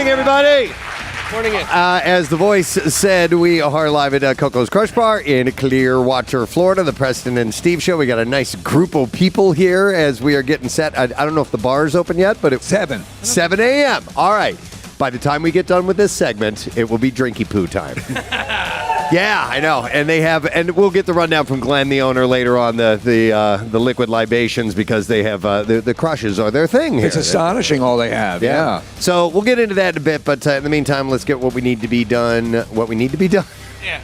morning, everybody. Morning. As the voice said, we are live at Coco's Crush Bar in Clearwater, Florida, the Preston and Steve Show. We got a nice group of people here as we are getting set. I don't know if the bar is open yet, but it's 7 a.m. All right. By the time we get done with this segment, it will be drinky poo time. Yeah, I know. And we'll get the rundown from Glenn, the owner, later on, the liquid libations, because they have the crushes are their thing here. It's astonishing all they have. Yeah. So we'll get into that in a bit, but in the meantime, let's get what we need to be done. What we need to be done.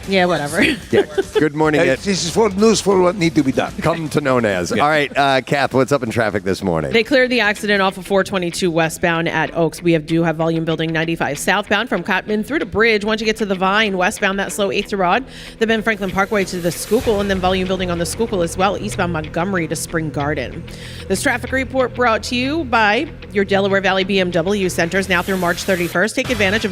Yeah, whatever. Yeah. Good morning. This is for news for what need to be done. Come to known as. Yeah. All right, Kath, what's up in traffic this morning? They cleared the accident off of 422 westbound at Oaks. We do have volume building 95 southbound from Cotman through to Bridge. Once you get to the Vine, westbound, that slow 8th to Rod. The Ben Franklin Parkway to the Schuylkill, and then volume building on the Schuylkill as well, eastbound Montgomery to Spring Garden. This traffic report brought to you by your Delaware Valley BMW centers now through March 31st. Take advantage of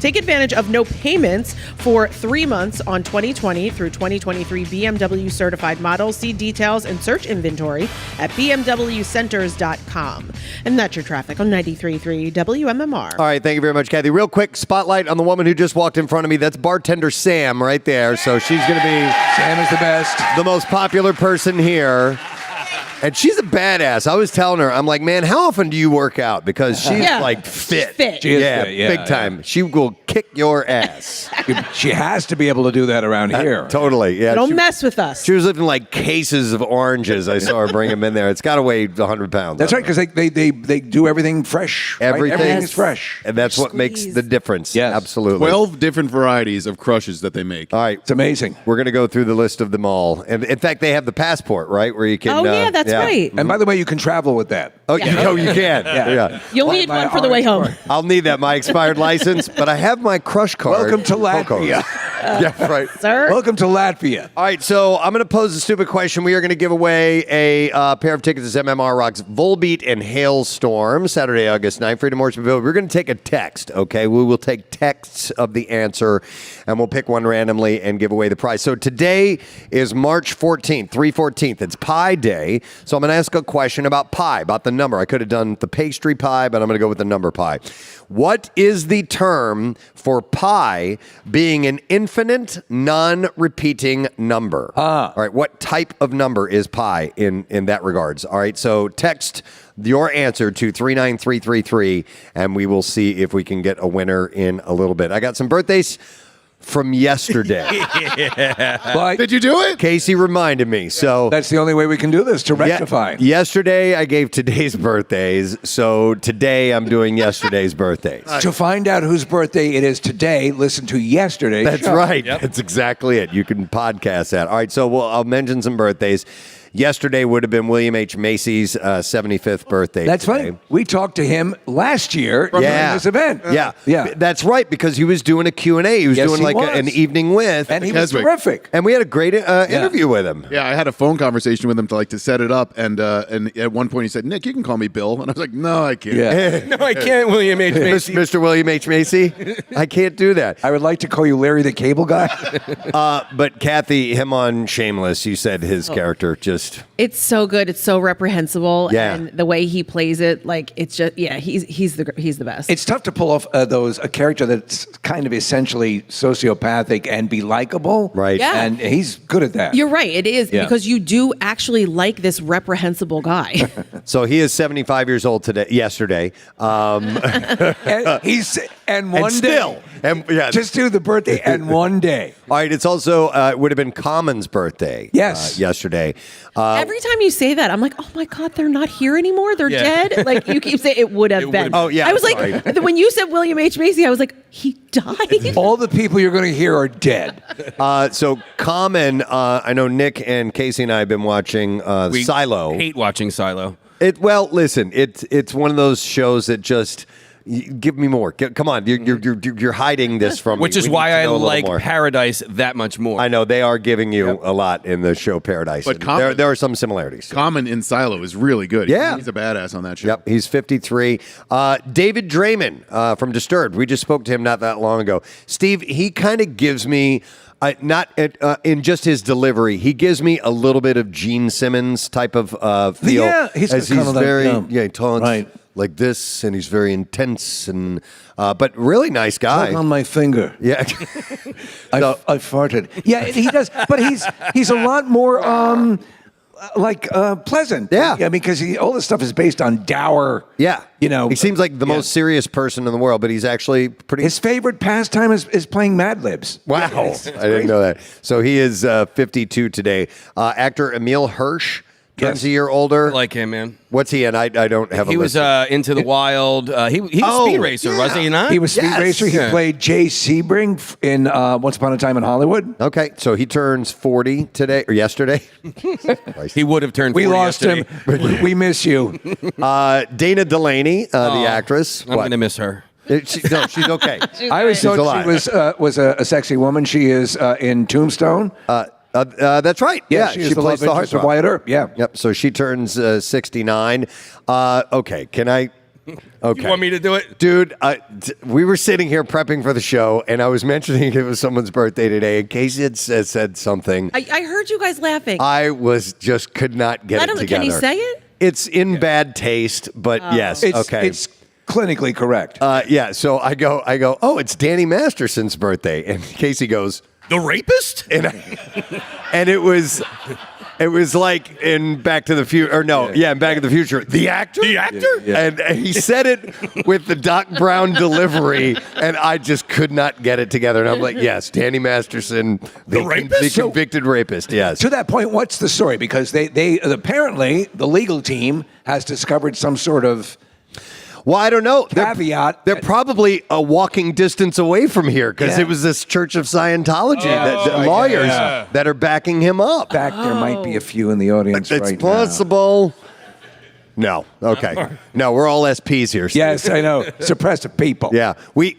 Take advantage of no payments for 3 months on 2020 through 2023 BMW certified models. See details and search inventory at bmwcenters.com. And that's your traffic on 93.3 WMMR. All right, thank you very much, Kathy. Real quick, spotlight on the woman who just walked in front of me. That's bartender Sam right there. So she's going to be... Sam is the best. The most popular person here. And she's a badass. I was telling her, I'm like, man, how often do you work out? Because she's like fit. She's fit. She is yeah, fit, big time. She will kick your ass. She has to be able to do that around here. Totally. Yeah. Don't mess with us. She was lifting like cases of oranges. I saw her bring them in there. It's got to weigh 100 pounds. That's right, because they do everything fresh. Everything. Right? Everything is fresh. And that's what makes the difference. Yes. Absolutely. 12 different varieties of crushes that they make. All right. It's amazing. We're going to go through the list of them all. And in fact, they have the passport, right? Where you can. Oh, yeah, that's right. And by the way, you can travel with that. Oh, you can. Yeah. You'll need one for the way home. I'll need that, my expired license, but I have my crush card. Welcome to Latvia. Yeah, right. Sir? Welcome to Latvia. All right, so I'm going to pose a stupid question. We are going to give away a pair of tickets to MMR Rocks Volbeat and Hailstorm, Saturday, August 9th, Freedom Morrisonville. We're going to take a text, okay? We will take texts of the answer, and we'll pick one randomly and give away the prize. So today is March 14th, 3/14th. It's Pie Day, so I'm going to ask a question about pie, about the number. I could have done the pastry pie, but I'm going to go with the number pie. What is the term for pi being an infinite, non-repeating number? All right, what type of number is pi in that regards? All right, so text your answer to 39333, and we will see if we can get a winner in a little bit. I got some birthdays from yesterday. But Did you do it? Casey reminded me, so... that's the only way we can do this, to rectify. Yesterday, I gave today's birthdays, so today I'm doing yesterday's birthdays. To find out whose birthday it is today, listen to yesterday's That's show. right. Yep. That's exactly it. You can podcast that. All right, so I'll mention some birthdays. Yesterday would have been William H. Macy's 75th birthday. That's today. funny. We talked to him last year during this event. Yeah. That's right, because he was doing a Q&A. He was Yes, doing he like was. an evening with. And he was Keswick. terrific. And we had a great interview with him. Yeah, I had a phone conversation with him to set it up, and at one point he said, "Nick, you can call me Bill," and I was like, "No, I can't." Yeah. No, I can't, William H. Macy. Mr. William H. Macy, I can't do that. I would like to call you Larry the Cable Guy. But Kathy, him on Shameless, you said his character just... It's so good. It's so reprehensible. Yeah. And the way he plays it, like, it's just, he's the best. It's tough to pull off a character that's kind of essentially sociopathic and be likable. Right. Yeah. And he's good at that. You're right. It is, Yeah. because you do actually like this reprehensible guy. So he is 75 years old yesterday. And one still. day. And, yeah. Just do the birthday and one day. All right, it's also, it would have been Common's birthday. Yes. Yesterday. Every time you say that, I'm like, oh my God, they're not here anymore. They're dead. Like, you keep saying it would have been. Oh, yeah, I was sorry. like, when you said William H. Macy, I was like, he died. All the people you're going to hear are dead. So Common, I know Nick and Casey and I have been watching Silo. Hate watching Silo. Listen, it's one of those shows that just... Give me more. Come on, you're hiding this from me. Which is We need why to I know a little like more. Paradise that much more. I know they are giving you a lot in the show Paradise. But And there are some similarities. Common in Silo is really good. Yeah. He's a badass on that show. Yep, he's 53. David Draymond from Disturbed. We just spoke to him not that long ago. Steve, he kind of gives me... not in just his delivery, he gives me a little bit of Gene Simmons type of feel. Yeah, he's as kind he's of like, very tall. right. like this, and he's very intense, and but really nice guy. Tug on my finger. Yeah. I farted. Yeah, he does. But he's a lot more pleasant. Yeah. Because all this stuff is based on dour. Yeah. He seems like the most serious person in the world, but he's actually pretty. His favorite pastime is playing Mad Libs. Wow. I didn't know that. So he is 52 today. Actor Emil Hirsch turns a year older. I like him, man. What's he in? I don't have a He was list. Into the Wild. He was Speed Racer, wasn't he not? He was Speed Yes. Racer. He Yeah. played Jay Sebring in Once Upon a Time in Hollywood. Okay, so he turns 40 today, or yesterday. He would have turned 40 We lost yesterday. him. We miss you. Dana Delaney, the actress. I'm going to miss her. No, she's okay. I always She's thought alive. she was a sexy woman. She is in Tombstone. That's right. Yeah, she is the love plays interest of Wyatt Earp. Yeah. Yep. So she turns 69. Okay. Can I? Okay. You want me to do it? Dude, we were sitting here prepping for the show, and I was mentioning it was someone's birthday today, and Casey had said something. I heard you guys laughing. I could not get Let it him- together. can he say it? It's in bad taste, but yes. Okay. It's clinically correct. Yeah. So I go. Oh, it's Danny Masterson's birthday, and Casey goes, The rapist? and it was like in Back to the Future, or no, in Back to the Future, the actor, and he said it with the Doc Brown delivery, and I just could not get it together. And I'm like, yes, Danny Masterson, the rapist? convicted rapist, yes. To that point, what's the story? Because they apparently the legal team has discovered some sort of Well, I don't know. caveat. They're probably a walking distance away from here because it was this Church of Scientology, that lawyers that are backing him up. In fact, there might be a few in the audience It's right possible. No. Okay. No, we're all SPs here. now. Steve. Yes, I know. Suppressive people. Yeah. We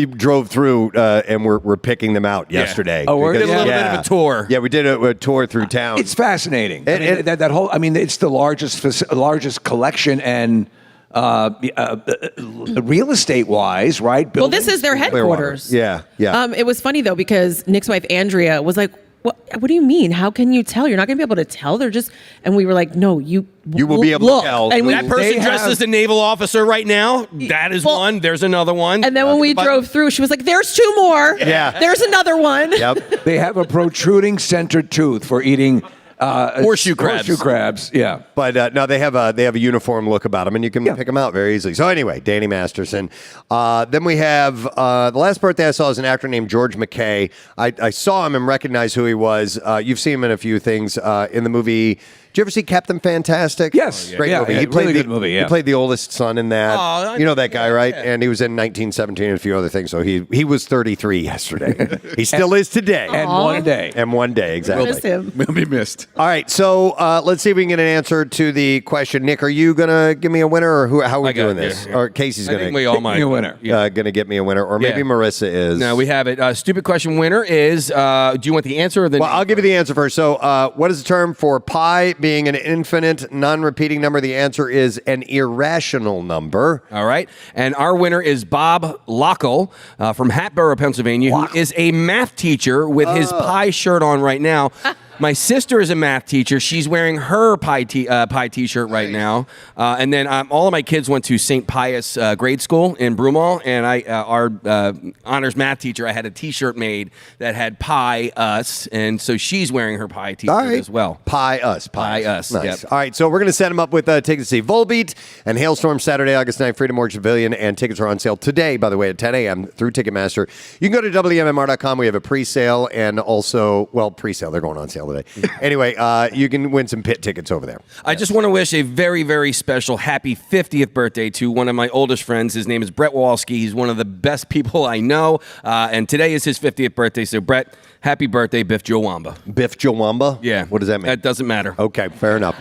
drove through and we're picking them out yesterday. Oh, we're- We did a little Yeah. bit of a tour. Yeah, we did a tour through town. It's fascinating. I mean, It- that whole. I mean, it's the largest collection and real estate wise, right? Well, Buildings. this is their headquarters. Yeah. It was funny though because Nick's wife Andrea was like, "What do you mean? How can you tell? You're not going to be able to tell. They're just." And we were like, "No, you will be able look." to tell. And That person They dressed have- as a naval officer right now, that is Well- one. There's another one. And then when we But- drove through, she was like, "There's two more. Yeah. There's another one." Yep. They have a protruding center tooth for eating Horseshoe crabs. Horseshoe crabs. Yeah. But no, they have a uniform look about them, and you can pick them out very easily. So anyway, Danny Masterson. Then we have the last birthday I saw is an actor named George McKay. I saw him and recognized who he was. You've seen him in a few things in the movie. Did you ever see Captain Fantastic? Yes. Great Yeah, movie. yeah, He played really the, good movie, yeah. He played the oldest son in that. Oh, I you know that guy, know, right? yeah. And he was in 1917 and a few other things. So he was 33 yesterday. He still is today. And one day. And one day, exactly. Miss him. Will be missed. All right, so let's see if we can get an answer to the question. Nick, are you gonna give me a winner, or how are we I got doing it, this? yeah. Or Casey's I gonna think we all might. Give me a winner. gonna get me a winner, or maybe Yeah. Marissa is. No, we have it. Stupid question winner is, do you want the answer or the Well, I'll give you the answer first. So, what is the term for pi being an infinite, non-repeating number? The answer is an irrational number. All right. And our winner is Bob Lockle from Hatboro, Pennsylvania, who is a math teacher with his pie shirt on right now. My sister is a math teacher. She's wearing her pie T-shirt right now. And then all of my kids went to St. Pius grade school in Broomall, and our honors math teacher, I had a T-shirt made that had pie us, and so she's wearing her pie T-shirt All right. as well. Pi us. Pie us, Nice. yep. All right, so we're going to set them up with tickets to see Volbeat and Hailstorm Saturday, August 9th, Freedom Mortgage Pavilion, and tickets are on sale today, by the way, at 10 a.m. through Ticketmaster. You can go to WMMR.com. We have a pre-sale and also, pre-sale. They're going on sale today. Anyway, you can win some pit tickets over there. I just want to wish a very, very special happy 50th birthday to one of my oldest friends. His name is Brett Walski. He's one of the best people I know, and today is his 50th birthday. So, Brett, happy birthday, Biff Joe Wamba. Biff Joe Yeah. What does that mean? That doesn't matter. Okay, fair enough.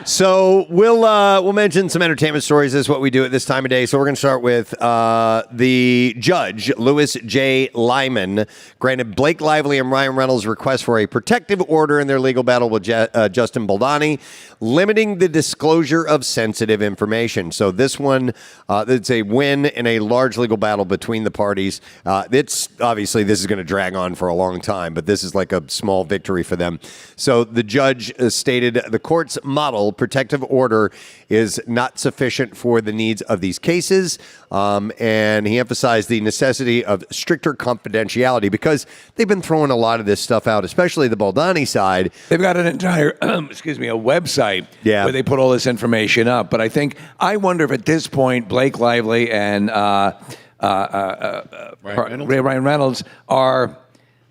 So we'll mention some entertainment stories. This is what we do at this time of day. So we're going to start with the judge, Louis J. Lyman, granted Blake Lively and Ryan Reynolds' request for a protective order in their legal battle with Justin Baldani, limiting the disclosure of sensitive information. So this one, it's a win in a large legal battle between the parties. It's obviously this is going to drag on for a long time, but this is like a small victory for them. So the judge stated the court's model protective order is not sufficient for the needs of these cases, and he emphasized the necessity of stricter confidentiality because they've been throwing a lot of this stuff out, especially the Baldani side. They've got an entire, a website where they put all this information up. But I wonder if at this point Blake Lively and Ryan Reynolds are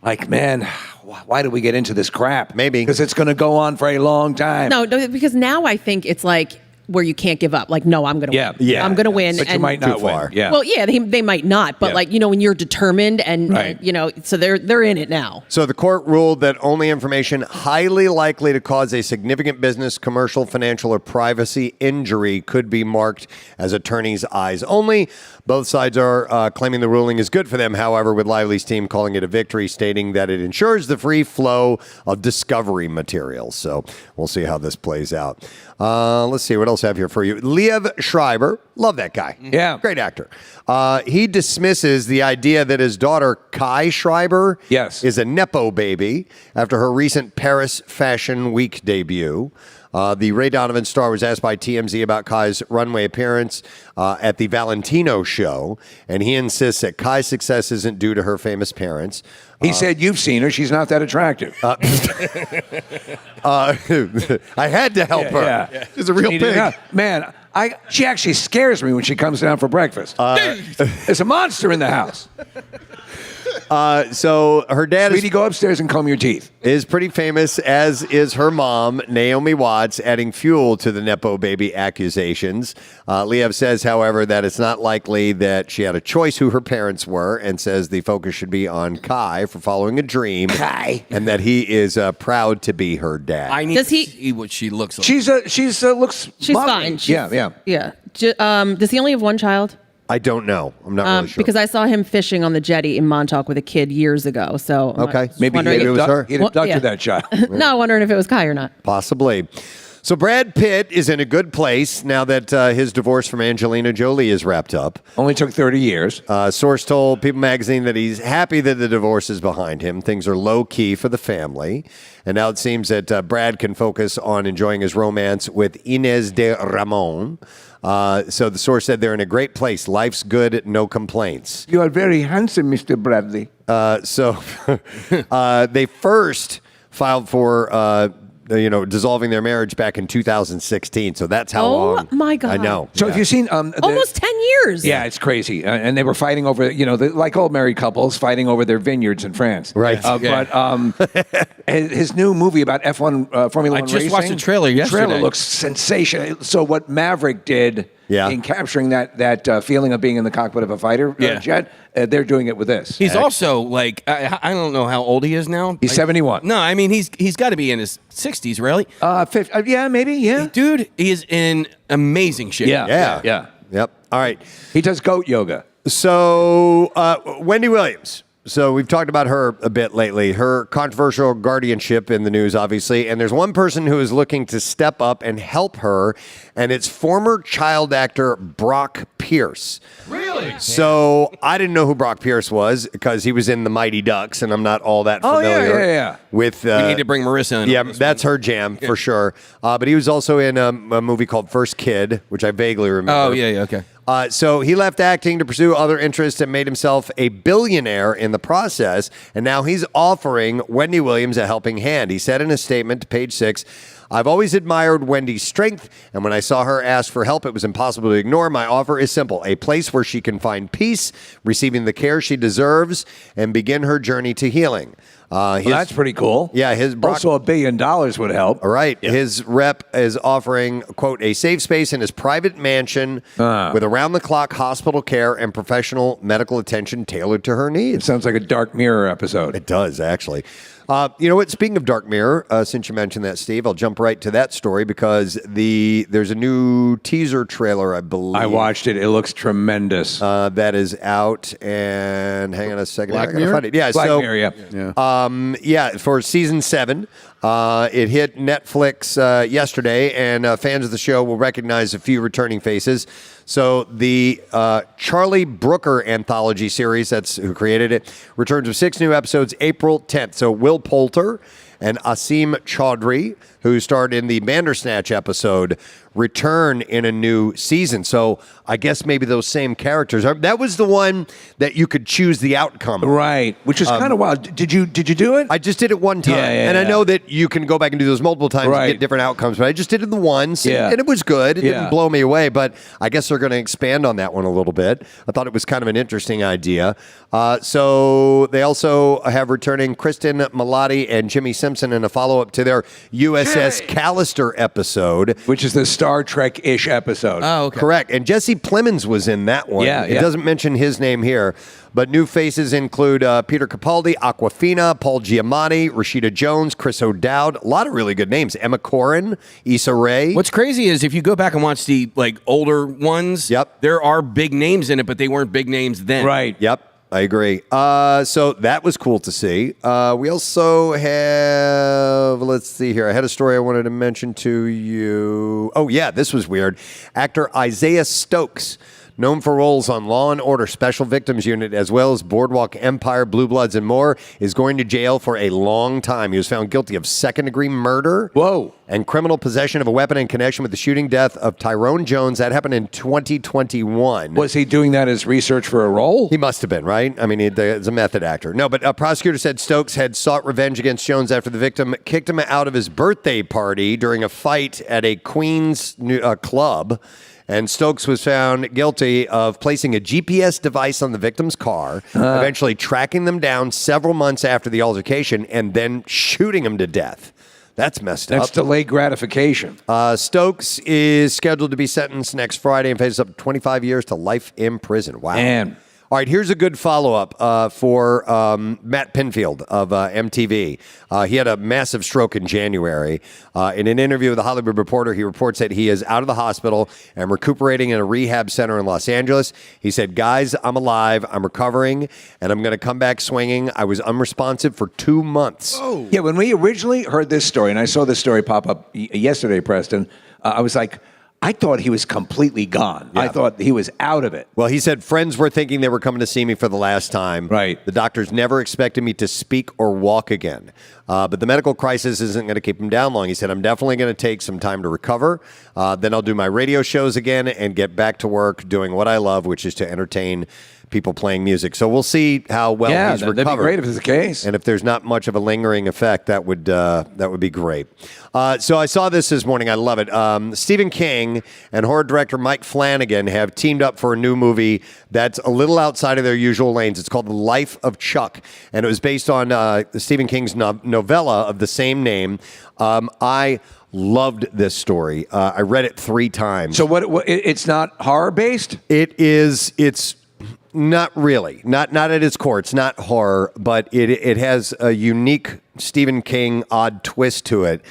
like, man, why did we get into this crap? Maybe. Because it's going to go on for a long time. No, because now I think it's like where you can't give up. Like, no, I'm going to win. Yeah. I'm going to win. But you might not Too far. win. Yeah. Well, yeah, they might not. But when you're determined and so they're in it now. So the court ruled that only information highly likely to cause a significant business, commercial, financial, or privacy injury could be marked as attorney's eyes only. Both sides are claiming the ruling is good for them, however, with Lively's team calling it a victory, stating that it ensures the free flow of discovery materials. So we'll see how this plays out. Let's see, what else I have here for you? Liev Schreiber, love that guy. Yeah. Great actor. He dismisses the idea that his daughter, Kai Schreiber, is a Nepo baby after her recent Paris Fashion Week debut. The Ray Donovan star was asked by TMZ about Kai's runway appearance at the Valentino show, and he insists that Kai's success isn't due to her famous parents. He said, you've seen her. She's not that attractive. I had to help her. Yeah. She's a real pig. Man, she actually scares me when she comes down for breakfast. There's a monster in the house. So her dad Sweetie, go upstairs and comb your teeth. is pretty famous, as is her mom, Naomi Watts, adding fuel to the Nepo baby accusations. Liev says, however, that it's not likely that she had a choice who her parents were, and says the focus should be on Kai for following a dream. Kai. And that he is proud to be her dad. I need Does to he- see what she looks like. She's looks She's modeling. fine. Yeah. Does he only have one child? I don't know. I'm not really sure. Because I saw him fishing on the jetty in Montauk with a kid years ago. So Okay. Maybe wondering he it was her. had abducted that child. No, wondering if it was Kai or not. Possibly. So Brad Pitt is in a good place now that his divorce from Angelina Jolie is wrapped up. Only took 30 years. Source told People magazine that he's happy that the divorce is behind him. Things are low-key for the family. And now it seems that Brad can focus on enjoying his romance with Inez de Ramon. So the source said they're in a great place. Life's good, no complaints. You are very handsome, Mr. Bradley. So they first filed for dissolving their marriage back in 2016. So that's how long. Oh, my God. I know. So have you seen... Almost 10 years. Yeah, it's crazy. And they were fighting over, like all married couples, fighting over their vineyards in France. Right. But his new movie about F1, Formula 1 racing. I just watched the trailer yesterday. Trailer looks sensational. So what Maverick did in capturing that feeling of being in the cockpit of a fighter jet, they're doing it with this. He's also like, I don't know how old he is now. He's 71. No, I mean, he's got to be in his 60s, really. 50, yeah, maybe, yeah. Dude, he is in amazing shape. Yeah. Yep. All right. He does goat yoga. So Wendy Williams. So we've talked about her a bit lately. Her controversial guardianship in the news, obviously. And there's one person who is looking to step up and help her, and it's former child actor Brock Pierce. Really? So I didn't know who Brock Pierce was because he was in The Mighty Ducks, and I'm not all that familiar yeah. with. We need to bring Marissa in. Yeah, that's her jam for sure. But he was also in a movie called First Kid, which I vaguely remember. Oh, yeah, okay. So he left acting to pursue other interests and made himself a billionaire in the process. And now he's offering Wendy Williams a helping hand. He said in a statement to Page 6, I've always admired Wendy's strength, and when I saw her ask for help, it was impossible to ignore. My offer is simple, a place where she can find peace, receiving the care she deserves, and begin her journey to healing. That's pretty cool. Yeah, also $1 billion would help. All right. Yeah. His rep is offering, quote, a safe space in his private mansion with around-the-clock hospital care and professional medical attention tailored to her It needs. sounds like a Dark Mirror episode. It does, actually. You know what? Speaking of Dark Mirror, since you mentioned that, Steve, I'll jump right to that story because there's a new teaser trailer, I believe. I watched it. It looks tremendous. That is out. And hang on a second. Black I gotta Mirror? find it. Yeah, Black so, Mirror, yeah. for season 7. It hit Netflix yesterday, and fans of the show will recognize a few returning faces. So the Charlie Brooker anthology series, that's who created it, returns with 6 new episodes April 10th. So Will Poulter and Asim Chaudhry, who starred in the Bandersnatch episode, return in a new season. So I guess maybe those same characters. That was the one that you could choose the outcome. Right, which is kind of wild. Did you do it? I just did it one time. And I know that you can go back and do those multiple times and get different outcomes, but I just did it the once, and it was good. It didn't blow me away, but I guess they're going to expand on that one a little bit. I thought it was kind of an interesting idea. So they also have returning Kristen Milotti and Jimmy Simpson in a follow-up to their USS Callister episode. Which is the Star Trek-ish episode. Oh, okay. Correct. And Jesse Plemons was in that one. It doesn't mention his name here. But new faces include Peter Capaldi, Awkwafina, Paul Giamatti, Rashida Jones, Chris O'Dowd. A lot of really good names. Emma Corrin, Issa Rae. What's crazy is if you go back and watch the older ones, there are big names in it, but they weren't big names then. Right. Yep. I agree. So that was cool to see. We also have, let's see here. I had a story I wanted to mention to you. Oh, yeah, this was weird. Actor Isaiah Stokes, known for roles on Law & Order Special Victims Unit, as well as Boardwalk Empire, Blue Bloods, and more, is going to jail for a long time. He was found guilty of second-degree murder. Whoa. And criminal possession of a weapon in connection with the shooting death of Tyrone Jones. That happened in 2021. Was he doing that as research for a role? He must have been, right? I mean, he's a method actor. No, but a prosecutor said Stokes had sought revenge against Jones after the victim kicked him out of his birthday party during a fight at a Queens club. And Stokes was found guilty of placing a GPS device on the victim's car, eventually tracking them down several months after the altercation, and then shooting him to death. That's messed up. That's delayed gratification. Stokes is scheduled to be sentenced next Friday and faces up to 25 years to life in prison. Wow. Man. All right, here's a good follow-up for Matt Pinfield of MTV. He had a massive stroke in January. In an interview with The Hollywood Reporter, he reports that he is out of the hospital and recuperating in a rehab center in Los Angeles. He said, guys, I'm alive, I'm recovering, and I'm going to come back swinging. I was unresponsive for 2 months. Oh. Yeah, when we originally heard this story, and I saw this story pop up yesterday, Preston, I was like, I thought he was completely gone. Yeah. I thought he was out of it. Well, he said friends were thinking they were coming to see me for the last time. Right. The doctors never expected me to speak or walk again. But the medical crisis isn't going to keep him down long. He said, I'm definitely going to take some time to recover. Then I'll do my radio shows again and get back to work doing what I love, which is to entertain people playing music. So we'll see how well he's recovered. That'd be great if it's the case. And if there's not much of a lingering effect, that would be great. So I saw this morning. I love it. Stephen King and horror director Mike Flanagan have teamed up for a new movie that's a little outside of their usual lanes. It's called The Life of Chuck, and it was based on Stephen King's novella of the same name. I loved this story. I read it 3 times. So what it's not horror based? It is. It's not really. Not at its core. It's not horror, but it has a unique Stephen King odd twist to it.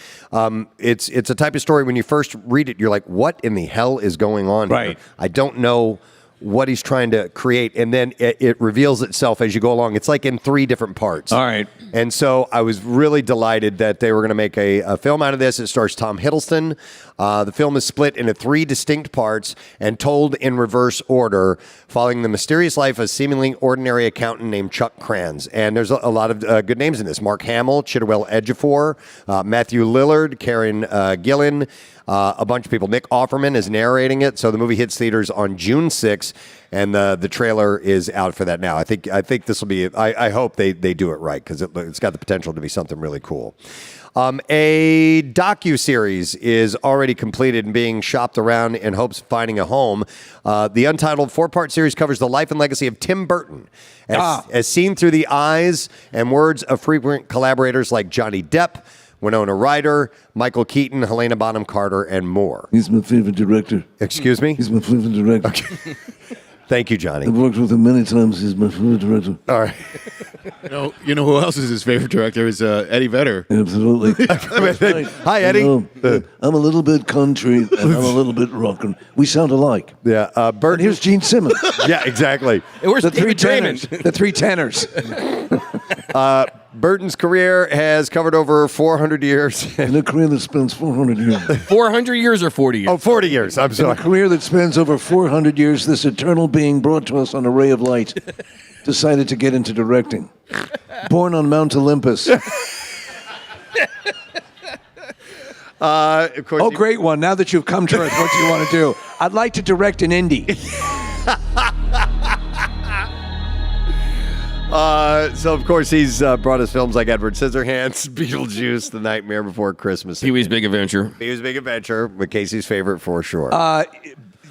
It's a type of story when you first read it, you're like, what in the hell is going on here? I don't know what he's trying to create, and then it reveals itself as you go along. It's like in 3 different parts. All right. And so I was really delighted that they were going to make a film out of this. It stars Tom Hiddleston. The film is split into 3 distinct parts and told in reverse order, following the mysterious life of a seemingly ordinary accountant named Chuck Kranz. And there's a lot of good names in this. Mark Hamill, Chiwetel Ejiofor, Matthew Lillard, Karen Gillan, a bunch of people. Nick Offerman is narrating it. So the movie hits theaters on June 6th, and the trailer is out for that now. I think this will be. I hope they do it right, because it's got the potential to be something really cool. A docu-series is already completed and being shopped around in hopes of finding a home. The untitled 4-part series covers the life and legacy of Tim Burton, as seen through the eyes and words of frequent collaborators like Johnny Depp, Winona Ryder, Michael Keaton, Helena Bonham Carter, and more. He's my favorite director. Excuse me? He's my favorite director. Okay. Thank you, Johnny. I've worked with him many times. He's my favorite director. All right. You know who else is his favorite director is Eddie Vedder. Absolutely. Hi, Eddie. I'm a little bit country and I'm a little bit rock, and we sound alike. Yeah, Burton. Here's Gene Simmons. Yeah, exactly. Where's The David 3 Draymond? tenors. The 3 tenors. Burton's career has covered over 400 years. In a career that spans 400 years. 400 years or 40 years? Oh, 40 years. I'm In a sorry. career that spans over 400 years, this eternal being brought to us on a ray of light decided to get into directing. Born on Mount Olympus. Of course, Oh, great one. Now that you've come to Earth, what do you want to do? I'd like to direct an indie. So, of course, he's brought us films like Edward Scissorhands, Beetlejuice, The Nightmare Before Christmas. Pee-wee's Big Adventure. Pee-wee's Big Adventure, but Casey's favorite for sure.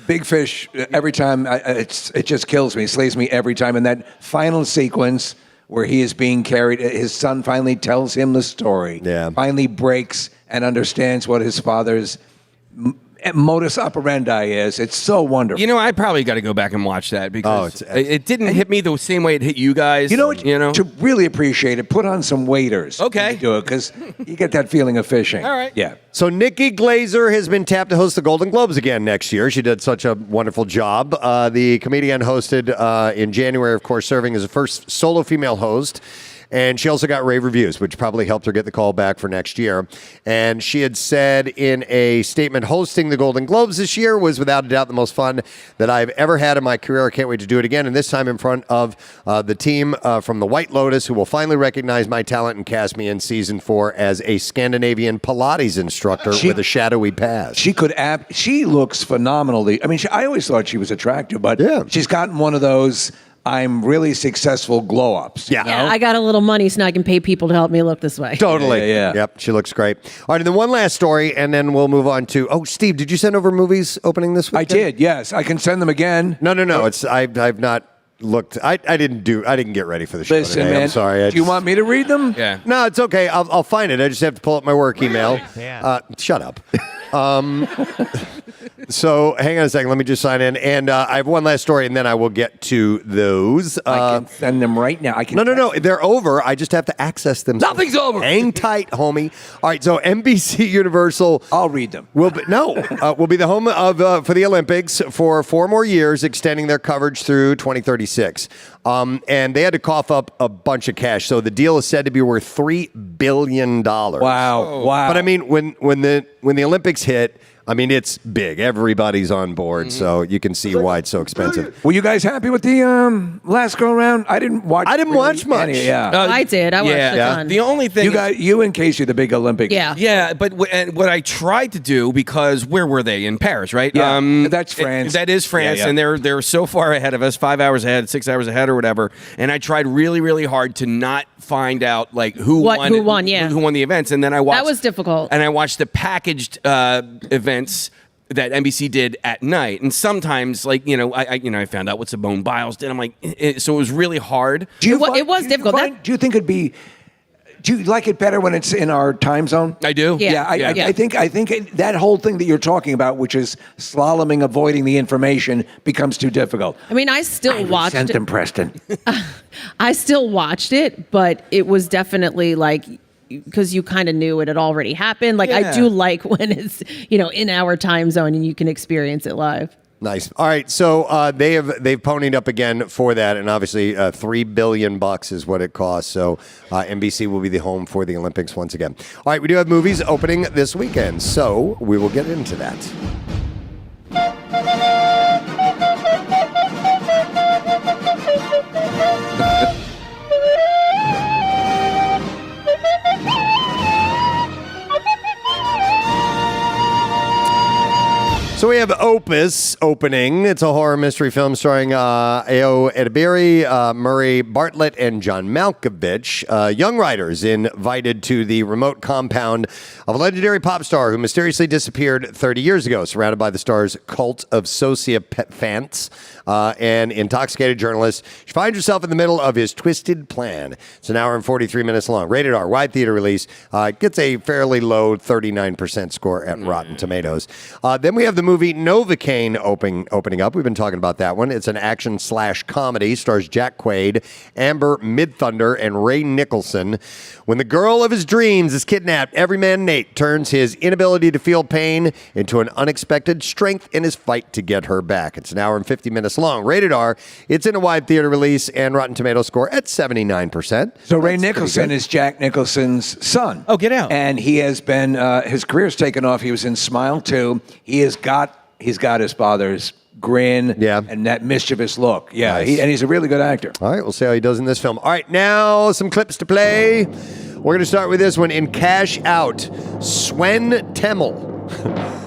Big Fish, every time, it just kills me, slays me every time. And that final sequence where he is being carried, his son finally tells him the story. Yeah. Finally breaks and understands what his father's modus operandi is. It's so wonderful. You know, I probably got to go back and watch that because it's excellent. it didn't hit me the same way it hit you guys. You know what? You know? To really appreciate it, put on some waders. Okay. when you do it, because you get that feeling of fishing. All right. Yeah. So Nikki Glazer has been tapped to host the Golden Globes again next year. She did such a wonderful job. The comedian hosted in January, of course, serving as the first solo female host. And she also got rave reviews, which probably helped her get the call back for next year. And she had said in a statement, hosting the Golden Globes this year was without a doubt the most fun that I've ever had in my career. I can't wait to do it again. And this time in front of the team from the White Lotus, who will finally recognize my talent and cast me in season 4 as a Scandinavian Pilates instructor with a shadowy past. She looks phenomenally. I mean, I always thought she was attractive, but Yeah. she's gotten one of those I'm really successful glow ups. Yeah. Yeah, I got a little money so now I can pay people to help me look this way. Totally. Yeah. Yep. She looks great. All right. And then one last story, and then we'll move on to. Oh, Steve, did you send over movies opening this I weekend? did, yes. I can send them again. No. It's I've not looked. I didn't get ready for the show Listen, today. man. I'm sorry. Do you want me to read them? Yeah. No, it's okay. I'll find it. I just have to pull up my work email. Shut up. So hang on a second. Let me just sign in. And I have one last story, and then I will get to those. I can send them right now. I can. No. They're over. I just have to access them. Nothing's over. Hang tight, homie. All right. So NBC Universal. I'll read them. Will be the home of for the Olympics for 4 more years, extending their coverage through 2036. And they had to cough up a bunch of cash. So the deal is said to be worth $3 billion. Wow. But I mean, when the Olympics hit, I mean, it's big. Everybody's on board, so you can see why it's so expensive. Were you guys happy with the last go around? I didn't watch. I didn't watch much. Yeah. I did. I watched a ton. The only thing You in case you're the big Olympic. Yeah. Yeah, but what I tried to do, because where were they? In Paris, right? Yeah, that's France. That is France, Yeah, yeah. and they're so far ahead of us, 5 hours ahead, 6 hours ahead, or whatever. And I tried really, really hard to not find out like who won the events, and then I watched. That was difficult. And I watched the packaged events that NBC did at night, and sometimes, like I found out what Simone Biles did. I'm like, so it was really hard. It was difficult. Do you think it'd be? Do you like it better when it's in our time zone? I do. Yeah. I think that whole thing that you're talking about, which is slaloming, avoiding the information, becomes too difficult. I mean, I still watched Sent it. them, Preston. I still watched it, but it was definitely like, because you kind of knew it had already happened. Like, I do like when it's, in our time zone and you can experience it live. Nice. All right, so they've ponied up again for that, and obviously $3 billion is what it costs. So NBC will be the home for the Olympics once again. All right, we do have movies opening this weekend, so we will get into that. So we have Opus opening. It's a horror mystery film starring Ayo Edebiri, Murray Bartlett, and John Malkovich. Young writers invited to the remote compound of a legendary pop star who mysteriously disappeared 30 years ago, surrounded by the star's cult of sociopaths and intoxicated journalists. She finds herself in the middle of his twisted plan. It's an hour and 43 minutes long. Rated R, wide theater release. It gets a fairly low 39% score at Rotten Tomatoes. Then we have the movie movie Novocaine opening up. We've been talking about that one. It's an action/comedy. Stars Jack Quaid, Amber Midthunder, and Ray Nicholson. When the girl of his dreams is kidnapped, everyman Nate turns his inability to feel pain into an unexpected strength in his fight to get her back. It's an hour and 50 minutes long. Rated R. It's in a wide theater release and Rotten Tomato score at 79%. So Ray Nicholson is Jack Nicholson's son. Oh, get out. And he has been, his career's taken off. He was in Smile 2. He's got his father's grin and that mischievous look. Yeah, Nice. and he's a really good actor. All right, we'll see how he does in this film. All right, now some clips to play. We're going to start with this one. In Cash Out, Swen Temmel.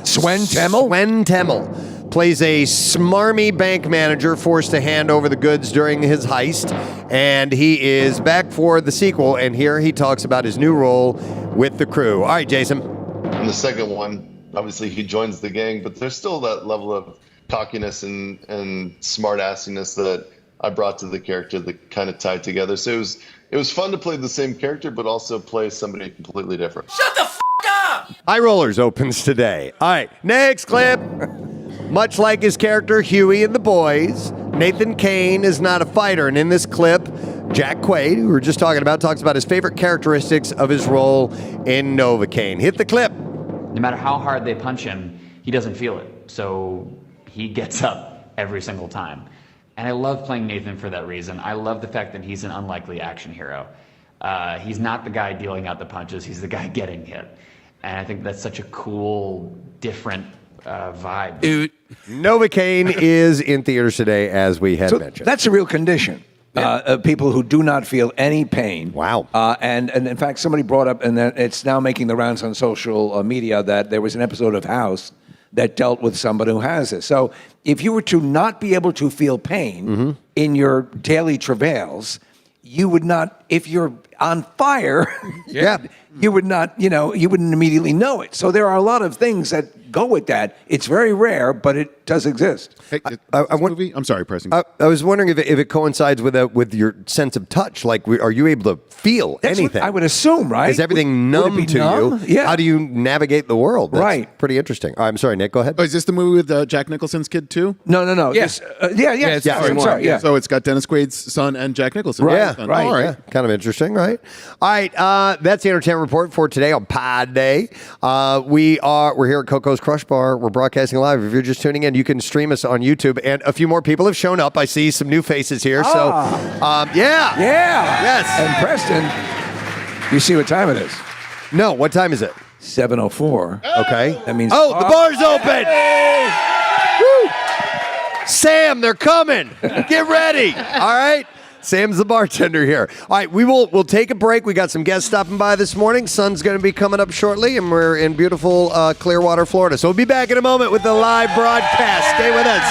Swen Temmel? Swen Temmel plays a smarmy bank manager forced to hand over the goods during his heist, and he is back for the sequel, and here he talks about his new role with the crew. All right, Jason. In the second one, obviously he joins the gang, but there's still that level of cockiness and smart assiness that I brought to the character that kind of tied together. So it was fun to play the same character, but also play somebody completely different. Shut the f*** up! High Rollers opens today. All right, next clip. Much like his character Huey in The Boys, Nathan Kane is not a fighter. And in this clip, Jack Quaid, who we were just talking about, talks about his favorite characteristics of his role in Novocaine. Hit the clip. No matter how hard they punch him, he doesn't feel it. So he gets up every single time. And I love playing Nathan for that reason. I love the fact that he's an unlikely action hero. He's not the guy dealing out the punches, he's the guy getting hit. And I think that's such a cool, different vibe. Dude. Novocaine is in theaters today, as we had So mentioned. that's a real condition. People who do not feel any pain. Wow. And in fact, somebody brought up, and it's now making the rounds on social media, that there was an episode of House that dealt with somebody who has this. So if you were to not be able to feel pain in your daily travails, you would not, if you're on fire, you would not, you wouldn't immediately know it. So there are a lot of things that go with that. It's very rare, but it does exist. Hey, this movie? I'm sorry, Preston. I was wondering if it coincides with your sense of touch. Like, are you able to feel That's anything? what I would assume, right? Is everything Would it numb be to numb? you? Yeah. How do you navigate the world? That's Right. pretty interesting. All right, I'm sorry, Nick. Go ahead. Oh, is this the movie with Jack Nicholson's kid too? No. Yeah. Yes. it's I'm sorry. Yeah. So it's got Dennis Quaid's son and Jack Nicholson. Yeah, Son. right. All right. Yeah, kind of interesting, right? All right, that's the entertainment report for today on Pod Day. We're here at Coco's Crush Bar. We're broadcasting live. If you're just tuning in, you can stream us on YouTube, and a few more people have shown up. I see some new faces here. So, yeah. Yes. And Preston, you see what time it is? No, what time is it? 7:04. Okay. That means the bar's open. Woo! Sam, they're coming. Get ready. All right. Sam's the bartender here. All right, we'll take a break. We got some guests stopping by this morning. Sun's going to be coming up shortly, and we're in beautiful Clearwater, Florida. So we'll be back in a moment with the live broadcast. Stay with us.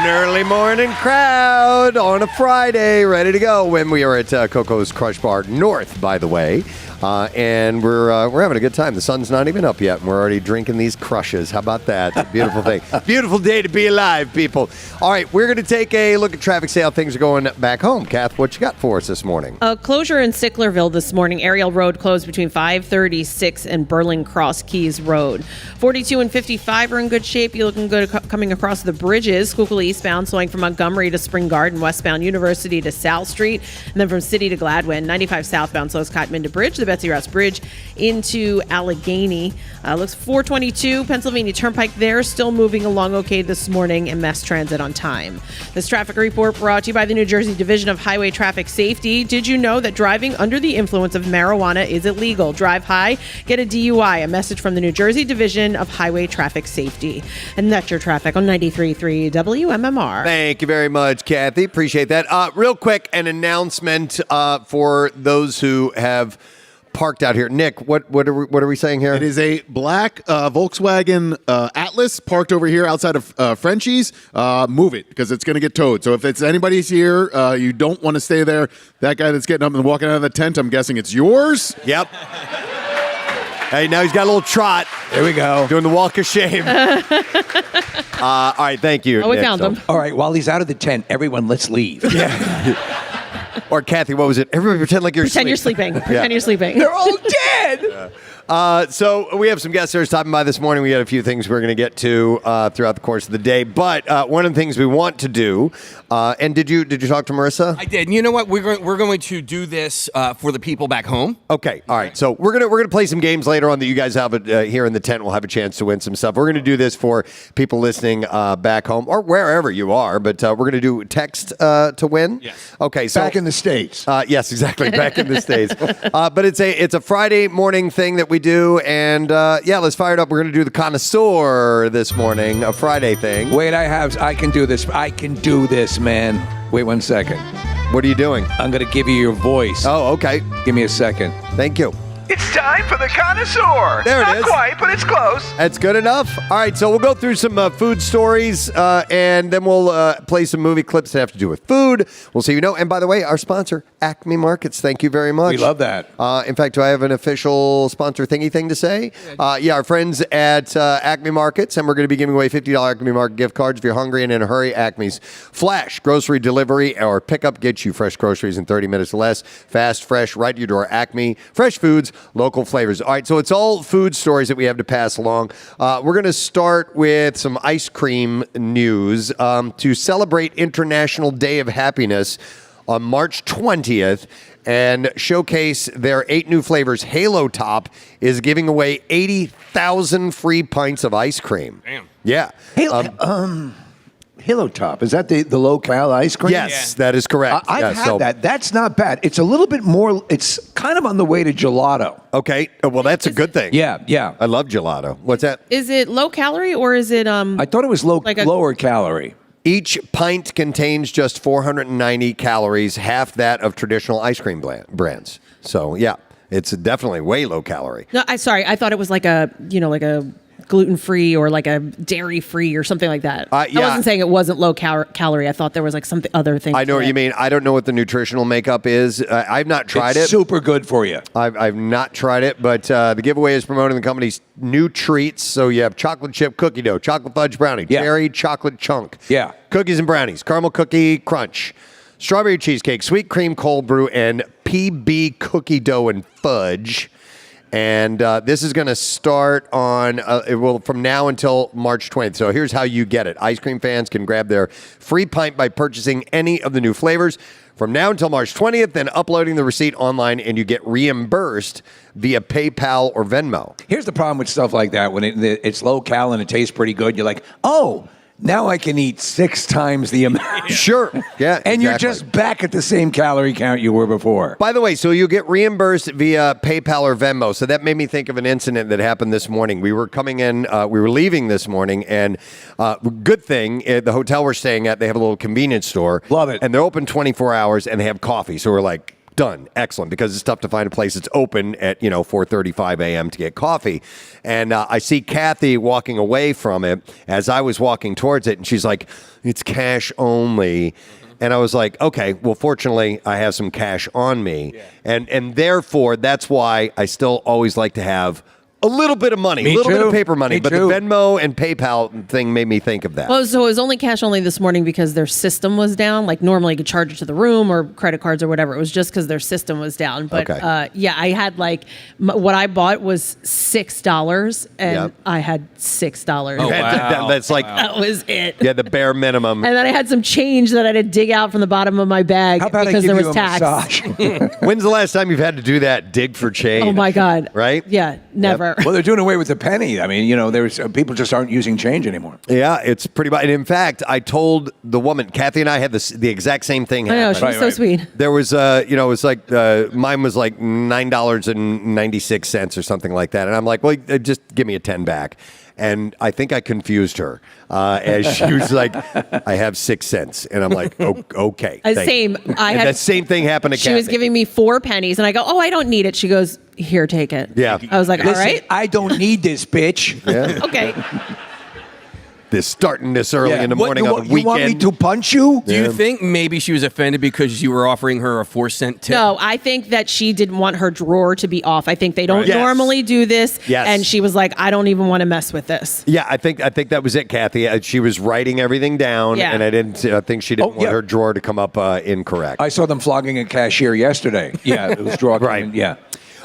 early morning crowd on a Friday, ready to go when we are at Coco's Crush Bar North, by the way. And we're having a good time. The sun's not even up yet, and we're already drinking these crushes. How about that? It's a beautiful thing. Beautiful day to be alive, people. All right, we're going to take a look at traffic, see how things are going back home. Kath, what you got for us this morning? A closure in Sicklerville this morning. Ariel Road closed between 536 and Burling Cross Keys Road. 42 and 55 are in good shape. You're looking good coming across the bridges. Schuylkill eastbound, slowing from Montgomery to Spring Garden, westbound University to South Street, and then from City to Gladwin. 95 southbound slows Cotman to Bridge, the Betsy Ross Bridge into Allegheny. Looks 422 Pennsylvania Turnpike there, still moving along okay this morning, and mass transit on time. This traffic report brought to you by the New Jersey Division of Highway Traffic Safety. Did you know that driving under the influence of marijuana is illegal? Drive high, get a DUI. A message from the New Jersey Division of Highway Traffic Safety. And that's your traffic on 93.3 WMMR. Thank you very much, Kathy. Appreciate that. Real quick, an announcement for those who have parked out here. Nick, what are we saying here? It is a black Volkswagen Atlas parked over here outside of Frenchie's. Move it because it's going to get towed. So if it's anybody's here, you don't want to stay there. That guy that's getting up and walking out of the tent, I'm guessing it's yours. Yep. Hey, now he's got a little trot. There we go. Doing the walk of shame. All right, thank you. Oh, we Nick. found them. All right, while he's out of the tent, everyone, let's leave. Or Kathy, what was it? Everybody pretend like you're Pretend you're sleeping. sleeping. Pretend you're sleeping. They're all dead. So we have some guests that are stopping by this morning. We got a few things we're going to get to throughout the course of the day. But one of the things we want to do, and did you talk to Marissa? I did. And you know what? We're going to do this for the people back home. Okay, all right. So we're gonna play some games later on that you guys have here in the tent. We'll have a chance to win some stuff. We're gonna do this for people listening back home or wherever you are. But we're gonna do text to win. Yes. Okay. So Back in the States. yes, exactly. Back in the States. But it's a Friday morning thing that we do, and let's fire it up. We're gonna do the Connoisseur this morning, a Friday thing. Wait, I can do this. I can do this, man. Wait 1 second. What are you doing? I'm going to give you your voice. Oh, okay. Give me a second. Thank you. It's time for the Connoisseur. There it Not is. quite, but it's close. That's good enough. All right, so we'll go through some food stories, and then we'll play some movie clips that have to do with food. We'll see you know. And by the way, our sponsor, Acme Markets. Thank you very much. We love that. In fact, do I have an official sponsor thingy thing to say? Our friends at Acme Markets, and we're going to be giving away $50 Acme Market gift cards if you're hungry and in a hurry. Acme's Flash Grocery Delivery or Pickup gets you fresh groceries in 30 minutes or less. Fast, fresh, right to your door. Acme, fresh foods, local flavors. All right, so it's all food stories that we have to pass along. We're going to start with some ice cream news. To celebrate International Day of Happiness on March 20th and showcase their 8 new flavors, Halo Top is giving away 80,000 free pints of ice cream. Damn. Yeah. Halo Top. Is that the low-cal ice cream? Yes, that is correct. I've had that. That's not bad. It's a little bit more, it's kind of on the way to gelato. Okay. Well, that's a good thing. Yeah. I love gelato. What's that? Is it low calorie or is it I thought it was lower calorie. Each pint contains just 490 calories, half that of traditional ice cream brands. So, yeah, it's definitely way low calorie. No, I thought it was like a gluten-free or like a dairy-free or something like that. I wasn't saying it wasn't low calorie. I thought there was like something other thing. I know what you mean. I don't know what the nutritional makeup is. I've not tried it. It's super good for you. I've not tried it, but the giveaway is promoting the company's new treats. So you have chocolate chip cookie dough, chocolate fudge brownie, cherry chocolate chunk, cookies and brownies, caramel cookie crunch, strawberry cheesecake, sweet cream cold brew, and PB cookie dough and fudge. And this is going to start on, from now until March 20th. So here's how you get it. Ice cream fans can grab their free pint by purchasing any of the new flavors from now until March 20th, then uploading the receipt online, and you get reimbursed via PayPal or Venmo. Here's the problem with stuff like that. When it's low-cal and it tastes pretty good, you're like, oh, now I can eat 6 times the amount. Sure. Yeah. And you're just back at the same calorie count you were before. By the way, so you get reimbursed via PayPal or Venmo. So that made me think of an incident that happened this morning. We were coming in, we were leaving this morning, and good thing, the hotel we're staying at, they have a little convenience store. Love it. And they're open 24 hours, and they have coffee. So we're like, done. Excellent, because it's tough to find a place that's open at 4:35 a.m. to get coffee. And I see Kathy walking away from it as I was walking towards it, and she's like, "It's cash only." And I was like, okay, well, fortunately, I have some cash on me. Yeah. And therefore, that's why I still always like to have a little bit of money, a little bit of paper money. But the Venmo and PayPal thing made me think of that. Well, so it was only cash only this morning because their system was down. Like normally you could charge it to the room or credit cards or whatever. It was just because their system was down. But I had what I bought was $6 and I had $6. Oh, wow. That was it. Yeah, the bare minimum. And then I had some change that I had to dig out from the bottom of my bag because there was tax. When's the last time you've had to do that? Dig for change? Oh my God. Right? Yeah, never. Well, they're doing away with the penny. I mean, there's people just aren't using change anymore. Yeah, it's pretty much. And in fact, I told the woman, Kathy and I had the exact same thing happen. I know, she was so sweet. There was, it was like, mine was like $9.96 or something like that. And I'm like, well, just give me a 10 back. And I think I confused her as she was like, I have 6 cents. And I'm like, okay. Same. That same thing happened to Kathy. She was giving me 4 pennies and I go, oh, I don't need it. She goes, here, take it. Yeah. I was like, all right. I don't need this, bitch. Yeah. Okay. Starting this early in the morning on the weekend. You want me to punch you? Do you think maybe she was offended because you were offering her a 4-cent tip? No, I think that she didn't want her drawer to be off. I think they don't normally do this. Yes. And she was like, I don't even want to mess with this. Yeah, I think that was it, Kathy. She was writing everything down, and I think she didn't want her drawer to come up incorrect. I saw them flogging a cashier yesterday. Yeah, it was drawer. Right. Yeah.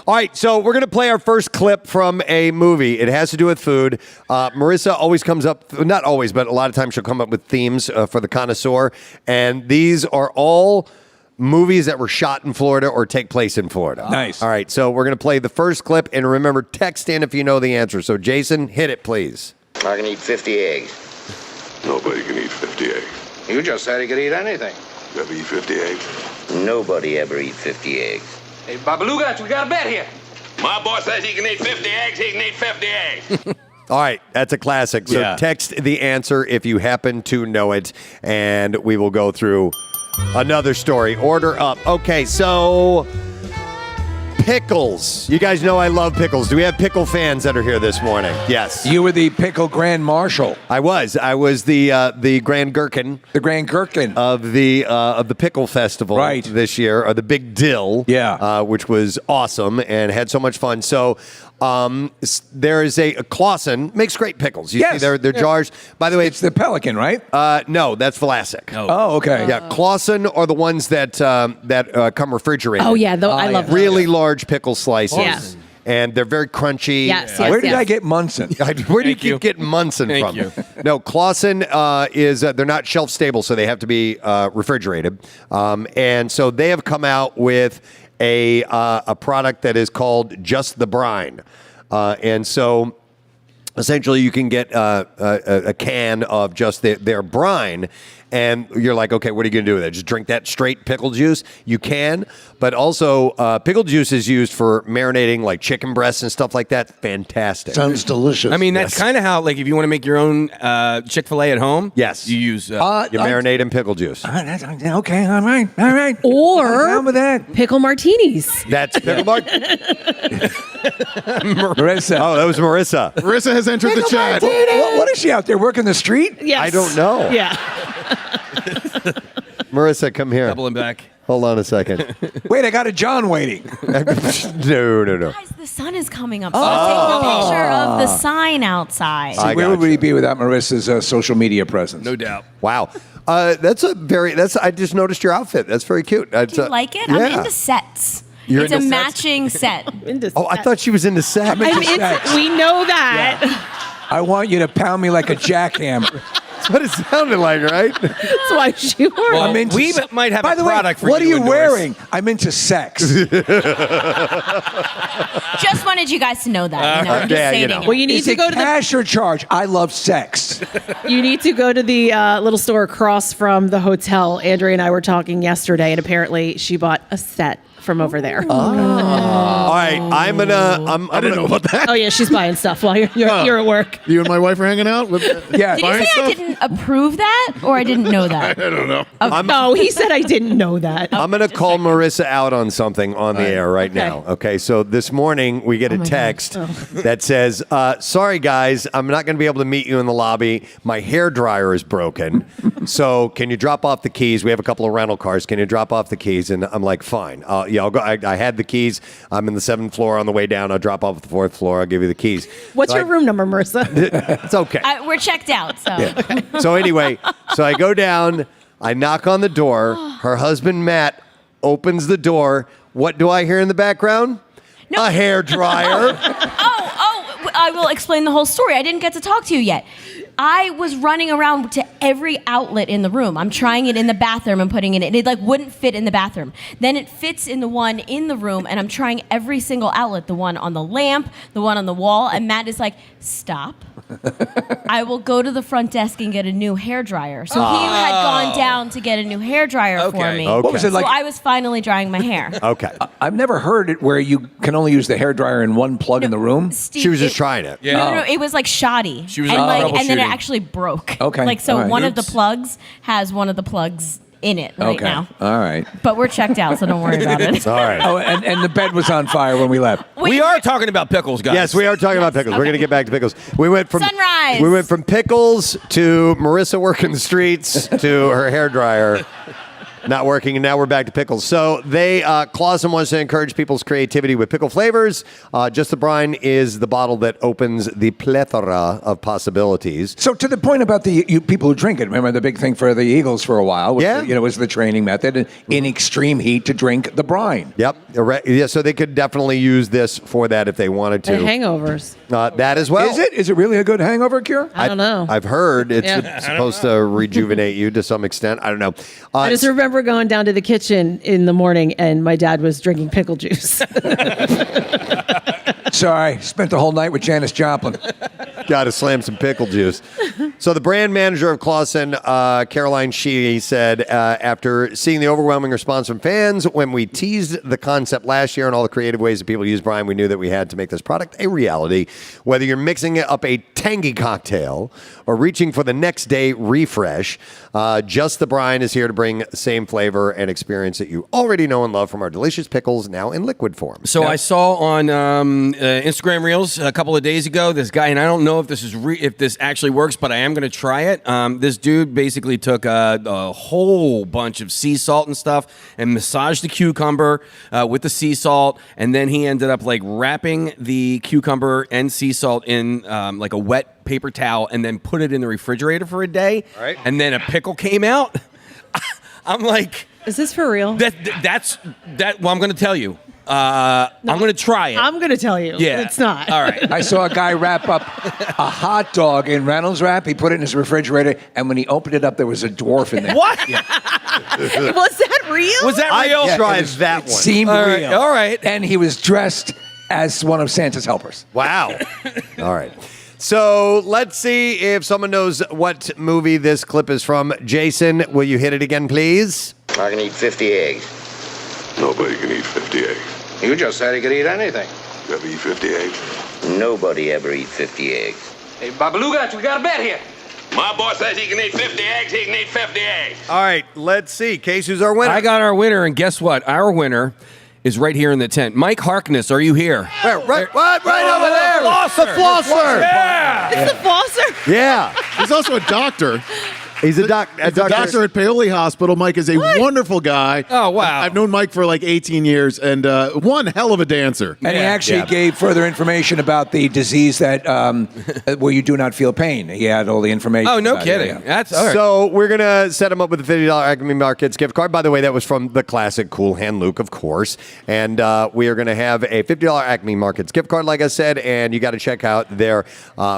All right, so we're going to play our first clip from a movie. It has to do with food. Marissa always comes up, not always, but a lot of times she'll come up with themes for the Connoisseur. And these are all movies that were shot in Florida or take place in Florida. Nice. All right, so we're going to play the first clip. And remember, text in if you know the answer. So, Jason, hit it, please. I can eat 50 eggs. Nobody can eat 50 eggs. You just said he could eat anything. You ever eat 50 eggs? Nobody ever eat 50 eggs. Hey, Babaluga, we got a bet here. My boy says he can eat 50 eggs, he can eat 50 eggs. All right, that's a classic. So text the answer if you happen to know it, and we will go through another story. Order up. Okay, so pickles. You guys know I love pickles. Do we have pickle fans that are here this morning? Yes. You were the pickle grand marshal. I was the grand gherkin. The grand gherkin of the pickle festival this year, or the Big Dill. Yeah. Which was awesome and had so much fun. So there is a Clausen makes great pickles. You see their jars. By the way, it's the Pelican, right? No, that's Vlasic. Oh, okay. Yeah, Clausen are the ones that come refrigerated. Oh yeah, I love those. Really large pickle slices. Yeah. And they're very crunchy. Yes, Where did I get Munson? Where do you keep getting Munson from? You. No, Clausen is they're not shelf stable, so they have to be refrigerated. And so they have come out with a product that is called Just the Brine. And so essentially you can get a can of just their brine. And you're like, okay, what are you going to do with it? Just drink that straight pickle juice? You can, but also pickle juice is used for marinating like chicken breasts and stuff like that. Fantastic. Sounds delicious. I mean, that's kind of how, like, if you want to make your own Chick-fil-A at home, yes, you use you marinate in pickle juice. Okay, all right. Or I'm down with that. pickle martinis. That's pickle Marissa. Oh, that was Marissa. Marissa has entered the chat. What is she out there working the street? Yes. I don't know. Yeah. Marissa, come here. doubling back. Hold on a second. Wait, I got a John waiting. No. Guys, the sun is coming up. So I'm taking a picture of the sign outside. Where would we be without Marissa's social media presence? No doubt. Wow. I just noticed your outfit. That's very cute. Do you like it? Yeah. I'm into sets. You're It's a into sets? matching set. I thought she was into sex. We know that. I want you to pound me like a jackhammer. That's what it sounded like, right? That's why she wore Well, it. we might have By a the way, product for what are you endorse. wearing? I'm into sex. Just wanted you guys to know that. Just yeah, stating you know. it. Well, you need Is to it go to cash or charge? I love sex. You need to go to the little store across from the hotel. Andrea and I were talking yesterday, and apparently she bought a set from over there. All right, I didn't know about that. Oh yeah, she's buying stuff while you're at work. You and my wife are hanging out? Yeah. Did you say I didn't approve that, or I didn't know that? I don't know. No, he said I didn't know that. I'm going to call Marissa out on something on the air right Okay. now. Okay, so this morning we get a text that says, sorry guys, I'm not going to be able to meet you in the lobby. My hair dryer is broken. So can you drop off the keys? We have a couple of rental cars. Can you drop off the keys? And I'm like, fine. I'll go. I had the keys. I'm in the 7th floor on the way down. I'll drop off at the 4th floor. I'll give you the keys. What's So your room number, Marissa? It's okay. We're checked out, so. So anyway, so I go down, I knock on the door. Her husband, Matt, opens the door. What do I hear in the background? A hair dryer. I will explain the whole story. I didn't get to talk to you yet. I was running around to every outlet in the room. I'm trying it in the bathroom and putting it in. It wouldn't fit in the bathroom. Then it fits in the one in the room, and I'm trying every single outlet, the one on the lamp, the one on the wall, and Matt is like, stop. I will go to the front desk and get a new hairdryer. So he had gone down to get a new hairdryer for me. Okay. What was it like? So I was finally drying my hair. Okay. I've never heard it where you can only use the hairdryer in one plug in the room. Steve, She was just trying it. No, it was like shoddy. She was and and then it troubleshooting. actually broke. Okay. Like, so All right. one of the plugs has one of the plugs in it right Okay. now. All right. But we're checked out, so don't worry about it. All right. Oh, and the bed was on fire when we left. We are talking about pickles, guys. Yes, we are talking about pickles. We're going to get back to pickles. We went from Sunrise. We went from pickles to Marissa working the streets to her hairdryer not working, and now we're back to pickles. So Clausen wants to encourage people's creativity with pickle flavors. Just the Brine is the bottle that opens the plethora of possibilities. So to the point about the people who drink it, remember the big thing for the Eagles for a while was, was the training method in extreme heat to drink the brine. Yep. Yeah, so they could definitely use this for that if they wanted to. And hangovers. That as well. Is it? Is it really a good hangover cure? I don't know. I've heard it's supposed to rejuvenate you to some extent. I don't know. I just remember going down to the kitchen in the morning and my dad was drinking pickle juice. Sorry, spent the whole night with Janis Joplin. Got to slam some pickle juice. So the brand manager of Clausen, Caroline Sheehy, said, after seeing the overwhelming response from fans when we teased the concept last year and all the creative ways that people use brine, we knew that we had to make this product a reality. Whether you're mixing it up a tangy cocktail or reaching for the next day refresh, Just the Brine is here to bring the same flavor and experience that you already know and love from our delicious pickles now in liquid form. So I saw on Instagram Reels a couple of days ago this guy, and I don't know if this is if this actually works, but I am going to try it. This dude basically took a whole bunch of sea salt and stuff and massaged the cucumber with the sea salt, and then he ended up like wrapping the cucumber and sea salt in like a wet paper towel and then put it in the refrigerator for a day. Right. And then a pickle came out. I'm like, is this for real? That's well, I'm going to tell you. I'm going to try it. I'm going to tell you. Yeah. It's not. All right. I saw a guy wrap up a hot dog in Reynolds wrap. He put it in his refrigerator, and when he opened it up, there was a dwarf in there. What? Was that real? Was that real? I tried that It one. seemed real. All right. And he was dressed as one of Santa's helpers. Wow. All right. So let's see if someone knows what movie this clip is from. Jason, will you hit it again, please? I can eat 50 eggs. Nobody can eat 50 eggs. You just said he could eat anything. You ever eat 50 eggs? Nobody ever eat 50 eggs. Hey, Babaluga, we got a bet here. My boy says he can eat 50 eggs, he can eat 50 eggs. All right, let's see. Case, who's our winner? I got our winner, and guess what? Our winner is right here in the tent. Mike Harkness, are you here? Where? Right over there. Flosser. The flosser. Yeah. It's the flosser. Yeah. He's also a doctor. He's a doctor Doctor at Paoli Hospital. Mike is a wonderful guy. Oh, wow. I've known Mike for like 18 years, and one hell of a dancer. And he actually gave further information about the disease that where you do not feel pain. He had all the information. Oh, no about it, kidding. yeah. That's all right. So we're going to set him up with a $50 Acme Markets gift card. By the way, that was from the classic Cool Hand Luke, of course. And we are going to have a $50 Acme Markets gift card, like I said, and you got to check out their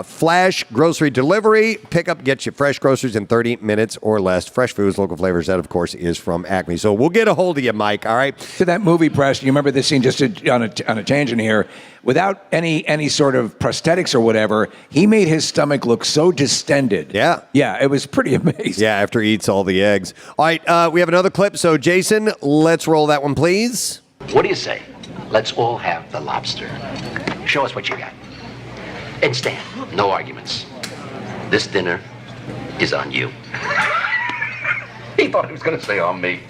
Flash Grocery Delivery. Pickup gets you fresh groceries in 30 minutes or less. Fresh foods, local flavors. That, of course, is from Acme. So we'll get a hold of you, Mike, all right? To that movie, Preston, you remember this scene, just on a tangent here, without any sort of prosthetics or whatever, he made his stomach look so distended. Yeah. Yeah, it was pretty amazing. Yeah, after he eats all the eggs. All right, we have another clip. So, Jason, let's roll that one, please. What do you say? Let's all have the lobster. Show us what you got. And stand. No arguments. This dinner is on you. He thought he was going to say on me.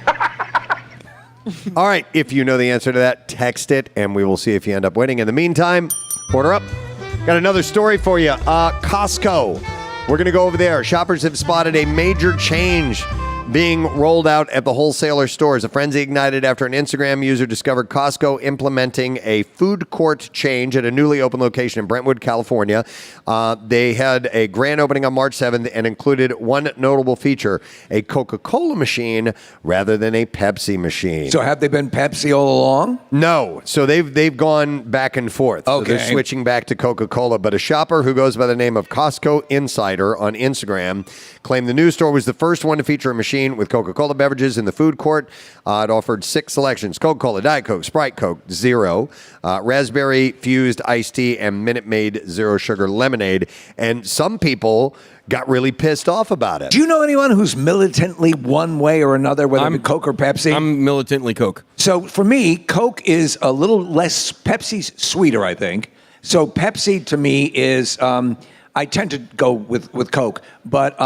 All right, if you know the answer to that, text it, and we will see if you end up winning. In the meantime, order up. Got another story for you. Costco. We're going to go over there. Shoppers have spotted a major change being rolled out at the wholesaler stores. A frenzy ignited after an Instagram user discovered Costco implementing a food court change at a newly opened location in Brentwood, California. They had a grand opening on March 7th and included one notable feature, a Coca-Cola machine rather than a Pepsi machine. So have they been Pepsi all along? No. So they've gone back and forth. Okay. So they're switching back to Coca-Cola. But a shopper who goes by the name of Costco Insider on Instagram claimed the new store was the first one to feature a machine with Coca-Cola beverages in the food court. It offered 6 selections: Coca-Cola, Diet Coke, Sprite Coke, Zero, Raspberry Fused Iced Tea, and Minute Maid Zero Sugar Lemonade. And some people got really pissed off about it. Do you know anyone who's militantly one way or another, whether it's Coke or Pepsi? I'm militantly Coke. So for me, Coke is a little less, Pepsi's sweeter, I think. So Pepsi to me is, I tend to go with Coke, but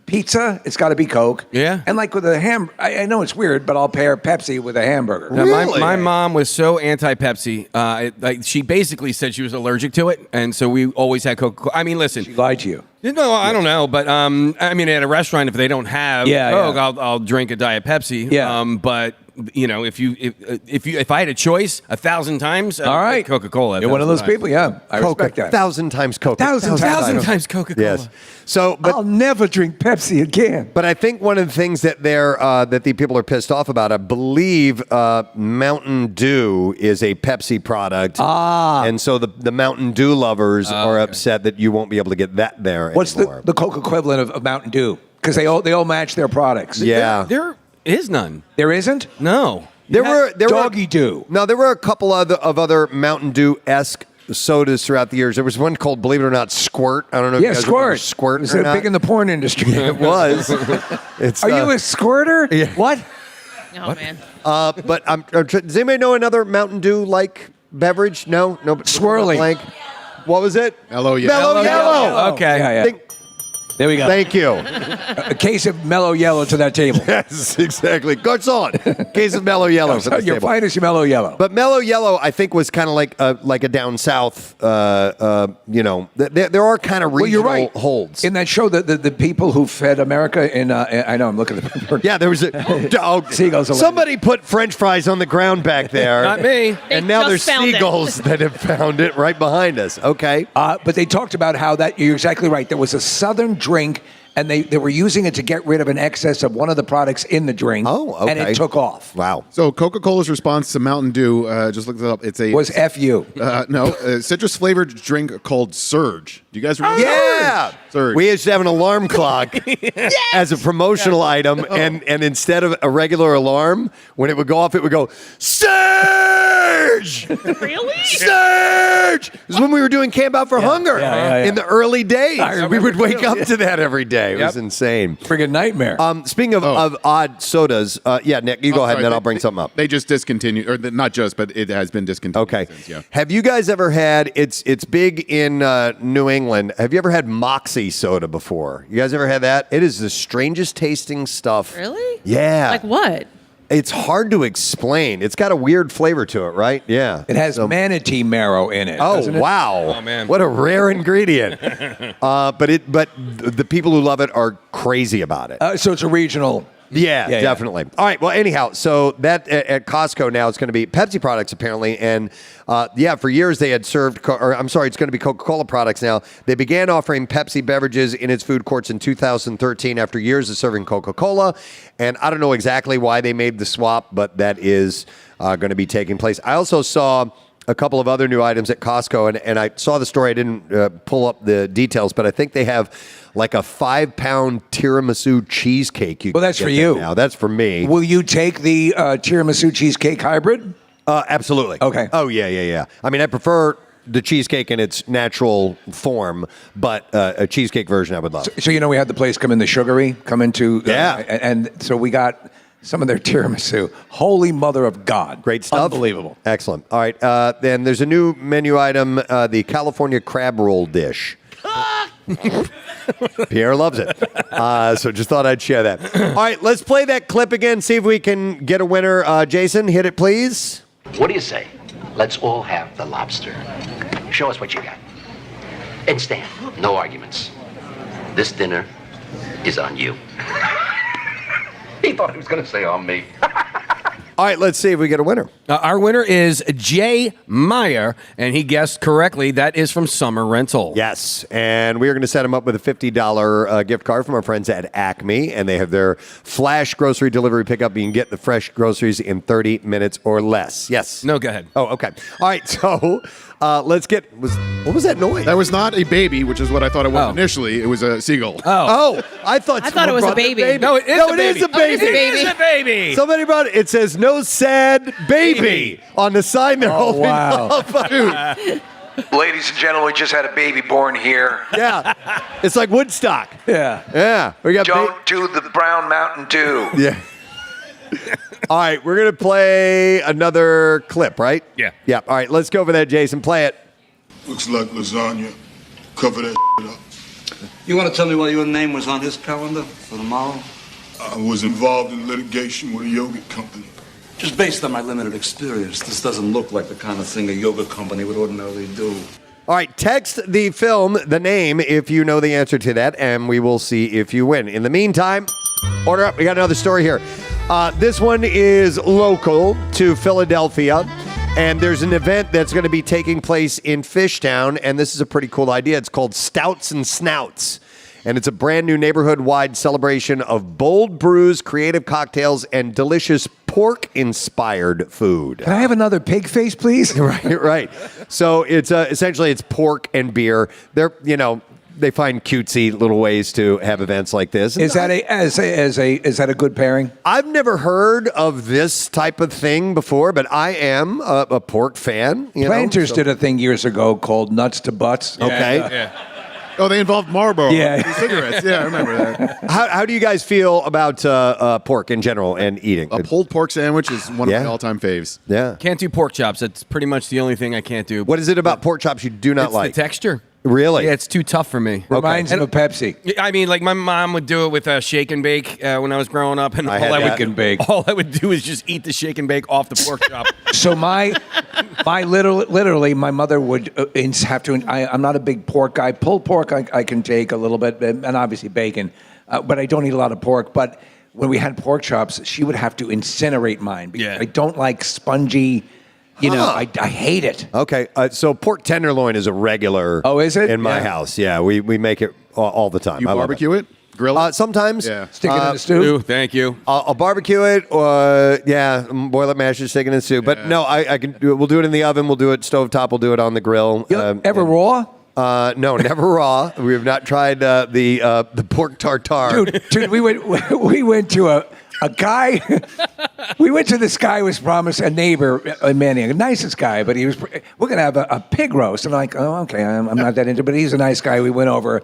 pizza, it's got to be Coke. Yeah. And like with a I know it's weird, but I'll pair Pepsi with a hamburger. Now, my mom was so anti-Pepsi. She basically said she was allergic to it, and so we always had Coca-Cola. I mean, listen. She lied to you. No, I don't know, but I mean, at a restaurant, if they don't have Coke, I'll drink a Diet Pepsi. Yeah. But you know, if I had a choice 1,000 times, all right, Coca-Cola. You're one of those people, yeah. I respect that. 1,000 times Coke. 1,000 times Coca-Cola. Yes. So, but I'll never drink Pepsi again. But I think one of the things that that the people are pissed off about, I believe Mountain Dew is a Pepsi product. And so the Mountain Dew lovers are upset that you won't be able to get that there What's anymore. the Coke equivalent of Mountain Dew? Because they all match their products. Yeah. There is none. There isn't? No. There were Doggy Dew. No, there were a couple of other Mountain Dew-esque sodas throughout the years. There was one called, believe it or not, Squirt. I don't know if you guys remember Squirt. Is or it not. big in the porn industry? It was. Are you a squirter? Yeah. What? Oh, man. But does anybody know another Mountain Dew-like beverage? No? Swirly. Blank. What was it? Mellow Yellow. Mellow Yellow. Okay. Yeah. There we go. Thank you. A case of Mellow Yellow to that table. Yes, exactly. Garçon. Case of Mellow Yellow for this Your table. finest Mellow Yellow. But Mellow Yellow, I think, was kind of like a down south. There are kind of regional you're right. holds. In that show, the people who fed America in I know I'm looking at the Yeah, there was seagulls. Somebody put French fries on the ground back there. Not me. And now there's just found it. seagulls that have found it right behind us. Okay. But they talked about how you're exactly right. There was a Southern drink, and they were using it to get rid of an excess of one of the products in the drink. Oh, okay. And it took off. Wow. So Coca-Cola's response to Mountain Dew, just looked it up. It's Was F-U. a citrus flavored drink called Surge. Do you guys remember? Yeah. Surge. We used to have an alarm clock as a promotional item, and instead of a regular alarm, when it would go off, it would go, Surge! Really? Surge! It was when we were doing Camp Out for Hunger in the early days. We would wake up to that every day. It was insane. Friggin' nightmare. Speaking of odd sodas, Nick, you go ahead, and then I'll bring something up. They just discontinued, or not just, but it has been discontinued. Okay. Since, yeah. Have you guys ever had? It's big in New England. Have you ever had Moxie soda before? You guys ever had that? It is the strangest tasting stuff. Really? Yeah. Like what? It's hard to explain. It's got a weird flavor to it, right? Yeah. It has manatee marrow in it. Oh, doesn't it? wow. Oh, man. What a rare ingredient. But the people who love it are crazy about it. So it's a regional. Yeah, definitely. All right. Well, anyhow, so that at Costco now it's going to be Pepsi products apparently, and for years they had served. It's going to be Coca-Cola products now. They began offering Pepsi beverages in its food courts in 2013 after years of serving Coca-Cola, and I don't know exactly why they made the swap, but that is going to be taking place. I also saw a couple of other new items at Costco, and I saw the story. I didn't pull up the details, but I think they have like a 5-pound tiramisu cheesecake. Well, that's for you. Now. That's for me. Will you take the tiramisu cheesecake hybrid? Absolutely. Okay. Oh, yeah. I mean, I prefer the cheesecake in its natural form, but a cheesecake version I would love. So we had the place come into. Yeah. And so we got some of their tiramisu. Holy mother of God. Great stuff. Unbelievable. Excellent. All right. Then there's a new menu item, the California crab roll dish. Pierre loves it. So just thought I'd share that. All right, let's play that clip again, see if we can get a winner. Jason, hit it, please. What do you say? Let's all have the lobster. Show us what you got. And stand. No arguments. This dinner is on you. He thought he was going to say on me. All right, let's see if we get a winner. Our winner is Jay Meyer, and he guessed correctly. That is from Summer Rental. Yes, and we are going to set him up with a $50 gift card from our friends at Acme, and they have their flash grocery delivery pickup. You can get the fresh groceries in 30 minutes or less. Yes. No, go ahead. Oh, okay. All right, so let's get. What was that noise? That was not a baby, which is what I thought it was initially. It was a seagull. Oh, I thought it was a baby. No, it is a baby. It is a baby. It is a baby. Somebody brought it. It says no sad baby on the sign they're holding up. Dude. Ladies and gentlemen, we just had a baby born here. Yeah, it's like Woodstock. Yeah. We got. Don't do the Brown Mountain Dew. Yeah. All right, we're gonna play another clip, right? Yeah. Yeah. All right, let's go over that, Jason. Play it. Looks like lasagna. Cover that up. You want to tell me why your name was on his calendar for tomorrow? I was involved in litigation with a yogurt company. Just based on my limited experience, this doesn't look like the kind of thing a yoga company would ordinarily do. All right, text the film, the name, if you know the answer to that, and we will see if you win. In the meantime, order up. We got another story here. This one is local to Philadelphia, and there's an event that's going to be taking place in Fishtown, and this is a pretty cool idea. It's called Stouts and Snouts, and it's a brand new neighborhood-wide celebration of bold brews, creative cocktails, and delicious pork-inspired food. Can I have another pig face, please? Right. So it's essentially it's pork and beer. They find cutesy little ways to have events like this. Is that a good pairing? I've never heard of this type of thing before, but I am a pork fan. Planters did a thing years ago called Nuts to Butts. Okay. Oh, they involved Marlboro. Yeah. Cigarettes. Yeah, I remember that. How do you guys feel about pork in general and eating? A pulled pork sandwich is one of my all-time faves. Yeah. Can't do pork chops. That's pretty much the only thing I can't do. What is it about pork chops you do not It's like? the texture. Really? Yeah, it's too tough for me. Reminds him of Pepsi. I mean, like my mom would do it with a shake and bake when I was growing up, and all I would do is just eat the shake and bake off the pork chop. So literally, my mother would have to. I'm not a big pork guy. Pulled pork, I can take a little bit, and obviously bacon, but I don't eat a lot of pork. But when we had pork chops, she would have to incinerate mine because I don't like spongy. I hate it. Okay, so pork tenderloin is a regular. Oh, is it? In my house? Yeah, we make it all the time. You barbecue it? Grill it? Sometimes. Yeah. Stick it in the stew. Thank you. I'll barbecue it, or boil it, mash it, stick it in the stew. But no, I can do it. We'll do it in the oven. We'll do it stovetop. We'll do it on the grill. Ever raw? No, never raw. We have not tried the pork tartare. Dude, we went to a guy. We went to this guy who was promised a neighbor, Manny, the nicest guy, but we're gonna have a pig roast. And I'm like, oh, okay, I'm not that into it, but he's a nice guy. We went over.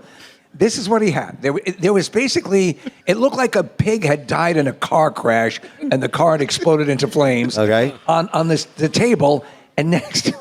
This is what he had. There was basically, it looked like a pig had died in a car crash, and the car had exploded into flames. Okay. On the table, and next to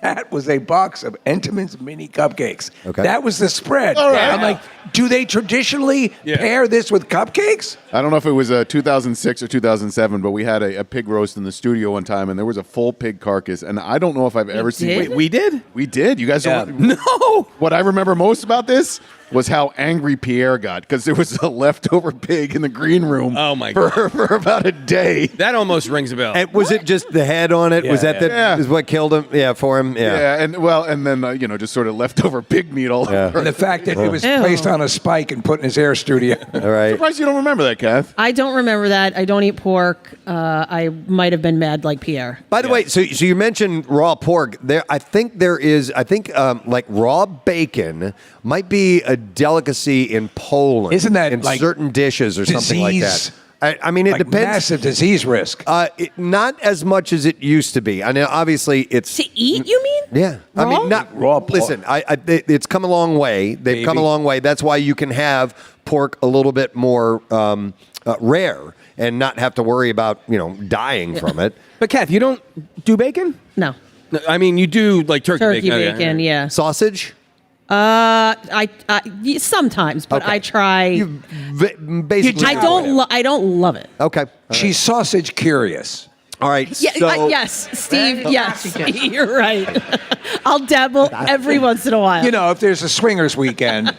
that was a box of Entenmann's mini cupcakes. Okay. That was the spread. All right. I'm like, do they traditionally pair this with cupcakes? I don't know if it was 2006 or 2007, but we had a pig roast in the studio one time, and there was a full pig carcass, and I don't know if I've ever seen. Wait, we did? We did. You guys don't. No. What I remember most about this was how angry Pierre got because there was a leftover pig in the green room. Oh my God. For about a day. That almost rings a bell. And was it just the head on it? Was that is what killed him? Yeah, for him. Yeah. And then just sort of leftover pig meat all over. And the fact that it was placed on a spike and put in his hair studio. All right. Surprised you don't remember that, Kath. I don't remember that. I don't eat pork. I might have been mad like Pierre. By the way, so you mentioned raw pork. I think like raw bacon might be a delicacy in Poland. Isn't that in like certain dishes or something like that? I mean, it like depends. Massive disease risk. Not as much as it used to be. I mean, obviously, it's To eat, you mean? yeah. I mean, not Raw pork. Listen, it's come a long way. They've come a long way. That's why you can have pork a little bit more rare. and not have to worry about, dying from it. But Kath, you don't do bacon? No. I mean, you do like turkey bacon, yeah. Sausage? I sometimes, but I try. Basically, I don't love it. Okay. She's sausage curious. All right. Yeah, so yes, Steve. Yes, you're right. I'll dabble every once in a while. If there's a swingers weekend.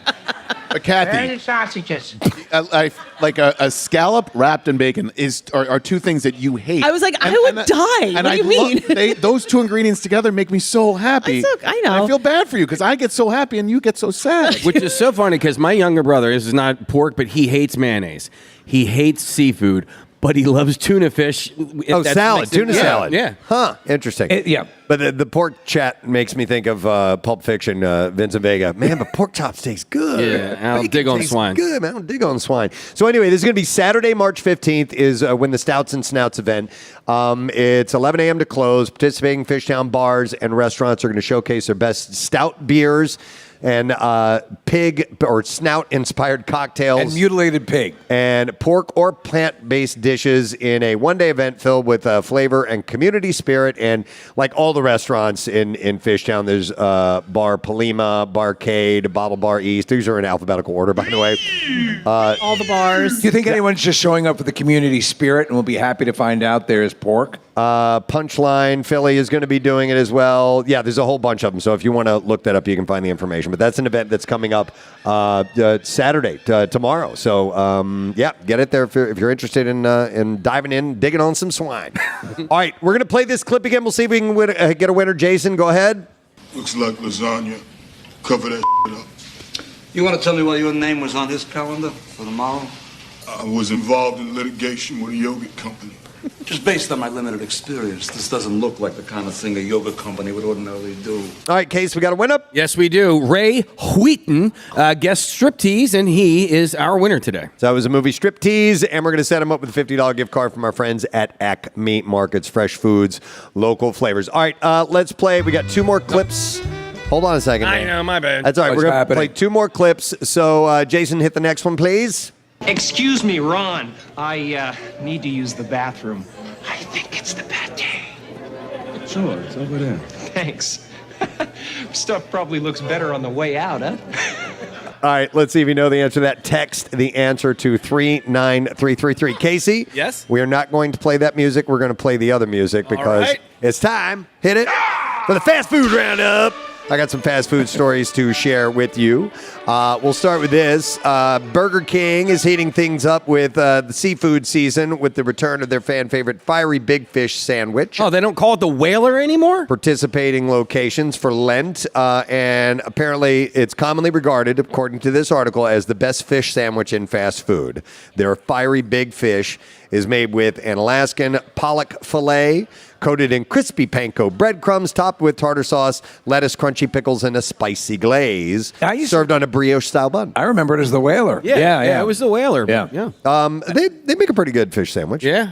Kathy, sausages. like a scallop wrapped in bacon are two things that you hate. I was like, I would die. What do you mean? Those two ingredients together make me so happy. I know. And I feel bad for you because I get so happy and you get so sad. Which is so funny because my younger brother, this is not pork, but he hates mayonnaise. He hates seafood, but he loves tuna fish. Salad, tuna salad. Yeah. Huh, interesting. Yeah. But the pork chat makes me think of Pulp Fiction, Vincent Vega. Man, but pork chops taste good. Yeah, I'll dig on tastes swine. Good, man. I'll dig on swine. So anyway, this is going to be Saturday, March 15th is when the Stouts and Snouts event. It's 11 a.m. to close. Participating Fishtown bars and restaurants are going to showcase their best stout beers and pig or snout-inspired cocktails. And mutilated pig. And pork or plant-based dishes in a one-day event filled with flavor and community spirit. And like all the restaurants in Fishtown, there's Bar Palima, Barcade, Bottle Bar East. These are in alphabetical order, by the way. All the bars. Do you think anyone's just showing up for the community spirit and will be happy to find out there's pork? Punchline Philly is going to be doing it as well. Yeah, there's a whole bunch of them. So if you want to look that up, you can find the information. But that's an event that's coming up Saturday, tomorrow. So get it there if you're interested in diving in, digging on some swine. All right, we're going to play this clip again. We'll see if we can get a winner. Jason, go ahead. Looks like lasagna. Cover that up. You want to tell me why your name was on his calendar for tomorrow? I was involved in litigation with a yogurt company. Just based on my limited experience, this doesn't look like the kind of thing a yoga company would ordinarily do. All right, Case, we got a winner? Yes, we do. Ray Wheaton guessed striptease, and he is our winner today. So that was a movie Striptease, and we're going to set him up with a $50 gift card from our friends at Acme Markets, fresh foods, local flavors. All right, let's play. We got two more clips. Hold on a second. I know, my bad. That's all right. What's We're going to happening? play two more clips. So, Jason, hit the next one, please. Excuse me, Ron. I need to use the bathroom. I think it's the pate. Sure, it's over there. Thanks. Stuff probably looks better on the way out, huh? All right, let's see if you know the answer to that. Text the answer to 39333. Casey? Yes? We are not going to play that music. We're going to play the other music because right. it's time. Hit it for the fast food roundup. I got some fast food stories to share with you. We'll start with this. Burger King is heating things up with the seafood season with the return of their fan favorite fiery big fish sandwich. Oh, they don't call it the Whaler anymore? Participating locations for Lent, and apparently it's commonly regarded, according to this article, as the best fish sandwich in fast food. Their fiery big fish is made with an Alaskan pollock fillet, coated in crispy panko breadcrumbs, topped with tartar sauce, lettuce, crunchy pickles, and a spicy glaze. Served on a brioche-style bun. I remember it as the Whaler. Yeah, it was the Whaler. Yeah. They make a pretty good fish sandwich. Yeah.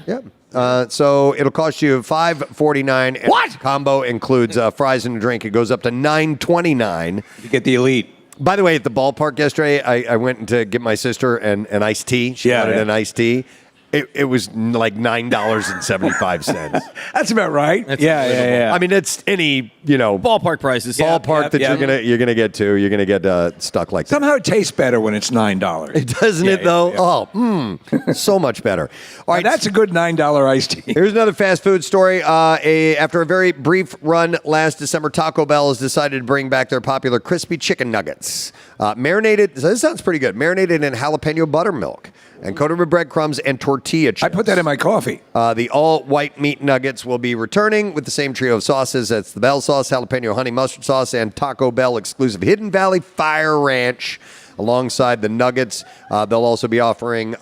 So it'll cost you $5.49. What? Combo includes fries and a drink. It goes up to $9.29. You get the elite. By the way, at the ballpark yesterday, I went to get my sister an iced tea. She wanted an iced tea. It was like $9.75. That's about right. Yeah. I mean, it's any ballpark prices. Ballpark that you're gonna get to. You're gonna get stuck like that. Somehow it tastes better when it's $9. It doesn't it though? So much better. All right, that's a good $9 iced tea. Here's another fast food story. After a very brief run last December, Taco Bell has decided to bring back their popular crispy chicken nuggets, marinated. So this sounds pretty good. Marinated in jalapeno buttermilk and coated with breadcrumbs and tortilla chips. I put that in my coffee. The all-white meat nuggets will be returning with the same trio of sauces. That's the Bell sauce, jalapeno honey mustard sauce, and Taco Bell exclusive Hidden Valley Fire Ranch alongside the nuggets. They'll also be offering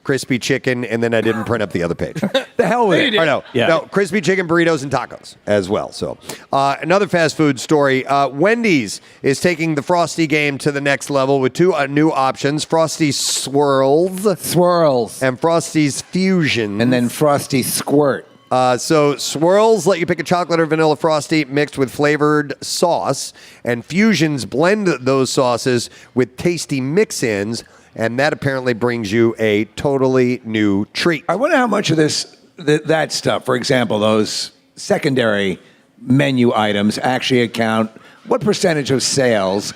crispy chicken, and then I didn't print up the other page. The hell with it. No, crispy chicken burritos and tacos as well. So another fast food story. Wendy's is taking the Frosty game to the next level with two new options, Frosty Swirls. And Frosty's Fusion. And then Frosty Squirt. So Swirls let you pick a chocolate or vanilla Frosty mixed with flavored sauce, and Fusions blend those sauces with tasty mix-ins and that apparently brings you a totally new treat. I wonder how much of that stuff, for example, those secondary menu items actually account. What percentage of sales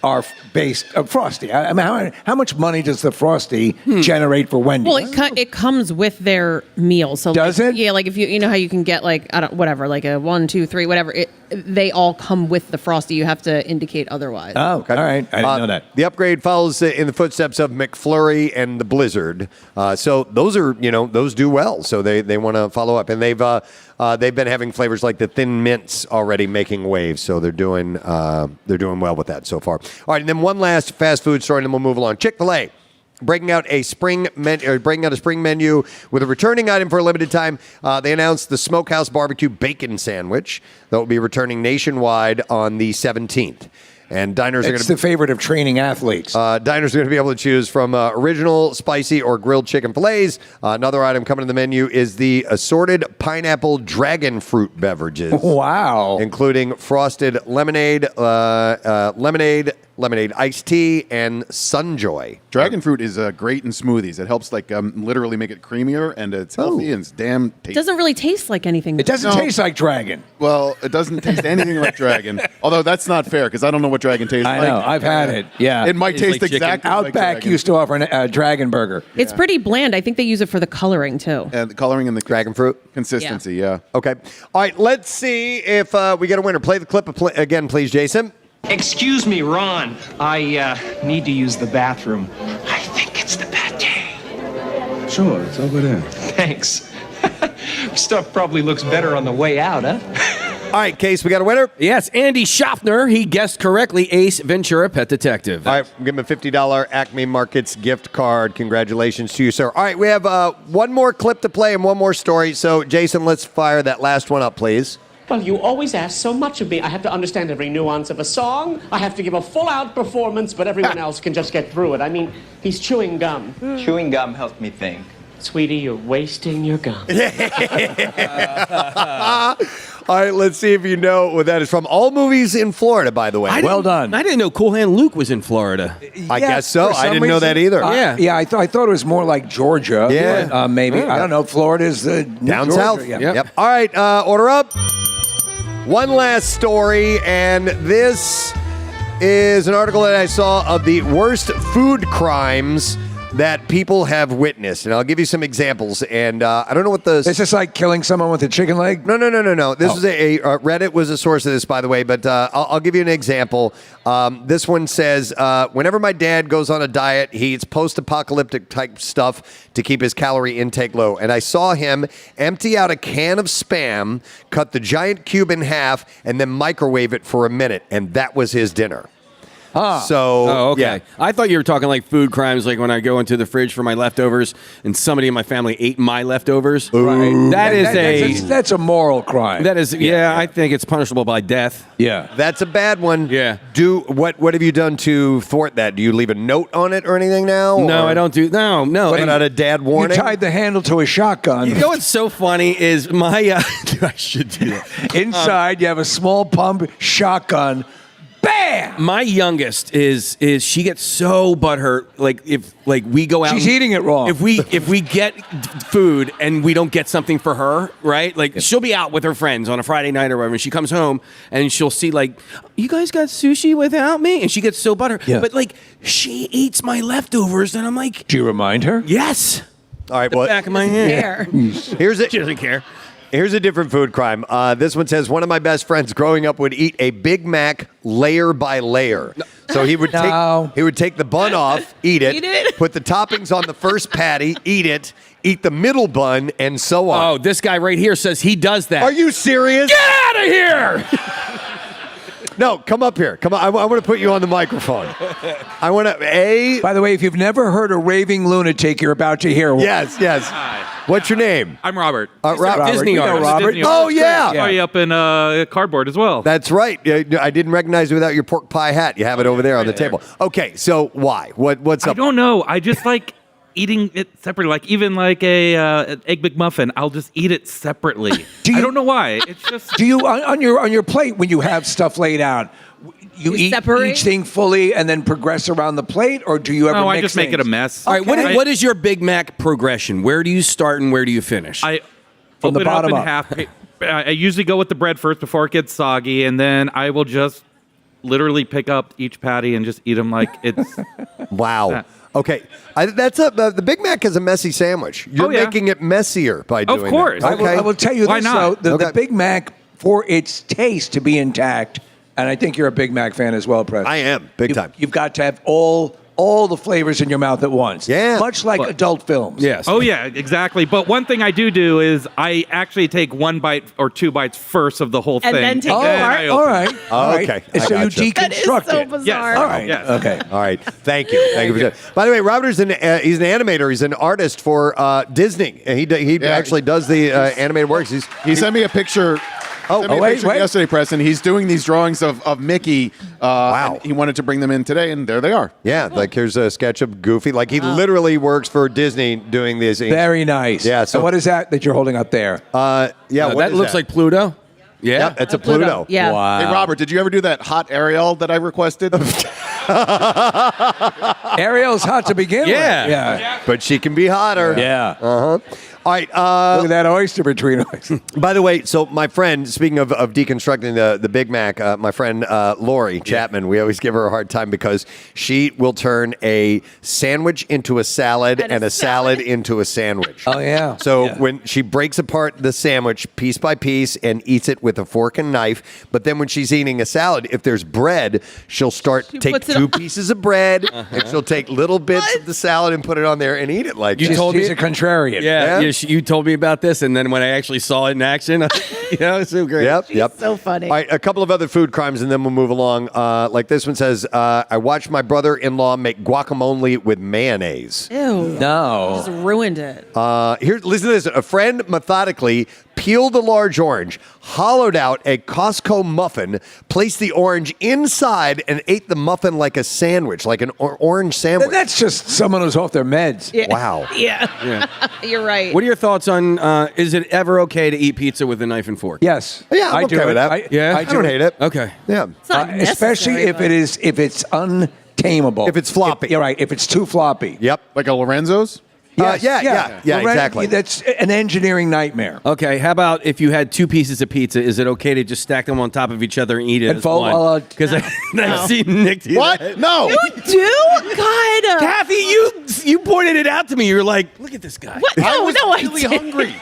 are based of Frosty? I mean, how much money does the Frosty generate for Wendy's? Well, it comes with their meal. So does it? Yeah, like if you know how you can get like like a 1, 2, 3, whatever. They all come with the Frosty. You have to indicate otherwise. Oh, okay. All right. I didn't know that. The upgrade follows in the footsteps of McFlurry and the Blizzard. So those are, those do well. So they want to follow up. And they've been having flavors like the Thin Mints already making waves. So they're doing well with that so far. All right, and then one last fast food story, and then we'll move along. Chick-fil-A. Breaking out a spring menu with a returning item for a limited time. They announced the Smokehouse Barbecue Bacon Sandwich that will be returning nationwide on the 17th. And diners are going to be the favorite of training athletes. Diners are going to be able to choose from original, spicy, or grilled chicken fillets. Another item coming to the menu is the assorted pineapple dragon fruit beverages. Wow. Including frosted lemonade, lemonade iced tea, and Sunjoy. Dragon fruit is great in smoothies. It helps literally make it creamier, and it's healthy and it's damn tasty. It doesn't really taste like anything. It doesn't taste like dragon. Well, it doesn't taste anything like dragon. Although that's not fair because I don't know what dragon tastes like. I know. I've had it. Yeah. It might taste like exactly like Outback dragon. used to offer a dragon burger. It's pretty bland. I think they use it for the coloring too. And the coloring and the dragon fruit consistency, yeah. Okay. All right, let's see if we get a winner. Play the clip again, please, Jason. Excuse me, Ron. I need to use the bathroom. I think it's the pate. Sure, it's over there. Thanks. Stuff probably looks better on the way out, huh? All right, Case, we got a winner? Yes, Andy Schaffner. He guessed correctly Ace Ventura, Pet Detective. All right, give him a $50 Acme Markets gift card. Congratulations to you, sir. All right, we have one more clip to play and one more story. So, Jason, let's fire that last one up, please. Well, you always ask so much of me. I have to understand every nuance of a song. I have to give a full-out performance, but everyone else can just get through it. I mean, he's chewing gum. Chewing gum helps me think. Sweetie, you're wasting your gum. All right, let's see if you know what that is from. All movies in Florida, by the way. Well done. I didn't know Cool Hand Luke was in Florida. I guess so. I didn't know that either. Yeah, I thought it was more like Georgia. Yeah. But, maybe. I don't know. Florida's down Georgia. south. Yeah. Yep. All right, order up. One last story, and this is an article that I saw of the worst food crimes that people have witnessed. And I'll give you some examples. And I don't know what the... It's just like killing someone with a chicken leg? No. This is a Reddit was a source of this, by the way, but I'll give you an example. This one says, whenever my dad goes on a diet, he eats post-apocalyptic type stuff to keep his calorie intake low. And I saw him empty out a can of Spam, cut the giant cube in half, and then microwave it for a minute. And that was his dinner. So, okay. yeah. I thought you were talking like food crimes, like when I go into the fridge for my leftovers and somebody in my family ate my leftovers. Right. That's a moral crime. That is, I think it's punishable by death. Yeah. That's a bad one. Yeah. What have you done to thwart that? Do you leave a note on it or anything now? No, I don't do. No. Put out a dad warning. You tied the handle to a shotgun. You know what's so funny is my. I should do that. Inside, you have a small pump shotgun. Bam! My youngest is she gets so butthurt if we go out. She's eating it wrong. If we get food and we don't get something for her, right? Like she'll be out with her friends on a Friday night or whatever, and she comes home and she'll see you guys got sushi without me, and she gets so butthurt. Yeah. But she eats my leftovers, and I'm like, do you remind her? Yes. All right. The back of my hand. Here's it. She doesn't care. Here's a different food crime. This one says, one of my best friends growing up would eat a Big Mac layer by layer. So he would take the bun off, eat it, put the toppings on the first patty, eat the middle bun, and so on. Oh, this guy right here says he does that. Are you serious? Get out of here! No, come up here. Come on. I want to put you on the microphone. I want to, By the way, if you've never heard a raving lunatic, you're about to hear one. Yes. What's your name? I'm Robert. Robert. Disney artist. Robert. Oh, yeah. Party up in cardboard as well. That's right. I didn't recognize you without your pork pie hat. You have it over there on the table. Okay, so why? What's up? I don't know. I just eating it separately. Like even like an Egg McMuffin, I'll just eat it separately. I don't know why. It's just. Do you on your plate when you have stuff laid out? You eat separate? each thing fully and then progress around the plate, or do you ever? No, mix I just make it a things? mess. All right, what is your Big Mac progression? Where do you start and where do you finish? I From the open it bottom up in up. half. I usually go with the bread first before it gets soggy, and then I will just literally pick up each patty and just eat them like it's. Wow. Okay, the Big Mac is a messy sandwich. You're making it messier by doing Of course. that. I will tell you Why this not? though: the Big Mac, for its taste to be intact, and I think you're a Big Mac fan as well, Preston. I am big time. You've got to have all the flavors in your mouth at once. Yeah. Much like adult films. Yes. Oh yeah, exactly. But one thing I do is I actually take 1 bite or 2 bites first of the whole And thing. then take Oh, it apart? I all open right. it. All right. Okay, And I so you gotcha. That is deconstruct so it. bizarre. Yes. All right. Yes. Okay. All right. Thank you. Thank you for that. By the way, Robert's he's an animator. He's an artist for Disney. And he actually does the animated works. He sent me a picture. Sent me a picture yesterday, Preston. He's doing these drawings of Mickey. Wow. And he wanted to bring them in today, and there they are. Yeah, like here's a sketch of Goofy. Like he literally works for Disney doing these. Very nice. Yeah. So and what is that you're holding up there? what that is looks like Pluto. Yeah. Yep, it's a Pluto. Yeah. Wow. Hey, Robert, did you ever do that hot Ariel that I requested? Ariel's hot to begin with. Yeah. But she can be hotter. Yeah. Uh-huh. All right. Look at that oyster between us. By the way, so my friend, speaking of deconstructing the Big Mac, my friend Lori Chapman, we always give her a hard time because she will turn a sandwich into a salad and a salad into a sandwich. Oh, yeah. So when she breaks apart the sandwich piece by piece and eats it with a fork and knife, but then when she's eating a salad, if there's bread, she'll take puts it 2 on. pieces of bread and she'll take little bits of the salad and put it on there and eat it like She's a contrarian. Yeah. You told me about this, and then when I actually saw it in action, it's so great. Yep. So funny. All right, a couple of other food crimes, and then we'll move along. Like this one says, I watched my brother-in-law make guacamole with mayonnaise. Ew. No. Just ruined it. Here, listen to this. A friend methodically peeled a large orange, hollowed out a Costco muffin, placed the orange inside, and ate the muffin like a sandwich, like an orange sandwich. That's just someone who's off their meds. Yeah. Wow. Yeah. You're right. What are your thoughts on, is it ever okay to eat pizza with a knife and fork? Yes. Yeah, I'm I do okay with that. I don't hate it. Okay. Yeah. It's not especially necessary, if it's untamable. If it's floppy. You're right. If it's too floppy. Yep. Like a Lorenzo's? Yes, yeah, Lorenzo, exactly. That's an engineering nightmare. Okay, how about if you had 2 pieces of pizza, is it okay to just stack them on top of each other and eat it And as fold- one? Because I've seen Nick do What? that. No. You do? God. Kathy, you pointed it out to me. You were like, look at this guy. What? I No, was no, really I didn't. hungry.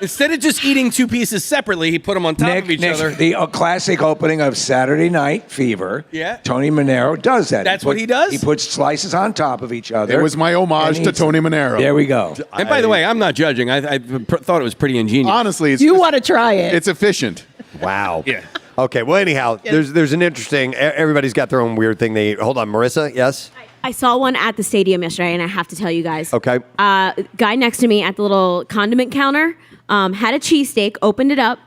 Instead of just eating 2 pieces separately, he put them on top of each other. The classic opening of Saturday Night Fever. Yeah. Tony Manero does that. That's what he does? He puts slices on top of each other. It was my homage and to eats Tony them. Manero. There we go. And by the way, I'm not judging. I thought it was pretty ingenious. Honestly, it's You want to try it. it's efficient. Wow. Yeah. Okay. Well, anyhow, there's an interesting. Everybody's got their own weird thing they eat. Hold on, Marissa. Yes. I saw one at the stadium yesterday, and I have to tell you guys. Okay. Guy next to me at the little condiment counter had a cheesesteak, opened it up.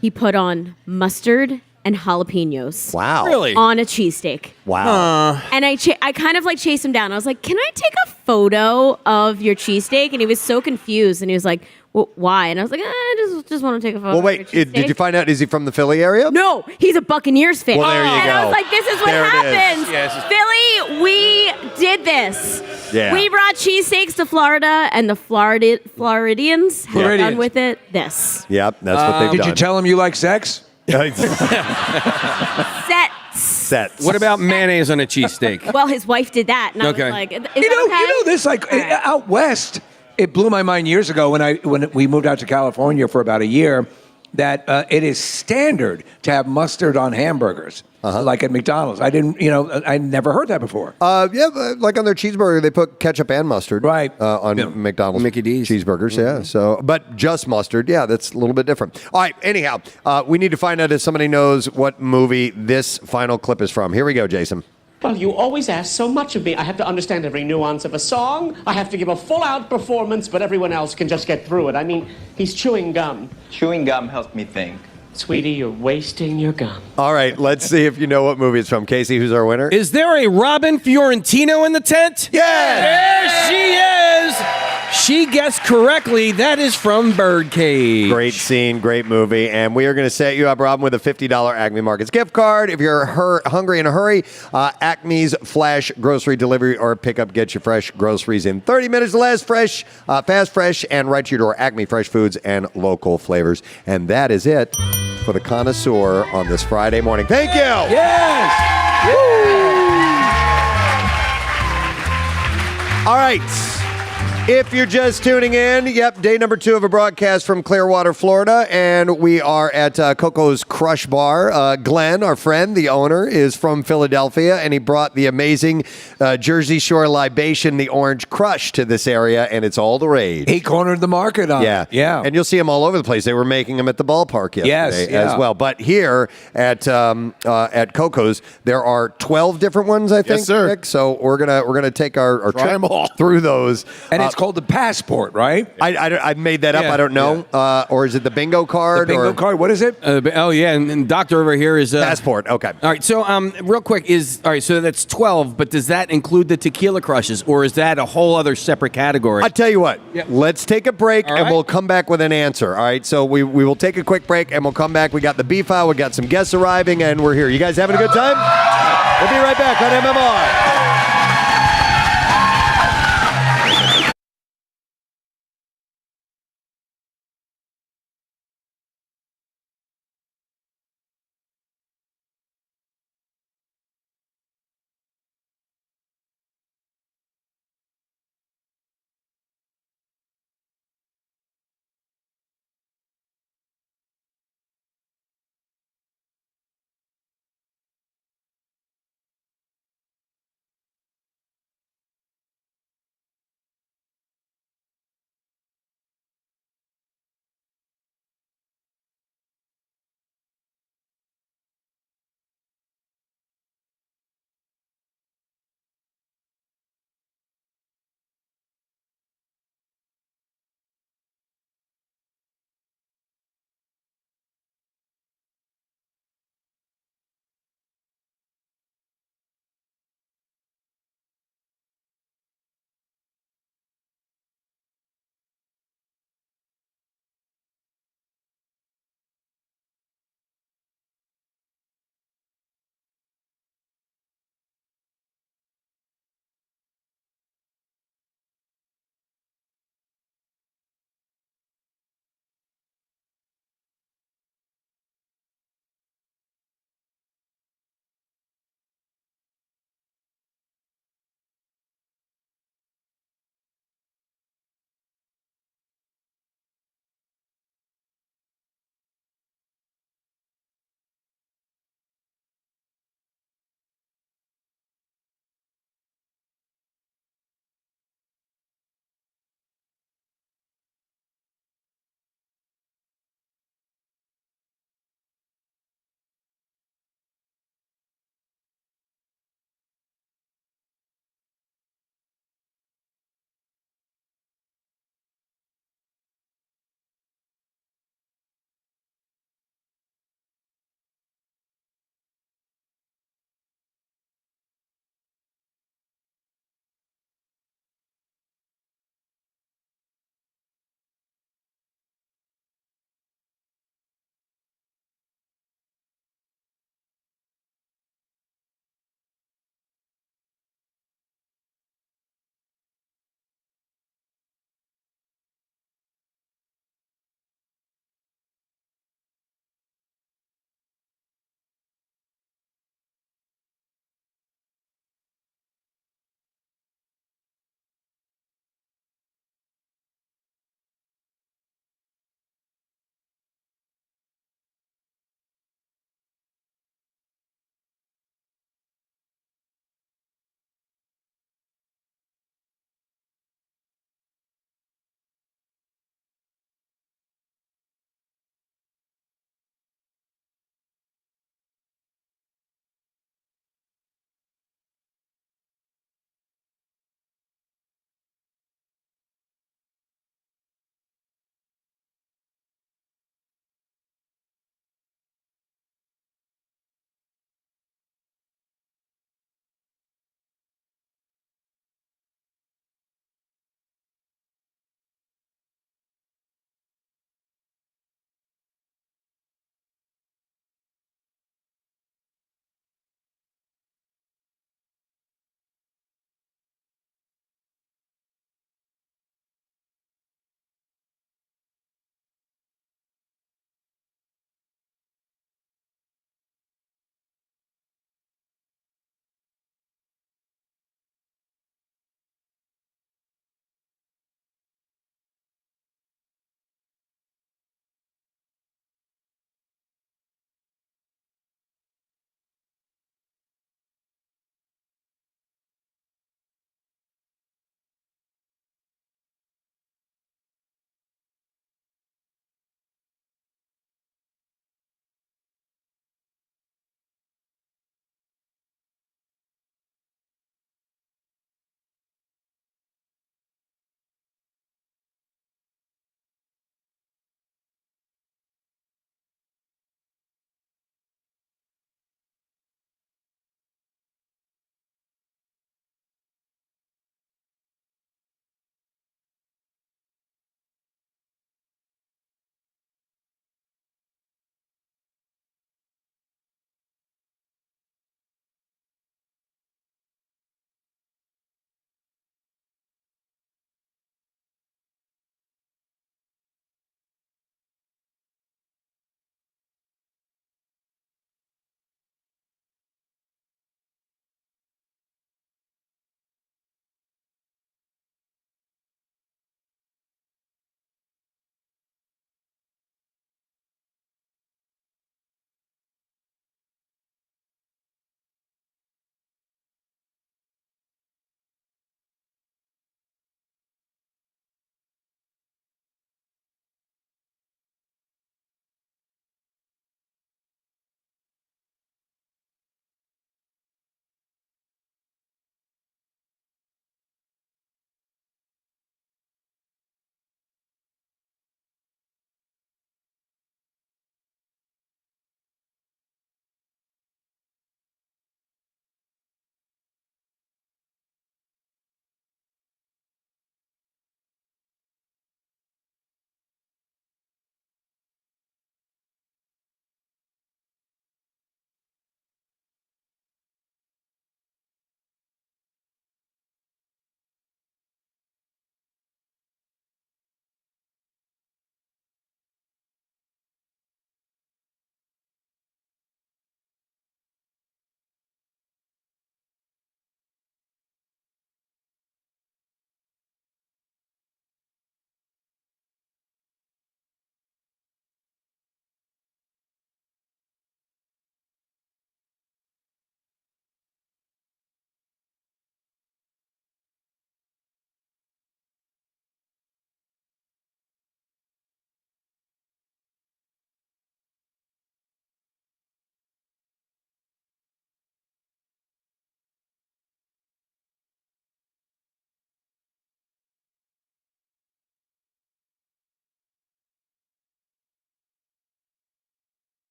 He put on mustard and jalapenos. Wow. Really? On a cheesesteak. Wow. And I kind of like chased him down. I was like, "Can I take a photo of your cheesesteak?" And he was so confused, and he was like, "Well, why?" And I was like, "I just want to take a photo." Well, of wait. your Did cheesesteak." you find out? Is he from the Philly area? No, he's a Buccaneers fan. Well, there you and I go. was like, "This is what There it is. happens." Yes. Philly, we did this. Yeah. We brought cheesesteaks to Florida, and the Floridians have done with it this. Yep. That's what they've Did done. you tell him you like sex? Sets. What about mayonnaise on a cheesesteak? Well, his wife did that, and Okay. I was like, "Is You that okay?" know this like out west. It blew my mind years ago when we moved out to California for about a year. That it is standard to have mustard on hamburgers, like at McDonald's. I didn't, I never heard that before. Yeah, like on their cheeseburger, they put ketchup and mustard. Right. On McDonald's Mickey D's. cheeseburgers, yeah. So, but just mustard, yeah, that's a little bit different. All right. Anyhow, we need to find out if somebody knows what movie this final clip is from. Here we go, Jason. Well, you always ask so much of me. I have to understand every nuance of a song. I have to give a full-out performance, but everyone else can just get through it. I mean, he's chewing gum. Chewing gum helps me think. Sweetie, you're wasting your gum. All right, let's see if you know what movie it's from. Casey, who's our winner? Is there a Robin Fiorentino in the tent? Yes! There she is! She guessed correctly. That is from Birdcage. Great scene, great movie. And we are going to set you up, Robin, with a $50 Acme Markets gift card. If you're hungry in a hurry, Acme's Flash Grocery Delivery or Pickup gets you fresh groceries in 30 minutes or less. Fresh, fast, fresh, and right to your door. Acme Fresh Foods and local flavors. And that is it for the Connoisseur on this Friday morning. Thank you. Yes. All right. If you're just tuning in, yep, day number 2 of a broadcast from Clearwater, Florida, and we are at Coco's Crush Bar. Glenn, our friend, the owner, is from Philadelphia, and he brought the amazing Jersey Shore libation, the Orange Crush, to this area, and it's all the rage. He cornered the market on it. Yeah. And you'll see them all over the place. They were making them at the ballpark yesterday as well. But here at Coco's, there are 12 different ones, I think. Yes, sir. Rick. So we're gonna take our Try trip 'em all. through those. And it's called the Passport, right? I made that up. Yeah, I don't know. Or is it the bingo card? The bingo or? card. What is it? And Doctor over here is Passport. Okay. All right. So, real quick so that's 12, but does that include the tequila crushes, or is that a whole other separate category? I tell you what. Yeah. Let's take a break All and right. we'll come back with an answer. All right. So we will take a quick break and we'll come back. We got the B file. We got some guests arriving, and we're here. You guys having a good time? We'll be right back on MMR.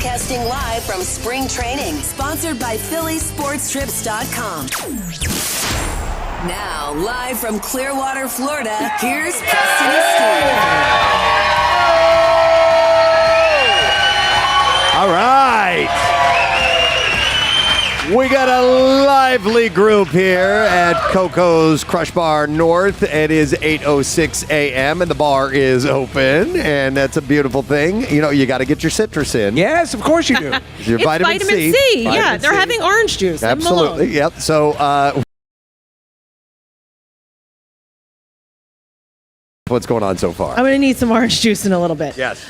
Broadcasting live from spring training. Sponsored by PhillySportsTrips.com. Now, live from Clearwater, Florida, here's Preston and Steve. All right. We got a lively group here at Coco's Crush Bar North. It is 8:06 a.m. and the bar is open, and that's a beautiful thing. You know, you got to get your citrus in. Yes, of course you do. Your It's vitamin C. Yeah, they're having orange juice. Leave 'em alone. Absolutely. Yep. So, what's going on so far? I'm going to need some orange juice in a little bit. Yes.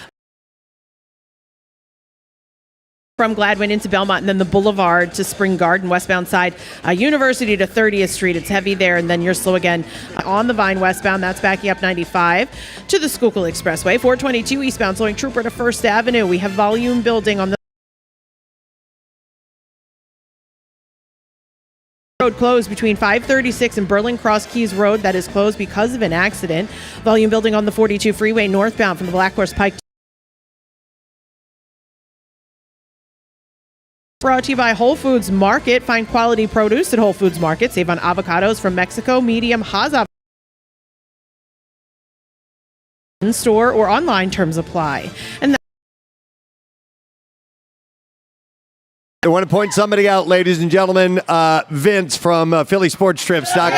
From Gladwin into Belmont and then the Boulevard to Spring Garden, westbound side, University to 30th Street. It's heavy there, and then you're slow again on the Vine westbound. That's backing up 95 to the Schuylkill Expressway. 422 eastbound, slowing Trooper to First Avenue. We have volume building on the road closed between 536 and Berlin Cross Keys Road. That is closed because of an accident. Volume building on the 42 freeway northbound from the Black Horse Pike. Brought to you by Whole Foods Market. Find quality produce at Whole Foods Market. Save on avocados from Mexico, medium Haza. In-store or online terms apply. And I want to point somebody out, ladies and gentlemen. Vince from PhillySportsTrips.com.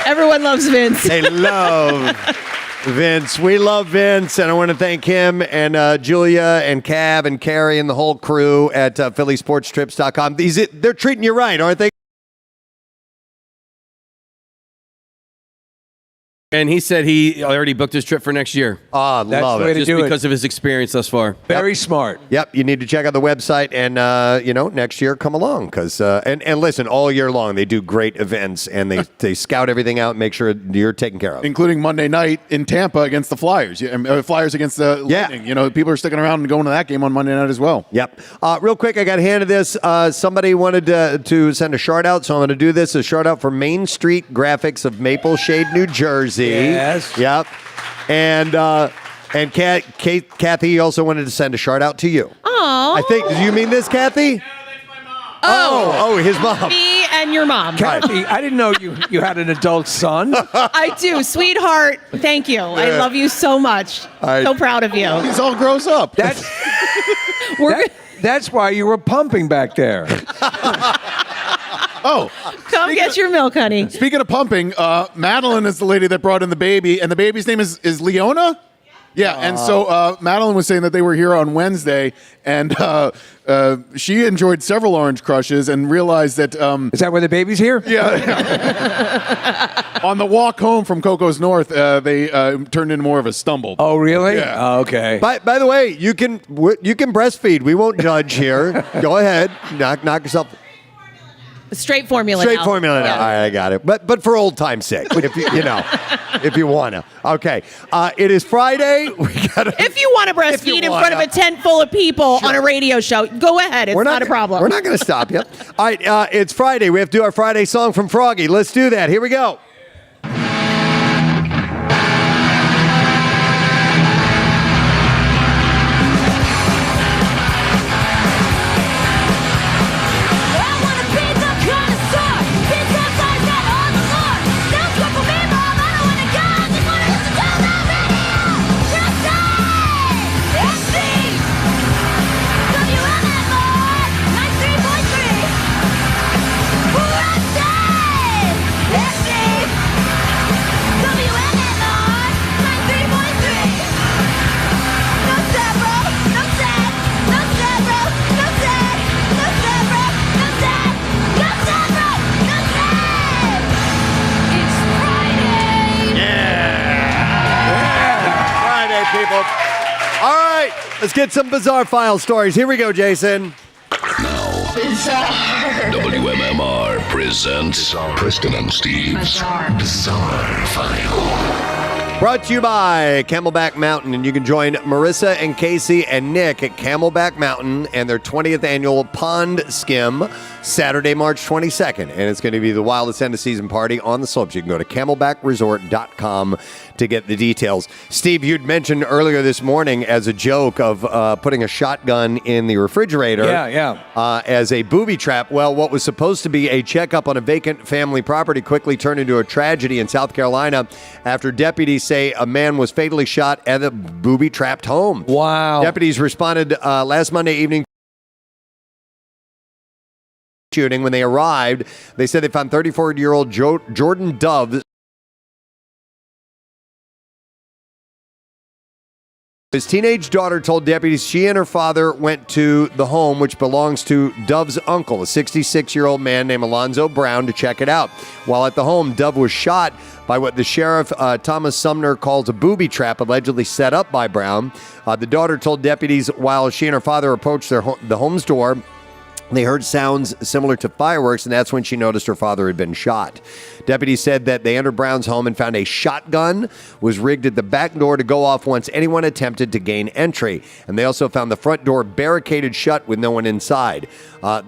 everyone loves Vince. They love Vince. We love Vince, and I want to thank him and Julia and Cav and Carrie and the whole crew at PhillySportsTrips.com. They're treating you right, aren't they? And he said he already booked his trip for next year. Oh, That's love the way it. to Just do because of his experience thus far. Very smart. Yep, you need to check out the website and, next year come along. Because and listen, all year long, they do great events and they scout everything out and make sure you're taken care of. Including Monday night in Tampa against the Flyers. Flyers against the Lightning. You know, people are sticking around and going to that game on Monday night as well. Yep. Real quick, I got handed this. Somebody wanted to send a shout out, so I'm going to do this. A shout out for Main Street Graphics of Maple Shade, New Jersey. Yes. Yep. And Kathy also wanted to send a shout out to you. Oh. I think. Do you mean this, Kathy? Oh, his mom. Me and your mom. Kathy, I didn't know you had an adult son. I do. Sweetheart, thank you. I love you so much. So proud of you. He's all grows up. That's why you were pumping back there. Oh. Come get your milk, honey. Speaking of pumping, Madeline is the lady that brought in the baby, and the baby's name is Leona? Yeah, and so Madeline was saying that they were here on Wednesday, and she enjoyed several Orange Crushes and realized that... is that where the baby's here? Yeah. On the walk home from Coco's North, they turned into more of a stumble. Oh, really? Yeah. Oh, okay. By the way, you can breastfeed. We won't judge here. Go ahead. Knock yourself... Straight formula Straight now. formula now. Yeah. All right, I got it. But for old time's sake, if if you want to. Okay. It is Friday. If you want to breastfeed in front of a tent full of people on a radio show, go ahead. It's not a problem. We're not going to stop you. All right. It's Friday. We have to do our Friday song from Froggy. Let's do that. Here we go. People. All right, let's get some bizarre file stories. Here we go, Jason. Bizarre. WMMR presents Preston and Steve's Bizarre File. Brought to you by Camelback Mountain, and you can join Marissa and Casey and Nick at Camelback Mountain and their 20th annual Pond Skim, Saturday, March 22nd. And it's going to be the wildest end of season party on the slopes. You can go to camelbackresort.com to get the details. Steve, you'd mentioned earlier this morning as a joke of putting a shotgun in the refrigerator as a booby trap. Well, what was supposed to be a checkup on a vacant family property quickly turned into a tragedy in South Carolina after deputies say a man was fatally shot at a booby-trapped home. Wow. Deputies responded last Monday evening shooting. When they arrived, they said they found 34-year-old Jordan Dove. His teenage daughter told deputies she and her father went to the home, which belongs to Dove's uncle, a 66-year-old man named Alonzo Brown, to check it out. While at the home, Dove was shot by what the sheriff, Thomas Sumner, calls a booby trap allegedly set up by Brown. The daughter told deputies while she and her father approached the home's door, they heard sounds similar to fireworks, and that's when she noticed her father had been shot. Deputies said that they entered Brown's home and found a shotgun was rigged at the back door to go off once anyone attempted to gain entry. And they also found the front door barricaded shut with no one inside.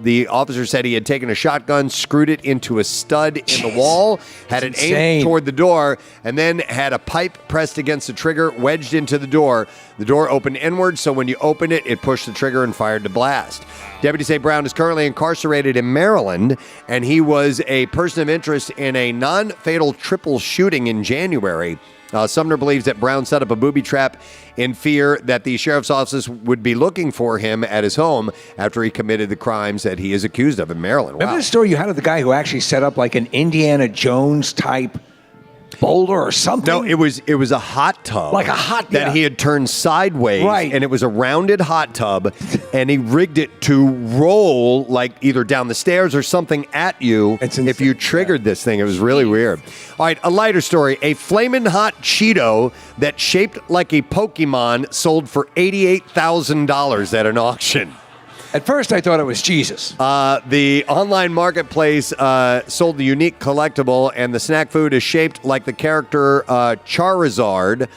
The officer said he had taken a shotgun, screwed it into a stud in the wall, had it aimed toward the door, and then had a pipe pressed against the trigger, wedged into the door. The door opened inward, so when you opened it, it pushed the trigger and fired the blast. Deputies say Brown is currently incarcerated in Maryland, and he was a person of interest in a non-fatal triple shooting in January. Sumner believes that Brown set up a booby trap in fear that the sheriff's office would be looking for him at his home after he committed the crimes that he is accused of in Maryland. Remember the story you had of the guy who actually set up like an Indiana Jones type boulder or something? No, it was a hot tub. Like a hot that he had turned sideways. Right. And it was a rounded hot tub, and he rigged it to roll like either down the stairs or something at you if you triggered this thing. It was really weird. All right, a lighter story. A flamin' hot Cheeto that shaped like a Pokemon sold for $88,000 at an auction. At first, I thought it was Jesus. The online marketplace sold the unique collectible, and the snack food is shaped like the character Charizard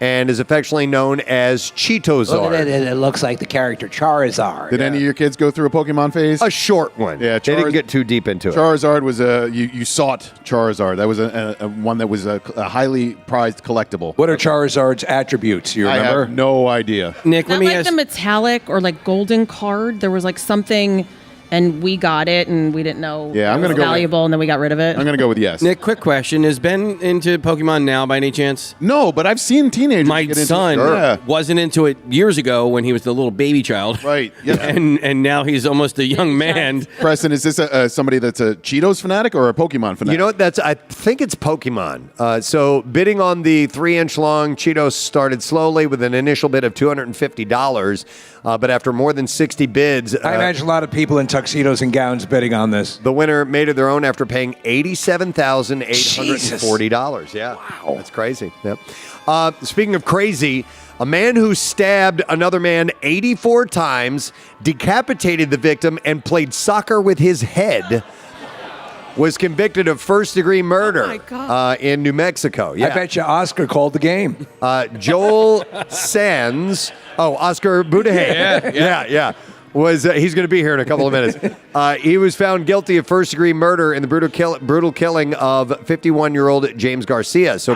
and is affectionately known as Cheetozard. Look at it. It looks like the character Charizard. Did any of your kids go through a Pokemon phase? A short one. Yeah, they didn't get too deep into it. Charizard was you sought Charizard. That was a one that was a highly prized collectible. What are Charizard's attributes? You remember? I have no idea. Nick, Not like the metallic or like golden card. There was like something, and we got it, and we didn't know I'm it gonna was go valuable, and then we got rid of it. I'm going to go with yes. Nick, quick question. Is Ben into Pokemon now by any chance? No, but I've seen teenagers My get into son it. wasn't into it years ago when he was the little baby child. Right. Yeah. and now he's almost a young man. Preston, is this somebody that's a Cheetos fanatic or a Pokemon fanatic? You know what? I think it's Pokemon. So bidding on the 3-inch long Cheetos started slowly with an initial bid of $250. But after more than 60 bids... I imagine a lot of people in tuxedos and gowns bidding on this. The winner made it their own after paying $87,840. Yeah. Wow. That's crazy. Yep. Speaking of crazy, a man who stabbed another man 84 times, decapitated the victim, and played soccer with his head... was convicted of first-degree murder in New Mexico. Yeah. I bet you Oscar called the game. Joel Sands. Oh, Oscar Budejen. Yeah. He's going to be here in a couple of minutes. He was found guilty of first-degree murder in the brutal killing of 51-year-old James Garcia. So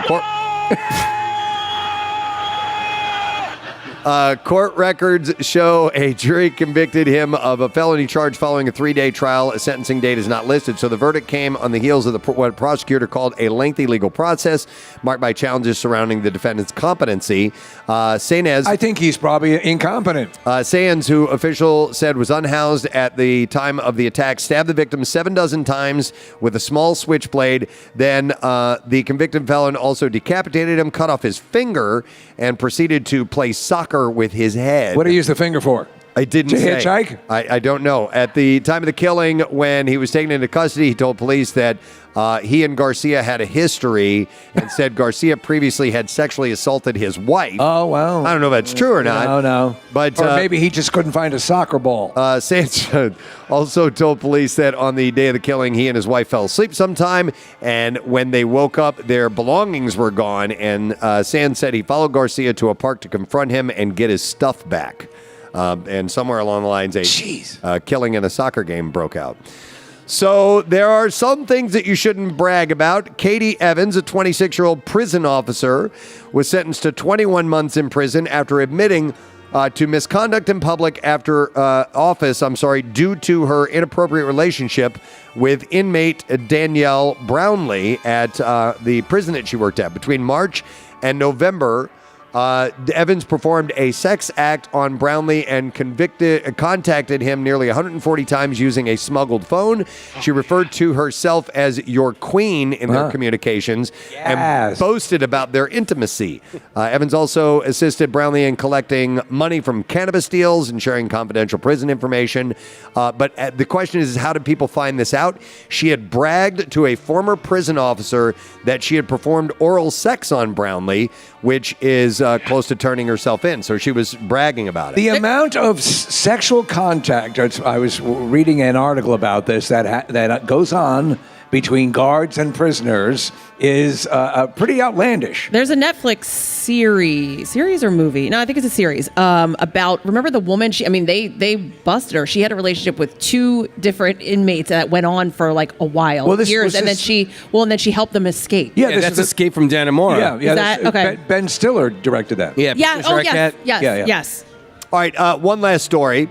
court records show a jury convicted him of a felony charge following a 3-day trial. A sentencing date is not listed. So the verdict came on the heels of what a prosecutor called a lengthy legal process marked by challenges surrounding the defendant's competency. Sands, I think he's probably incompetent. Sands, who official said was unhoused at the time of the attack, stabbed the victim 7 times with a small switchblade. Then the convicted felon also decapitated him, cut off his finger, and proceeded to play soccer with his head. What do you use the finger for? I didn't To say. hitchhike? I don't know. At the time of the killing, when he was taken into custody, he told police that he and Garcia had a history and said Garcia previously had sexually assaulted his wife. Oh, well. I don't know if that's true or not. No. But, or maybe he just couldn't find a soccer ball. Sands also told police that on the day of the killing, he and his wife fell asleep sometime, and when they woke up, their belongings were gone, and Sands said he followed Garcia to a park to confront him and get his stuff back. And somewhere along the lines, a killing in a soccer game broke out. So there are some things that you shouldn't brag about. Katie Evans, a 26-year-old prison officer, was sentenced to 21 months in prison after admitting to misconduct in public due to her inappropriate relationship with inmate Danielle Brownlee at the prison that she worked at. Between March and November, Evans performed a sex act on Brownlee and contacted him nearly 140 times using a smuggled phone. She referred to herself as your queen in their communications and boasted about their intimacy. Evans also assisted Brownlee in collecting money from cannabis deals and sharing confidential prison information. But the question is, how did people find this out? She had bragged to a former prison officer that she had performed oral sex on Brownlee, which is close to turning herself in. So she was bragging about it. The amount of sexual contact, I was reading an article about this, that goes on between guards and prisoners is pretty outlandish. There's a Netflix series or movie. No, I think it's a series about. Remember the woman? They busted her. She had a relationship with 2 different inmates that went on for like a while, years, and then she helped them escape. Yeah, that's Escape from Dannemora. Yeah. Is that okay? Ben Stiller directed that. Yeah. Oh yes. All right, one last story.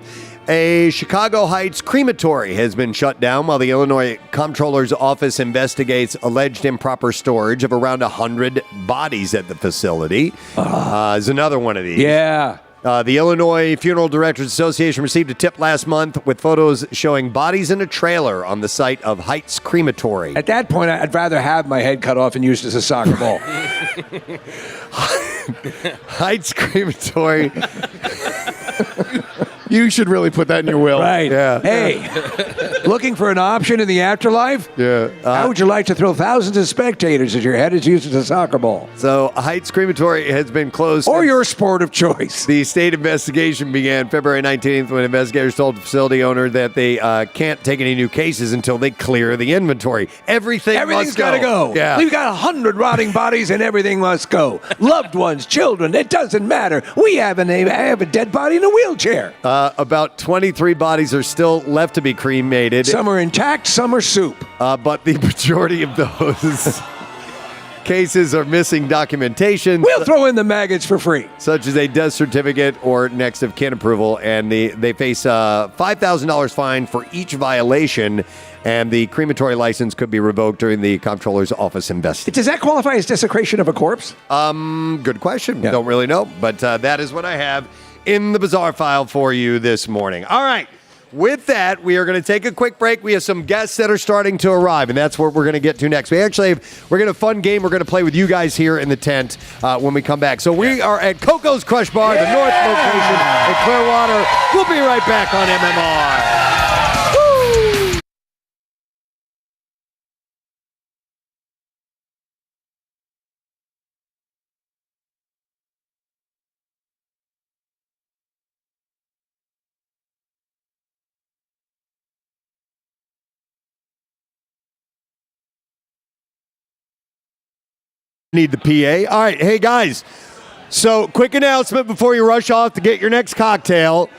A Chicago Heights crematory has been shut down while the Illinois Comptroller's Office investigates alleged improper storage of around 100 bodies at the facility. Is another one of these. Yeah. The Illinois Funeral Directors Association received a tip last month with photos showing bodies in a trailer on the site of Heights Crematory. At that point, I'd rather have my head cut off and used as a soccer ball. Heights Crematory. You should really put that in your will. Right. Yeah. Hey, looking for an option in the afterlife? Yeah. How would you like to throw thousands of spectators as your head is used as a soccer ball? So Heights Crematory has been closed. Or your sport of choice. The state investigation began February 19th when investigators told the facility owner that they can't take any new cases until they clear the inventory. Everything's got to go. Yeah. We've got 100 rotting bodies and everything must go. Loved ones, children, it doesn't matter. I have a dead body in a wheelchair. About 23 bodies are still left to be cremated. Some are intact, some are soup. But the majority of those cases are missing documentation. We'll throw in the maggots for free. Such as a death certificate or next of kin approval. And they face a $5,000 fine for each violation. And the crematory license could be revoked during the comptroller's office investigation. Does that qualify as desecration of a corpse? Good question. Yeah. Don't really know. But that is what I have in the bizarre file for you this morning. All right. With that, we are going to take a quick break. We have some guests that are starting to arrive, and that's what we're going to get to next. We're going to get a fun game we're going to play with you guys here in the tent when we come back. So we are at Coco's Crush Bar, the North location in Clearwater. We'll be right back on MMR. Need the PA. All right, hey guys. So, quick announcement before you rush off to get your next cocktail.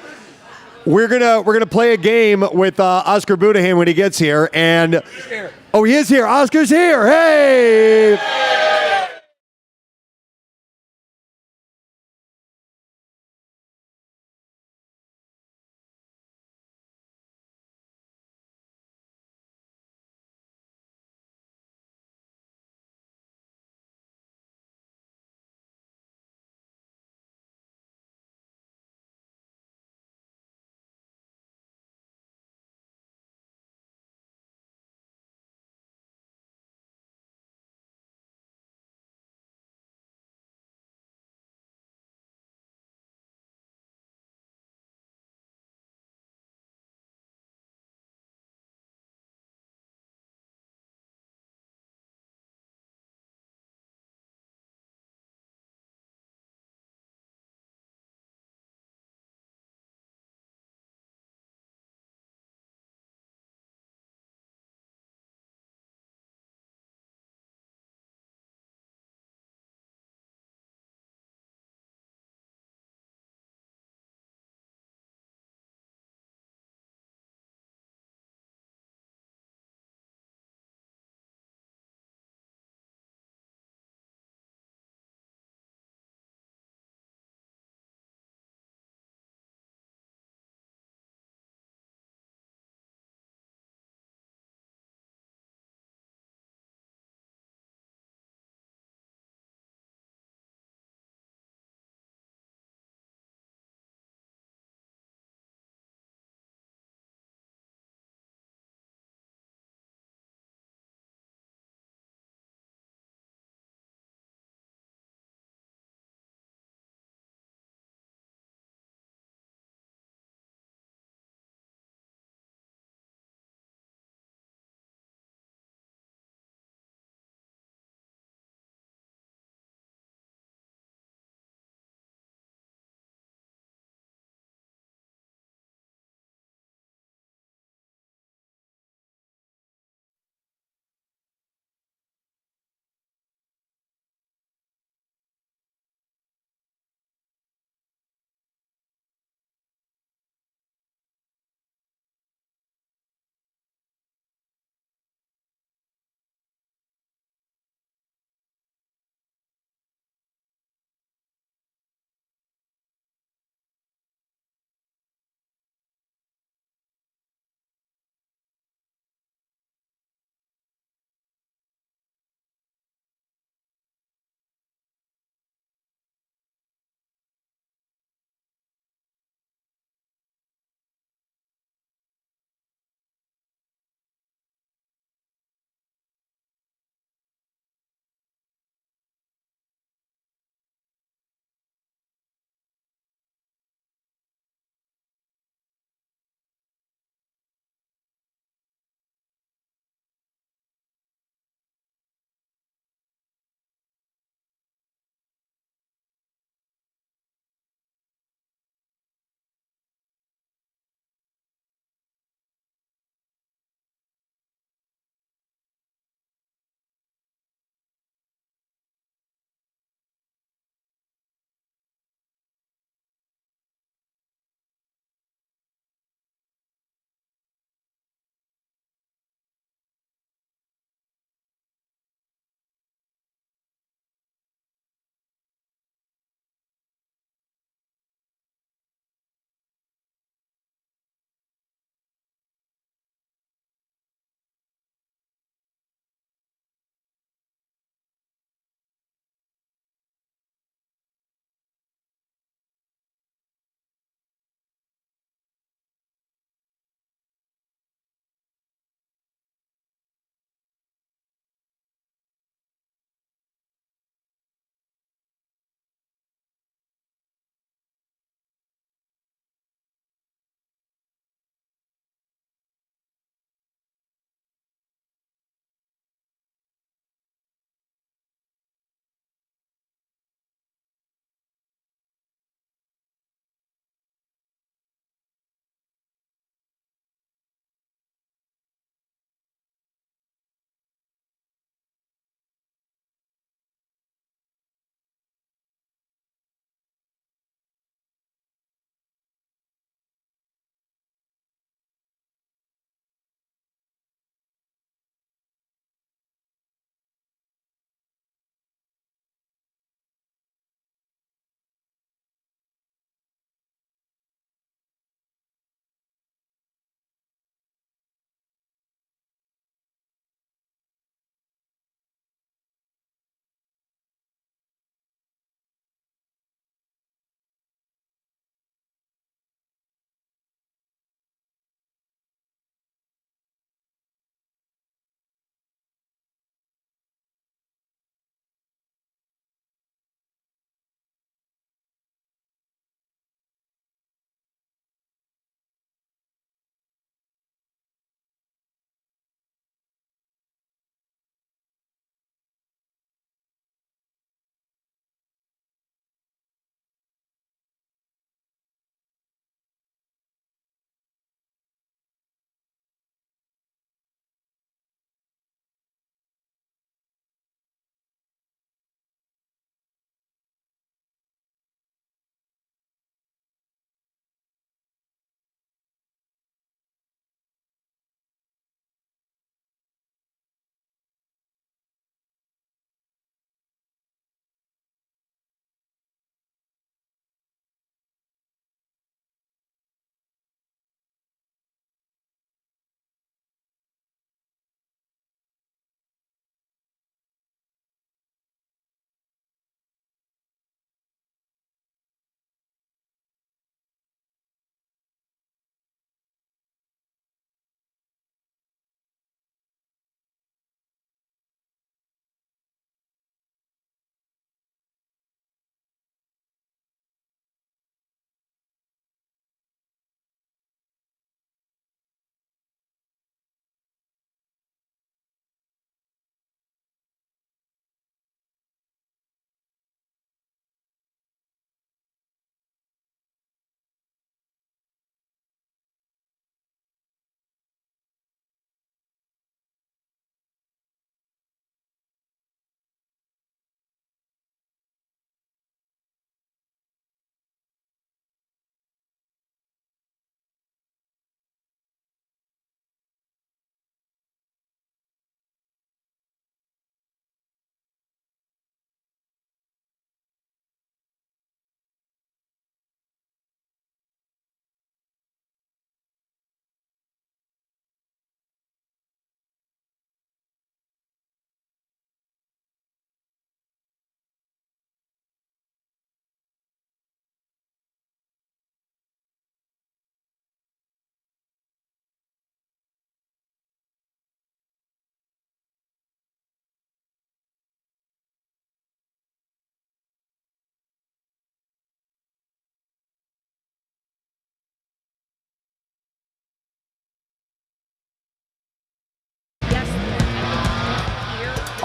We're gonna play a game with Oscar Budejen when he gets here, and he is here. Oscar's here. Hey.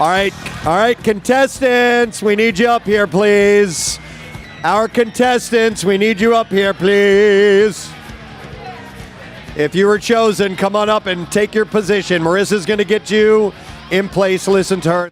All right, contestants, we need you up here, please. Our contestants, we need you up here, please. If you were chosen, come on up and take your position. Marissa's going to get you in place. Listen to her.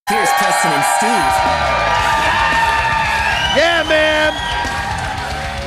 Here's Preston and Steve. Yeah, man.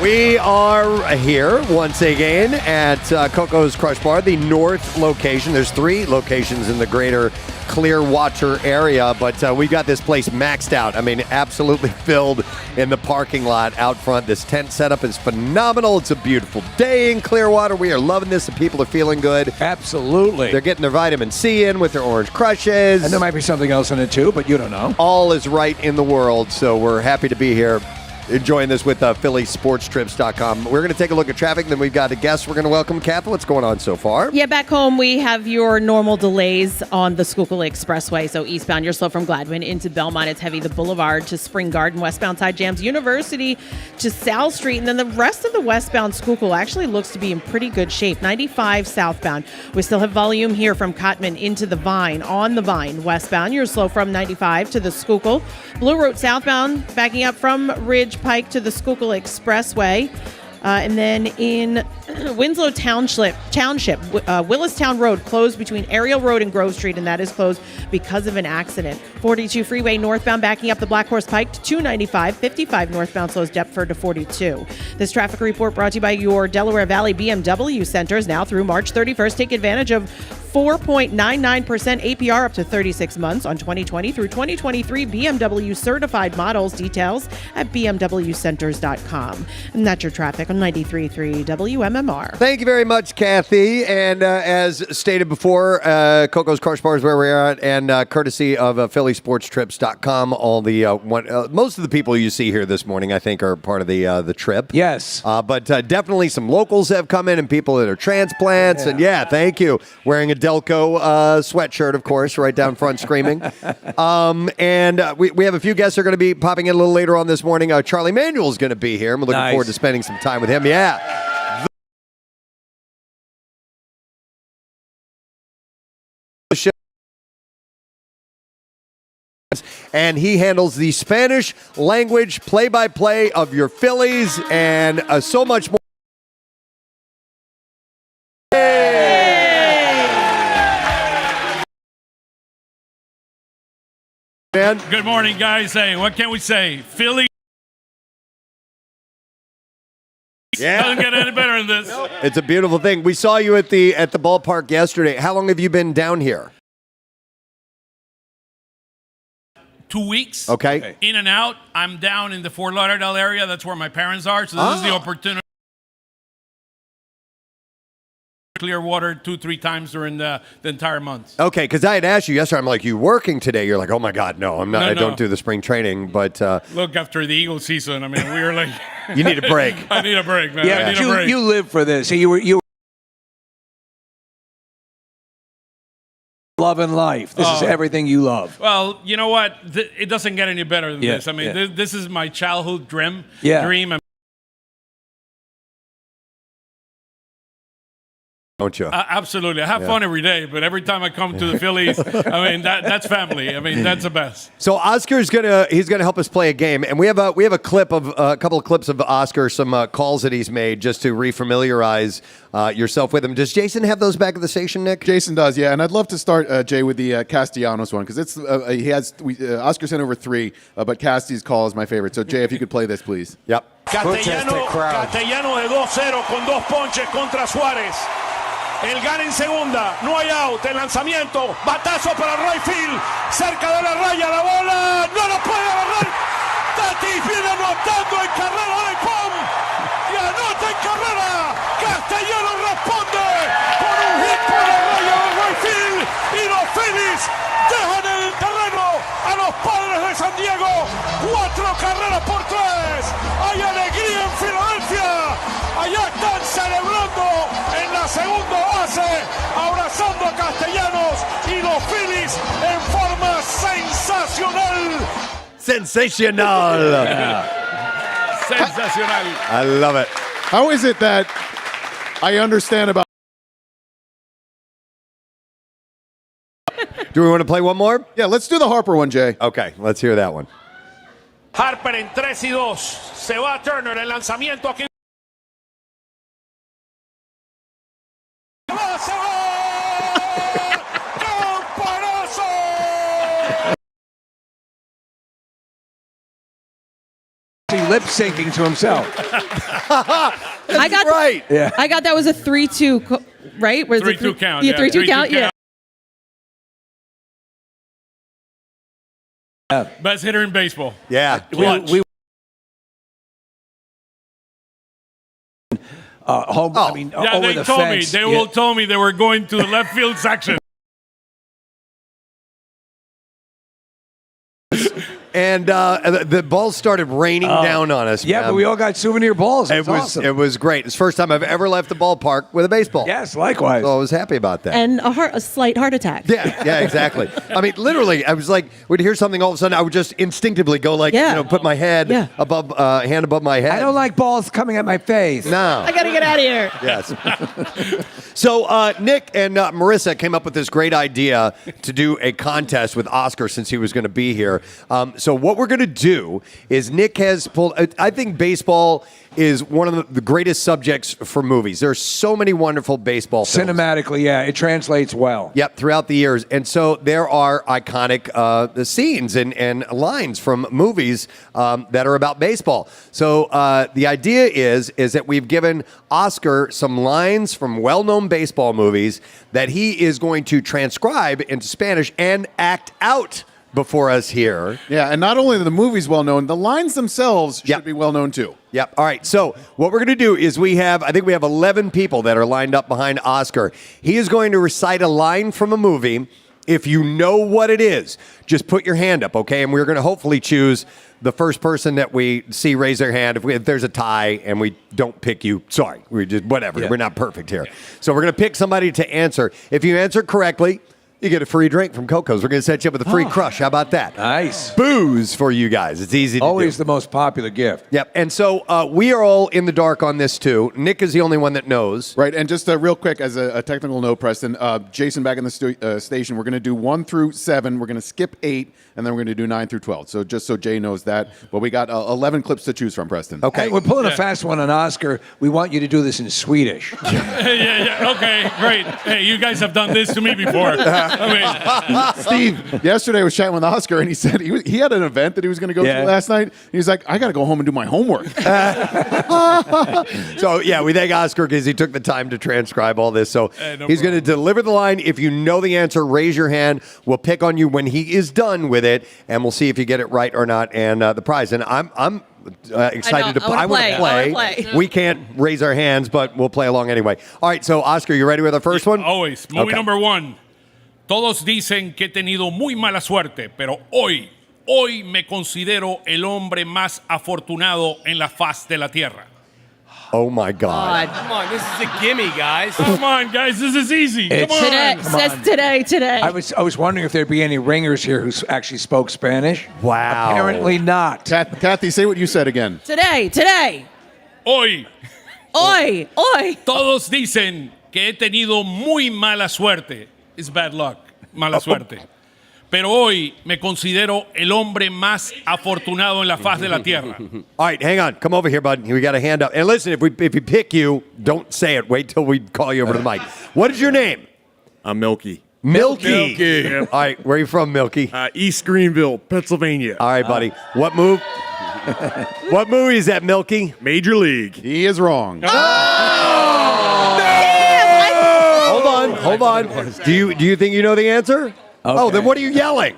We are here once again at Coco's Crush Bar, the north location. There's 3 locations in the greater Clearwater area, but we got this place maxed out. I mean, absolutely filled in the parking lot out front. This tent setup is phenomenal. It's a beautiful day in Clearwater. We are loving this. The people are feeling good. Absolutely. They're getting their vitamin C in with their orange crushes. And there might be something else in it too, but you don't know. All is right in the world, so we're happy to be here. Enjoying this with PhillySportsTrips.com. We're going to take a look at traffic, then we've got a guest we're going to welcome. Kath, what's going on so far? Yeah, back home we have your normal delays on the Schuylkill Expressway. So eastbound, you're slow from Gladwin into Belmont. It's heavy. The Boulevard to Spring Garden. Westbound side jams University to South Street. And then the rest of the westbound Schuylkill actually looks to be in pretty good shape. 95 southbound. We still have volume here from Cotman into the Vine. On the Vine, westbound, you're slow from 95 to the Schuylkill. Blue Road southbound, backing up from Ridge Pike to the Schuylkill Expressway. And then in Winslow Township, Willistown Road closed between Ariel Road and Grove Street, and that is closed because of an accident. 42 freeway northbound backing up the Black Horse Pike to 295. 55 northbound slows Deptford to 42. This traffic report brought to you by your Delaware Valley BMW centers. Now through March 31st, take advantage of 4.99% APR up to 36 months on 2020 through 2023 BMW certified models. Details at bmwcenters.com. And that's your traffic on 93.3 WMMR. Thank you very much, Kathy. And as stated before, Coco's Crush Bar is where we're at, and courtesy of PhillySportsTrips.com. All the most of the people you see here this morning, I think, are part of the trip. Yes. But definitely some locals have come in, and people that are transplants. Yeah. And yeah, thank you. Wearing a Delco sweatshirt, of course, right down front screaming. And we have a few guests who are going to be popping in a little later on this morning. Charlie Manuel is going to be here. I'm looking forward to spending some time with him. Yeah. And he handles the Spanish language play-by-play of your Phillies and so much more. Man. Good morning, guys. Hey, what can we say? Philly. Yeah. Doesn't get any better than this. It's a beautiful thing. We saw you at the ballpark yesterday. How long have you been down here? 2 weeks. Okay. In and out. I'm down in the Fort Lauderdale area. That's where my parents are. So this is the opportunity. Clearwater 2-3 times during the entire month. Okay, because I had asked you yesterday, I'm like, you working today? You're like, oh my God, no, I'm not. No, I don't do the spring training, but look, after the Eagle season, I mean, we were like, you need a break. I need a break, man. Yeah, I need a break. You live for this. You loving life. This is everything you love. Well, you know what? It doesn't get any better than this. I mean, this is my childhood dream. Yeah. Don't you? Absolutely. I have fun every day, but every time I come to the Phillies, I mean, that's family. I mean, that's the best. So Oscar's he's gonna help us play a game, and we have a clip of a couple of clips of Oscar, some calls that he's made just to refamiliarize yourself with him. Does Jason have those back at the station, Nick? Jason does, yeah. And I'd love to start, Jay, with the Castellanos one because it's Oscar sent over 3, but Casti's call is my favorite. So Jay, if you could play this, please. Yep. Castellano de 2-0 con 2 ponches contra Suárez. El gana en segunda, no hay out, el lanzamiento, batazo para right field, cerca de la raya, la bola, no lo puede agarrar. Tatis viene anotando en carrera de Pom y anota en carrera. Castellano responde con un hit por la raya de right field y los Phillies dejan en el terreno a los Padres de San Diego. 4 carreras por 3. Hay alegría en Filadelfia. Allá están celebrando en la segunda base, abrazando a Castellanos y los Phillies en forma sensacional. Sensational. Sensacional. I love it. How is it that I understand about... Do we want to play one more? Yeah, let's do the Harper one, Jay. Okay, let's hear that one. Harper en 3-2. Se va Turner, el lanzamiento aquí. Lip syncing to himself. I got right. Yeah. I got that was a 3-2, right? Was 3-2 count. Yeah, 3-2 count. Yeah. Best hitter in baseball. Yeah. Clutch. Home, I mean, Yeah, over they the told fence. me. They all told me they were going to the left field section. And the balls started raining down on us. Yeah, man. but we all got souvenir balls. It was awesome. It was great. It's the first time I've ever left the ballpark with a baseball. Yes, likewise. So I was happy about that. And a slight heart attack. Yeah, exactly. I mean, literally, I was like, we'd hear something all of a sudden, I would just instinctively go like, put my head above, hand above my head. I don't like balls coming at my face. No. I gotta get out of here. Yes. So Nick and Marissa came up with this great idea to do a contest with Oscar since he was going to be here. So what we're going to do is Nick has pulled, I think baseball is one of the greatest subjects for movies. There are so many wonderful baseball films. Cinematically, yeah, it translates well. Yep, throughout the years. And so there are iconic scenes and lines from movies that are about baseball. So the idea is that we've given Oscar some lines from well-known baseball movies that he is going to transcribe into Spanish and act out before us here. Yeah, and not only are the movies well known, the lines themselves should be well known too. Yep. All right. So what we're going to do is I think we have 11 people that are lined up behind Oscar. He is going to recite a line from a movie. If you know what it is, just put your hand up, okay? And we're going to hopefully choose the first person that we see raise their hand. If there's a tie and we don't pick you, sorry, we just whatever. We're not perfect here. So we're going to pick somebody to answer. If you answer correctly, you get a free drink from Coco's. We're going to set you up with a free crush. How about that? Nice. Booze for you guys. It's easy to Always do. the most popular gift. Yep. And so we are all in the dark on this, too. Nick is the only one that knows. Right. And just real quick, as a technical note, Preston, Jason back in the station, we're going to do 1 through 7. We're going to skip 8, and then we're going to do 9 through 12. So just so Jay knows that. But we got 11 clips to choose from, Preston. Okay. Hey, we're pulling a fast one on Oscar. We want you to do this in Swedish. yeah. Okay, great. Hey, you guys have done this to me before. I mean, Steve, yesterday I was chatting with Oscar, and he said he had an event that he was going to go to last night. He was like, I got to go home and do my homework. So, yeah, we thank Oscar because he took the time to transcribe all this. So he's going to deliver the line. If you know the answer, raise your hand. We'll pick on you when he is done with it, and we'll see if you get it right or not, and the prize. And I'm excited to play. I want to play. We can't raise our hands, but we'll play along anyway. All right, so Oscar, you ready with our first one? Always. Movie number 1. Todos dicen que he tenido muy mala suerte, pero hoy me considero el hombre más afortunado en la faz de la tierra. Oh, my God. Come on, this is a gimme, guys. Come on, guys, this is easy. Come on. Today. I was wondering if there'd be any ringers here who actually spoke Spanish. Wow. Apparently not. Kathy, say what you said again. Today. Hoy. Hoy. Todos dicen que he tenido muy mala suerte. It's bad luck, mala suerte. Pero hoy me considero el hombre más afortunado en la faz de la tierra. All right, hang on. Come over here, bud. We got a hand up. And listen, if we pick you, don't say it. Wait till we call you over to the mic. What is your name? I'm Milky. Milky. Yep. All right, where are you from, Milky? East Greenville, Pennsylvania. All right, buddy. What movie is that, Milky? Major League. He is wrong. Hold on. Do you think you know the answer? Okay. Oh, then what are you yelling?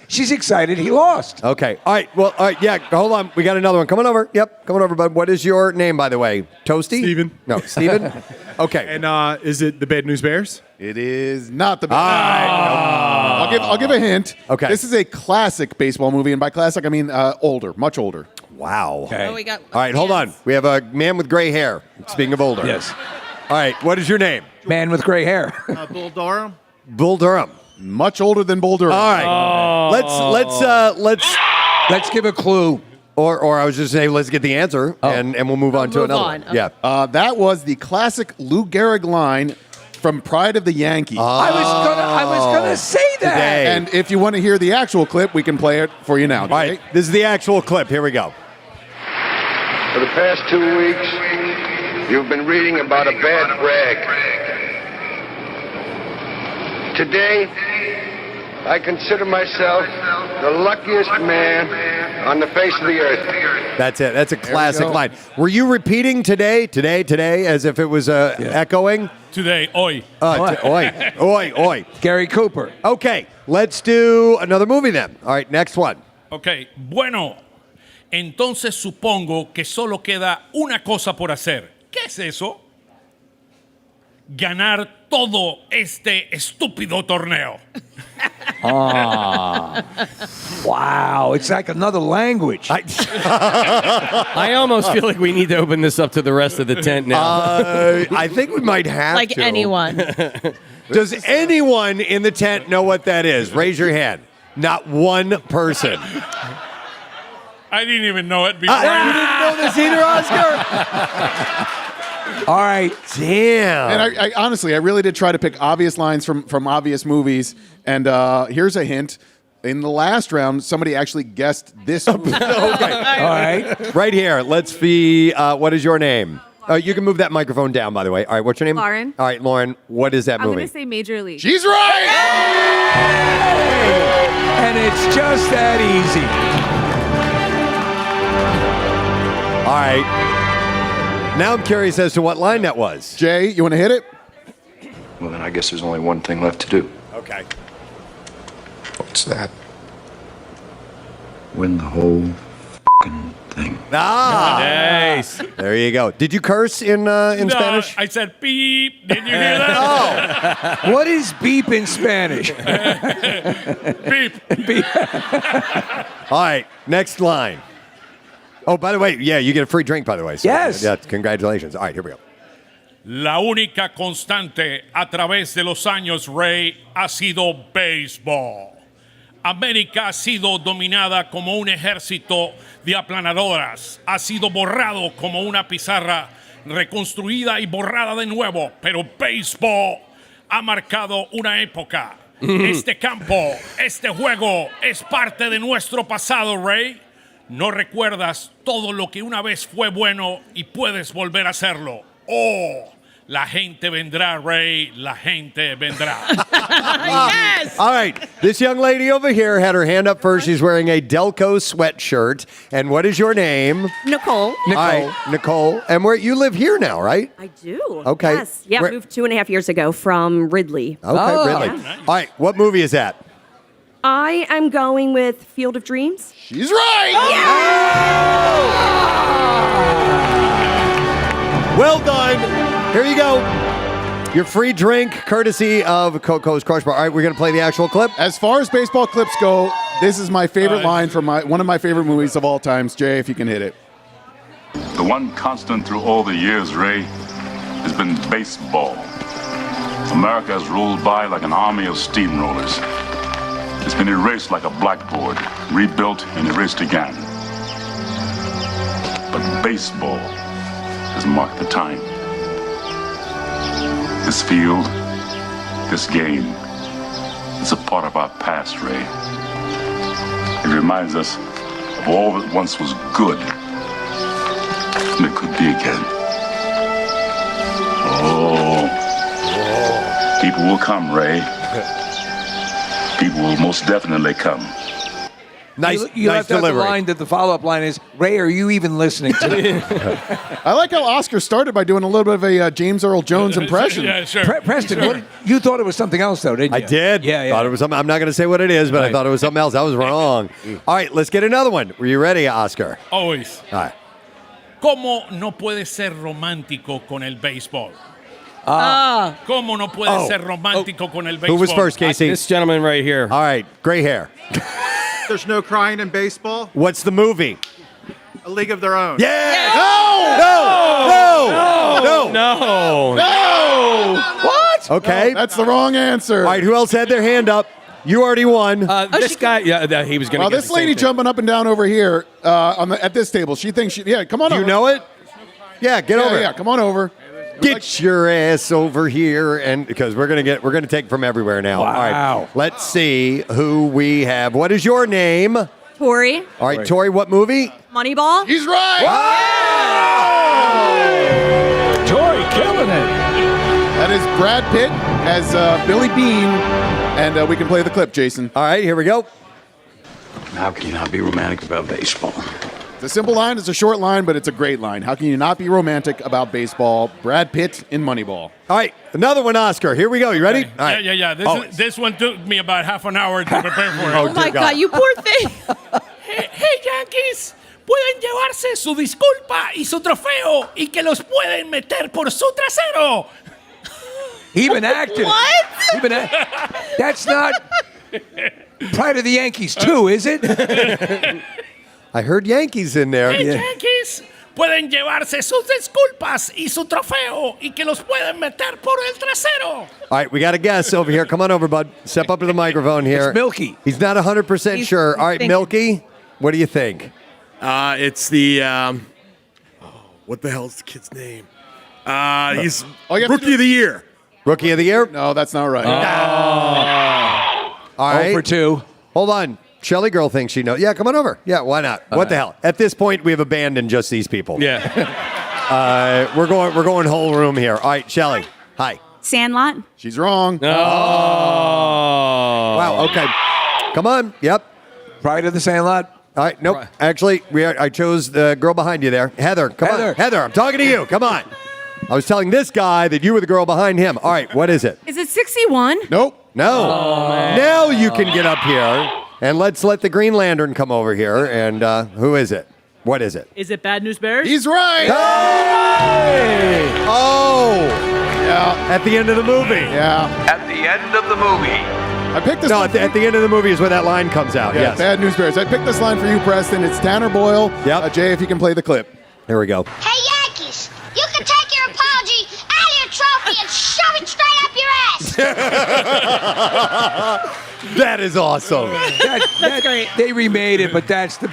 She's excited. He lost. Okay. All right. Well, all right. Yeah. Hold on. We got another one. Come on over. Yep. Come on over, bud. What is your name, by the way? Toasty? Steven. No, Steven? Okay. And is it the Bad News Bears? It is not the best. I'll give a hint. Okay. This is a classic baseball movie, and by classic I mean older, much older. Wow. Okay. Oh, we got all right. Hold on. We have a man with gray hair. Speaking of older. Yes. All right. What is your name? Man with gray hair. Bull Durham. Bull Durham. Much older than Bull Durham. All right. Let's give a clue. Or I was just saying, let's get the answer, and we'll move on to another one. Okay. Yeah. That was the classic Lou Gehrig line from Pride of the Yankees. I was gonna say that. Today. And if you want to hear the actual clip, we can play it for you now. All right. This is the actual clip. Here we go. For the past 2 weeks, you've been reading about a bad brag. Today, I consider myself the luckiest man on the face of the earth. That's it. That's a classic line. Were you repeating today, as if it was echoing? Today, hoy. Oi. Gary Cooper. Okay, let's do another movie then. All right, next one. Ok, bueno, entonces supongo que solo queda una cosa por hacer. ¿Qué es eso? Ganar todo este estúpido torneo. Wow, it's like another language. I almost feel like we need to open this up to the rest of the tent now. I think we might have like to. anyone. Does anyone in the tent know what that is? Raise your hand. Not one person. I didn't even know it before. You didn't know this either, Oscar? All right. Damn. And I honestly, I really did try to pick obvious lines from obvious movies. And here's a hint. In the last round, somebody actually guessed this movie. Okay. All right. Right here. Let's be, what is your name? You can move that microphone down, by the way. All right, what's your name? Lauren. All right, Lauren, what is that movie? I'm going to say Major League. She's right! And it's just that easy. All right. Now I'm curious as to what line that was. Jay, you want to hit it? Well, then I guess there's only one thing left to do. Okay. What's that? Win the whole f***ing thing. Nice. There you go. Did you curse in Spanish? I said beep. Did you hear that? What is beep in Spanish? Beep. All right, next line. Oh, by the way, yeah, you get a free drink, by the way. So, Yes. Yeah, congratulations. All right, here we go. La única constante a través de los años, Ray, ha sido béisbol. América ha sido dominada como un ejército de aplanadoras. Ha sido borrado como una pizarra reconstruida y borrada de nuevo. Pero béisbol ha marcado una época. Este campo, este juego es parte de nuestro pasado, Ray. No recuerdas todo lo que una vez fue bueno y puedes volver a hacerlo. Oh, la gente vendrá, Ray. La gente vendrá. Yes. All right, this young lady over here had her hand up first. She's wearing a Delco sweatshirt. And what is your name? Nicole. All right, Nicole. And where you live here now, right? I do. Okay. Yes. Yeah, moved 2.5 years ago from Ridley. Okay, Ridley. Yeah. All right, what movie is that? I am going with Field of Dreams. She's right! Well done. Here you go. Your free drink, courtesy of Coco's Crush Bar. All right, we're going to play the actual clip. As far as baseball clips go, this is my favorite line from one of my favorite movies of all times. Jay, if you can hit it. The one constant through all the years, Ray, has been baseball. America has rolled by like an army of steamrollers. It's been erased like a blackboard, rebuilt and erased again. But baseball has marked the time. This field, this game, it's a part of our past, Ray. It reminds us of all that once was good, and it could be again. Oh, people will come, Ray. People will most definitely come. Nice, You nice left out the delivery. line that the follow-up line is, Ray, are you even listening to me? I like how Oscar started by doing a little bit of a James Earl Jones impression. Yeah, sure. Preston, Sure. you thought it was something else, though, didn't you? I did. Yeah. Thought it was something. I'm not going to say what it is, but I thought it was something else. I was wrong. All right, let's get another one. Were you ready, Oscar? Always. All right. ¿Cómo no puede ser romántico con el béisbol? ¿Cómo no puede Oh. ser romántico con el béisbol? Who was first, Casey? This gentleman right here. All right, gray hair. There's no crying in baseball. What's the movie? A League of Their Own. Yeah! No! No! What? Okay. No, that's the wrong answer. All right, who else had their hand up? You already won. This guy, he was going to Well, this lady jumping up and down over here at this table, she thinks come on Do over. you know it? Yeah, get over. Yeah, come on over. Get your ass over here, and because we're gonna take from everywhere now. Wow. All right, let's see who we have. What is your name? Tori. All right, Tori. What movie? Moneyball. He's right. Tori killing it. That is Brad Pitt as Billy Bean, and we can play the clip, Jason. All right, here we go. How can you not be romantic about baseball? It's a simple line, it's a short line, but it's a great line. How can you not be romantic about baseball? Brad Pitt in Moneyball. All right, another one, Oscar. Here we go. You ready? All right. Yeah. This one took me about half an hour to prepare for it. Oh my God, you poor thing. Hey, Yankees, pueden llevarse su disculpa y su trofeo y que los pueden meter por su trasero. He even acted. What? That's not Pride of the Yankees 2, is it? I heard Yankees in there. Hey, Yankees, pueden llevarse sus disculpas y su trofeo y que los pueden meter por el trasero. All right, we got a guess over here. Come on over, bud. Step up to the microphone here. It's Milky. He's not 100% sure. All right, thinking. Milky, what do you think? It's the what the hell is the kid's name? He's Rookie of the Year. Rookie of the Year? No, that's not right. All right. 0 for 2. Hold on. Shelly girl thinks she knows. Yeah, come on over. Yeah, why not? What the hell? At this point, we have abandoned just these people. Yeah. We're going whole room here. All right, Shelly. Hi. Sandlot. She's wrong. Oh. Wow. Okay. Come on. Yep. Pride of the Sandlot. All right. Nope. Actually, I chose the girl behind you there, Heather. Come on, Heather. I'm talking to you. Come on. I was telling this guy that you were the girl behind him. All right. What is it? Is it 61? Nope. No. Now you can get up here. And let's let the Green Lantern come over here. And who is it? What is it? Is it Bad News Bears? He's right. Hey! Oh! Yeah. At the end of the movie. Yeah. At the end of the movie. I picked this No, line. at the end of the movie is where that line comes out. Yeah, Yes. Bad News Bears. I picked this line for you, Preston. It's Tanner Boyle. Yep. Jay, if you can play the clip. Here we go. Hey, Yankees, you can take your apology out of your trophy and shove it straight up your ass. That is awesome. That's great. They remade it, but that's the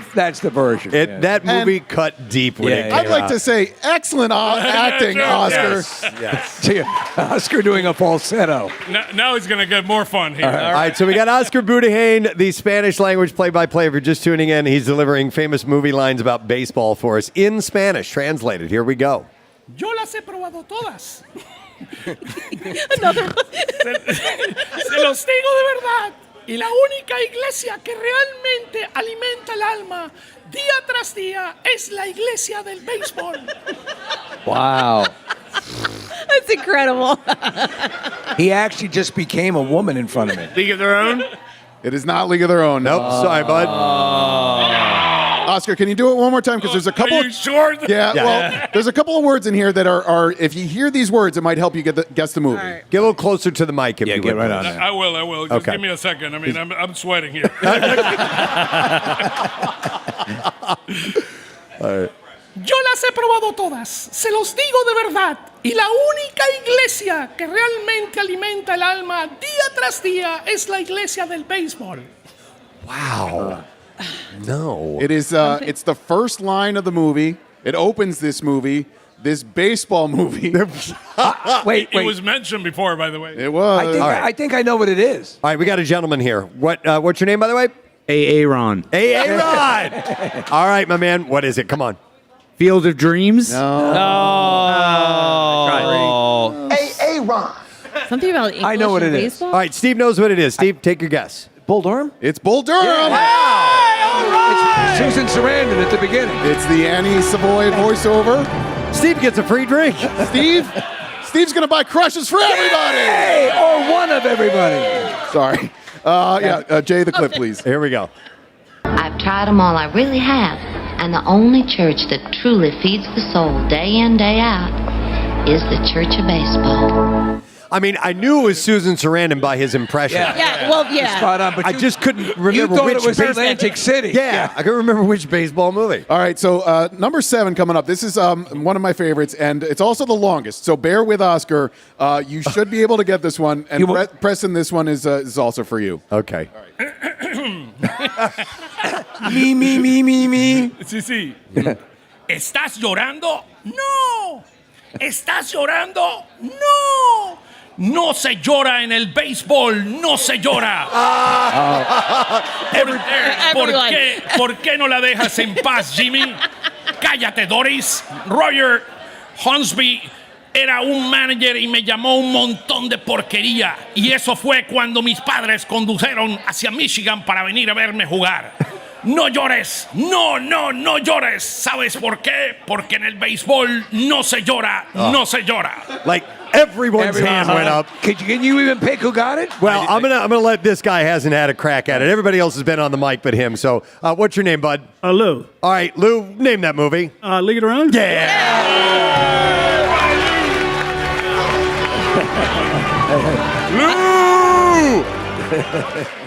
version. That movie cut deep when it came I'd like out. to say excellent acting, Oscar. Yes. Oscar doing a falsetto. Now it's going to get more fun here. All right, so we got Oscar Budejen, the Spanish language play-by-play. If you're just tuning in, he's delivering famous movie lines about baseball for us in Spanish, translated. Here we go. Yo las he probado todas. Another one. Se los digo de verdad. Y la única iglesia que realmente alimenta el alma día tras día es la iglesia del béisbol. Wow. That's incredible. He actually just became a woman in front of me. League of Their Own? It is not League of Their Own. Nope, sorry, bud. Oscar, can you do it one more time? Because there's a couple. Are you sure? Yeah, well, there's a couple of words in here that are. If you hear these words, it might help you guess the movie. Right. Get a little closer to the mic if you get would. right on please. there. I will. Just Okay. give me a second. I mean, I'm sweating here. Yo las he probado todas, se los digo de verdad, y la única iglesia que realmente alimenta el alma día tras día es la iglesia del béisbol. Wow. No. It is. It's the first line of the movie. It opens this movie. this baseball movie. Wait. It was mentioned before, by the way. It was. I think I know what it is. All right, we got a gentleman here. What's your name, by the way? Aaron. Aaron. All right, my man. What is it? Come on. Field of Dreams? No. Aaron. Something about English I know what and it is. baseball? All right, Steve knows what it is. Steve, take your guess. Bull Durham? It's Bull Durham. It's Susan Sarandon at the beginning. It's the Annie Savoy voiceover. Steve gets a free drink. Steve's going to buy crushes for everybody. Hey, or one of everybody. Sorry. Jay, the clip, please. Here we go. I've tried them all, I really have. And the only church that truly feeds the soul day in, day out is the Church of Baseball. I mean, I knew it was Susan Sarandon by his impression. Yeah. Spot on, but I just couldn't remember you thought which it was baseball. Atlantic City. Yeah, I couldn't remember which baseball movie. All right, so number 7 coming up. This is one of my favorites, and it's also the longest. So bear with Oscar. You should be able to get this one. And Preston, this one is also for you. Okay. Me. Sí. ¿Estás llorando? No. ¿Estás llorando? No. No se llora en el béisbol, no se llora. ¿Por qué no la dejas en paz, Jimmy? Cállate, Doris. Roger Hornsby era un manager y me llamó un montón de porquería. Y eso fue cuando mis padres condujeron hacia Michigan para venir a verme jugar. No llores, no llores. ¿Sabes por qué? Porque en el béisbol no se llora, no se llora. Like everyone's hand went up. Can you even pick who got it? Well, I'm gonna let this guy hasn't had a crack at it. Everybody else has been on the mic but him. So, what's your name, bud? Lou. All right, Lou, name that movie. League of Their Own? Lou!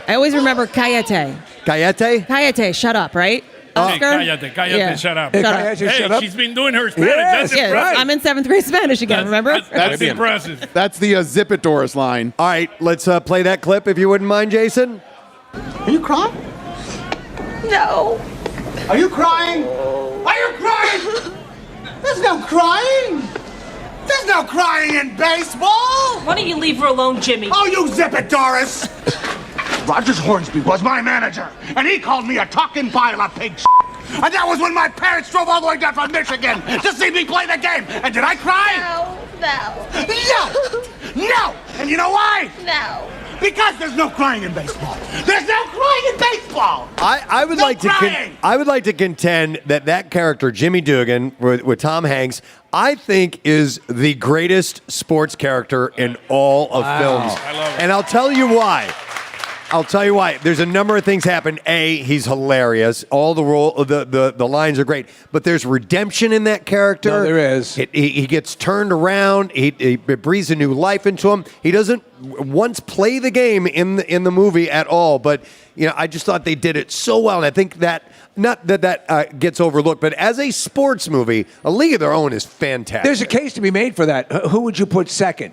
I always remember Cayete. Cayete, shut up, right? Oscar? Cállate, shut up. Shut up. She's been doing her Spanish. That's impressive. I'm in 7th grade Spanish again, remember? That's impressive. That's the Zip It Doris line. All right, let's play that clip if you wouldn't mind, Jason. Are you crying? No. Are you crying? Are you crying? There's no crying. There's no crying in baseball. Why don't you leave her alone, Jimmy? Oh, you zip it, Doris. Rogers Hornsby was my manager, and he called me a talking pile of pig shit. And that was when my parents drove all the way down from Michigan to see me play the game. And did I cry? No. And you know why? No. Because there's no crying in baseball. There's no crying in baseball. I would like to contend that character Jimmy Dugan with Tom Hanks, I think is the greatest sports character in all of films. I love it. And I'll tell you why. There's a number of things happen. A, he's hilarious. All the lines are great. But there's redemption in that character. No, there is. He gets turned around. He breathes a new life into him. He doesn't once play the game in the movie at all. But I just thought they did it so well. And I think that not that gets overlooked, but as a sports movie, A League of Their Own is fantastic. There's a case to be made for that. Who would you put second?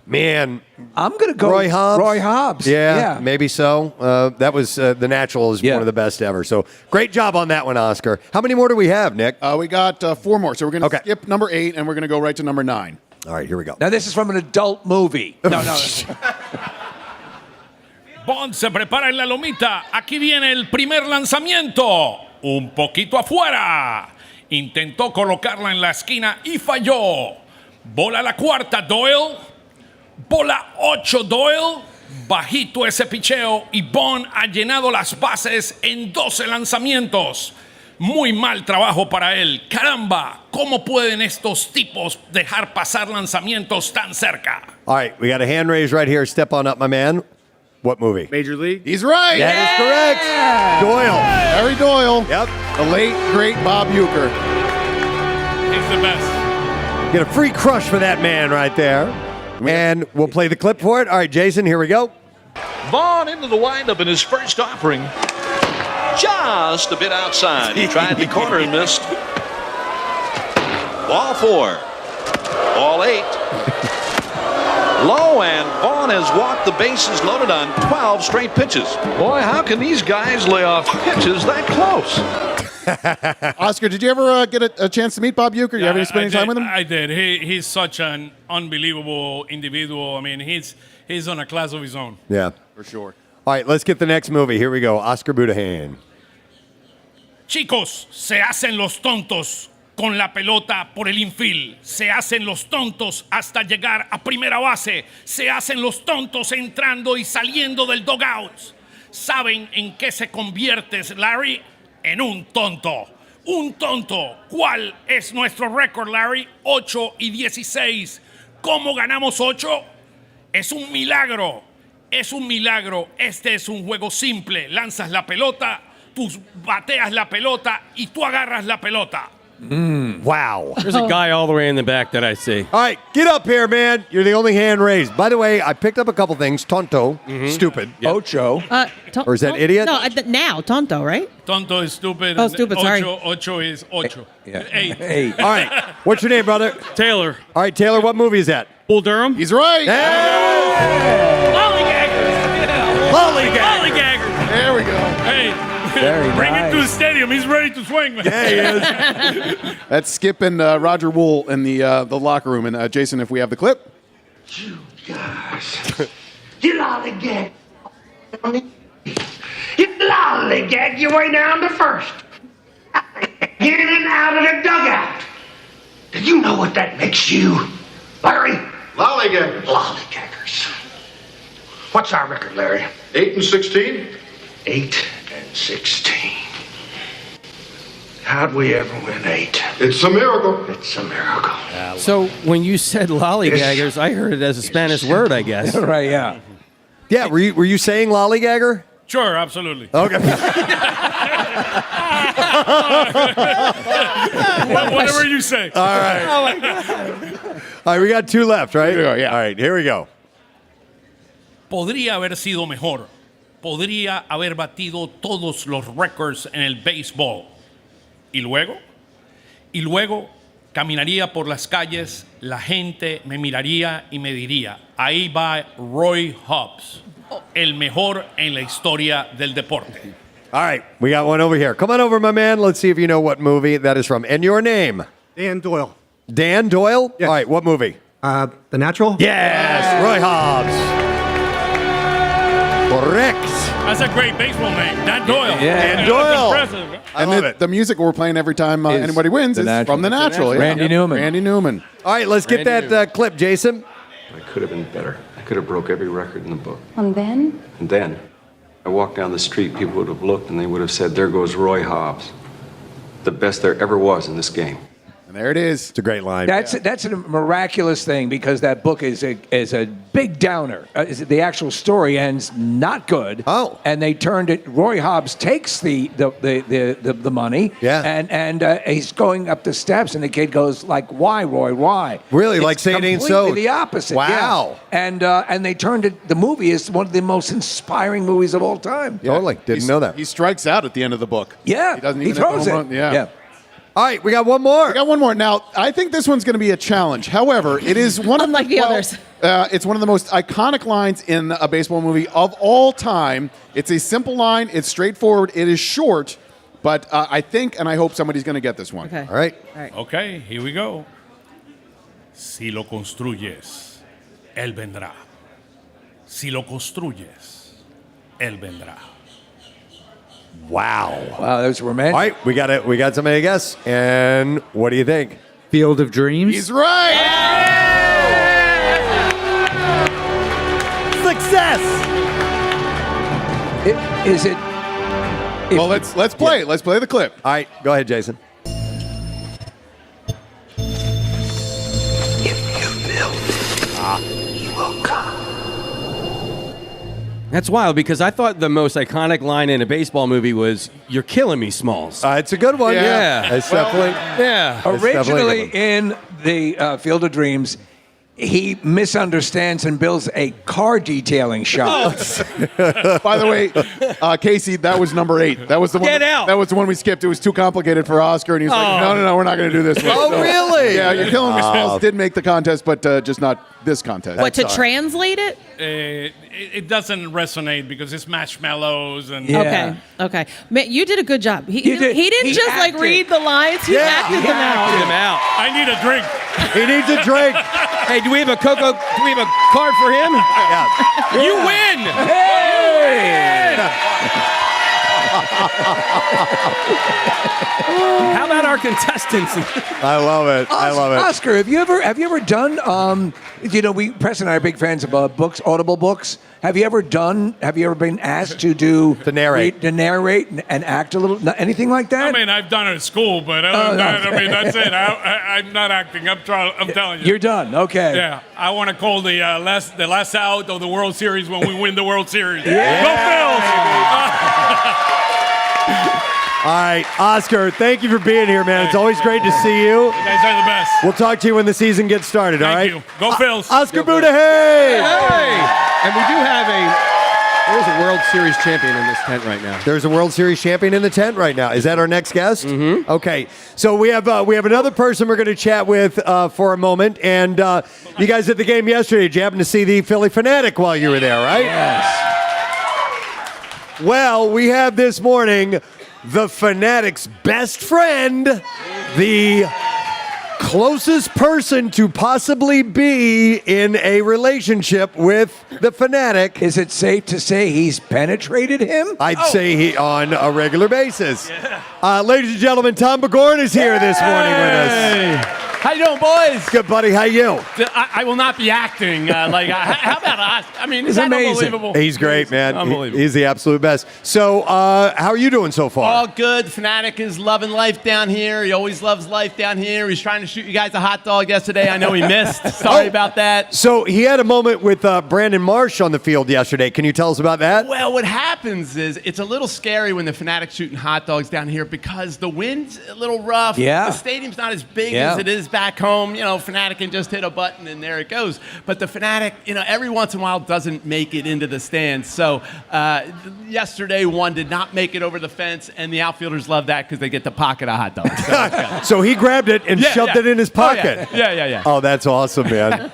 Man, I'm going to go Roy Hobbs. Roy Hobbs. Yeah, maybe so. That was The Natural is one of the best ever. So great job on that one, Oscar. How many more do we have, Nick? We got 4 more. So we're going to skip number 8 and we're going to go right to number 9. All right, here we go. Now this is from an adult movie. No. Bond se prepara en la lomita. Aquí viene el primer lanzamiento. Un poquito afuera. Intentó colocarla en la esquina y falló. Bola la cuarta, Doyle. Bola 8, Doyle. Bajito ese picheo y Bond ha llenado las bases en 12 lanzamientos. Muy mal trabajo para él. Caramba, ¿cómo pueden estos tipos dejar pasar lanzamientos tan cerca? All right, we got a hand raised right here. Step on up, my man. What movie? Major League? He's right. That is correct. Doyle. Harry Doyle. Yep. The late, great Bob Uecker. He's the best. Get a free crush for that man right there. And we'll play the clip for it. All right, Jason, here we go. Vaughn into the windup in his first offering. Just a bit outside. He tried the corner and missed. Ball 4. Ball 8. Low, and Vaughn has walked the bases loaded on 12 straight pitches. Boy, how can these guys lay off pitches that close? Oscar, did you ever get a chance to meet Bob Uecker? You ever spend any time with him? I did. He's such an unbelievable individual. I mean, he's on a class of his own. Yeah. For sure. All right, let's get the next movie. Here we go. Oscar Budejen. Chicos, se hacen los tontos con la pelota por el infield. Se hacen los tontos hasta llegar a primera base. Se hacen los tontos entrando y saliendo del dugout. ¿Saben en qué se conviertes, Larry? En un tonto. Un tonto. ¿Cuál es nuestro récord, Larry? 8-16. ¿Cómo ganamos 8? Es un milagro. Es un milagro. Este es un juego simple. Lanzas la pelota, tú bateas la pelota y tú agarras la pelota. Wow. There's a guy all the way in the back that I see. All right, get up here, man. You're the only hand raised. By the way, I picked up a couple things. Tonto, stupid. Ocho. Or is that idiot? No, now, tonto, right? Tonto is stupid. Oh, stupid, sorry. Ocho is ocho. Yeah. 8. All right, what's your name, brother? Taylor. All right, Taylor, what movie is that? Bull Durham. He's right. Lollygaggers. There we go. Hey, Very bring nice. him to the stadium. He's ready to swing. Yeah, he is. That's Skip and Roger Wool in the locker room. And Jason, if we have the clip. You guys. You lollygag. You lollygag your way down to first. In and out of the dugout. Do you know what that makes you, Larry? Lollygaggers. Lollygaggers. What's our record, Larry? 8-16. 8-16. How'd we ever win 8? It's a miracle. It's a miracle. So when you said lollygaggers, I heard it as a Spanish word, I guess. Right, yeah. Yeah, were you saying lollygagger? Sure, absolutely. Okay. Whatever you say. All right. Oh, my God. All right, we got 2 left, right? Here we go, yeah. All right, here we go. Podría haber sido mejor. Podría haber batido todos los récords en el béisbol. Y luego caminaría por las calles, la gente me miraría y me diría, ahí va Roy Hobbs, el mejor en la historia del deporte. All right, we got one over here. Come on over, my man. Let's see if you know what movie that is from. And your name? Dan Doyle. Dan Doyle? Yes. All right, what movie? The Natural? Yes, Roy Hobbs. Correct. That's a great baseball name, Dan Doyle. Yeah. Dan Doyle. Impressive. I love it. The music we're playing every time Is anybody wins The is Natural. from The Natural. Yeah. Randy Newman. Randy Newman. All right, let's get that clip, Jason. I could have been better. I could have broke every record in the book. And then? And then, I walked down the street, people would have looked and they would have said, there goes Roy Hobbs. The best there ever was in this game. And there it is. It's a great line. That's a miraculous thing because that book is a big downer. The actual story ends not good. Oh. And they turned it. Roy Hobbs takes the money. Yeah. And he's going up the steps, and the kid goes like, "Why, Roy? Why?" Really? It's Like saying it ain't so? completely the opposite. Wow. Yeah. And they turned it. The movie is one of the most inspiring movies of all time. Totally. Didn't know that. He strikes out at the end of the book. Yeah. He doesn't He even hit throws the it. home run. Yeah. All right, we got one more. We got one more. Now, I think this one's going to be a challenge. However, it is one of Unlike the others. It's one of the most iconic lines in a baseball movie of all time. It's a simple line. It's straightforward. It is short, but I think and I hope somebody's going to get this one. Okay. All right. Okay, here we go. Si lo construyes, él vendrá. Si lo construyes, él vendrá. Wow. Wow, that was romantic. All right, we got it. We got somebody to guess. And what do you think? Field of Dreams. He's right. Success. Is it? Well, let's play. Let's play the clip. All right, go ahead, Jason. That's wild because I thought the most iconic line in a baseball movie was "You're killing me, Smalls." It's a good one. Yeah. It's definitely. Yeah. It's definitely a Originally good in the Field of Dreams, he misunderstands and builds a car detailing shop. By the way, Casey, that was number 8. That was the one. Get out. That was the one we skipped. It was too complicated for Oscar, and he was like, "No, we're not going to do this one." Oh, really? Yeah, You're Killing Me Smalls did make the contest, but just not this contest. What, to translate it? It doesn't resonate because it's marshmallows and Okay. Man, you did a good job. He did. didn't He just acted. like read the lines. He acted them out. I need a drink. He needs a drink. Hey, do we have a Coco? Do we have a card for him? Yeah. You win. How about our contestants? I love it. I love it. Oscar, have you ever done? Preston and I are big fans of books, Audible books. Have you ever been asked to narrate and act a little? Anything like that? I mean, I've done it at school, but other than that, I mean, that's it. I'm not acting. I'm telling you. You're done. Okay. Yeah, I want to call the last out of the World Series when we win the World Series. Yeah. Go Phils! All right, Oscar, thank you for being here, man. It's always great to see you. You guys are the best. We'll talk to you when the season gets started, all right? Thank you. Go Phils. Oscar Budejen! Hey! And we do have there's a World Series champion in this tent right now. There's a World Series champion in the tent right now. Is that our next guest? Mm-hmm. Okay, so we have another person we're going to chat with for a moment. And you guys at the game yesterday, did you happen to see the Philly Phanatic while you were there, right? Yes. Well, we have this morning the Phanatic's best friend, the closest person to possibly be in a relationship with the Phanatic. Is it safe to say he's penetrated him? I'd say he on a regular basis. Yeah. Ladies and gentlemen, Tom Burgoyne is here this morning with us. How you doing, boys? Good, buddy. How you? I will not be acting. How about us? I mean, It's is that amazing. unbelievable? He's great, man. Unbelievable. He's the absolute best. So, how are you doing so far? All good. Phanatic is loving life down here. He always loves life down here. He's trying to shoot you guys a hot dog yesterday. I know he missed. Sorry about that. So he had a moment with Brandon Marsh on the field yesterday. Can you tell us about that? Well, what happens is it's a little scary when the Phanatic's shooting hot dogs down here because the wind's a little rough. Yeah. The stadium's not as big as it is back home. You know, Phanatic can just hit a button and there it goes. But the Phanatic, every once in a while doesn't make it into the stands. So yesterday one did not make it over the fence, and the outfielders love that because they get to pocket a hot dog. So he grabbed it and shoved it in his pocket. Yeah. Oh, that's awesome, man.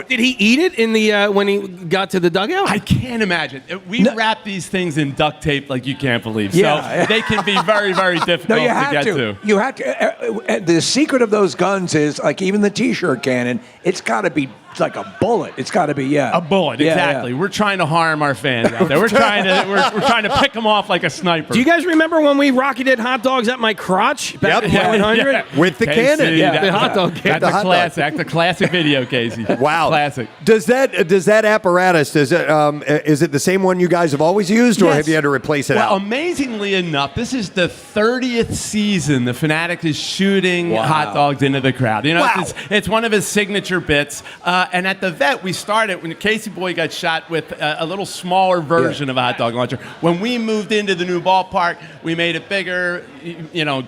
Did he eat it in the when he got to the dugout? I can't imagine. We wrap these things in duct tape like you can't believe. Yeah. So they can be very, very difficult No, you to have get to. to. You have to. The secret of those guns is like even the T-shirt cannon. It's got to be like a bullet. It's got to be A bullet, exactly. Yeah. We're trying to harm our fans out there. We're trying to pick them off like a sniper. Do you guys remember when we rocketed hot dogs at my crotch back in 100? With the cannon. The hot dog cannon. That's a classic. That's a classic video, Casey. Wow. Classic. Does that apparatus, is it the same one you guys have always used, or have you had to replace it Well, out? amazingly enough, this is the 30th season the Phanatic is shooting hot dogs into the crowd. It's one of his signature bits. And at the vet, we started when Casey Boy got shot with a little smaller version of a hot dog launcher. When we moved into the new ballpark, we made it bigger,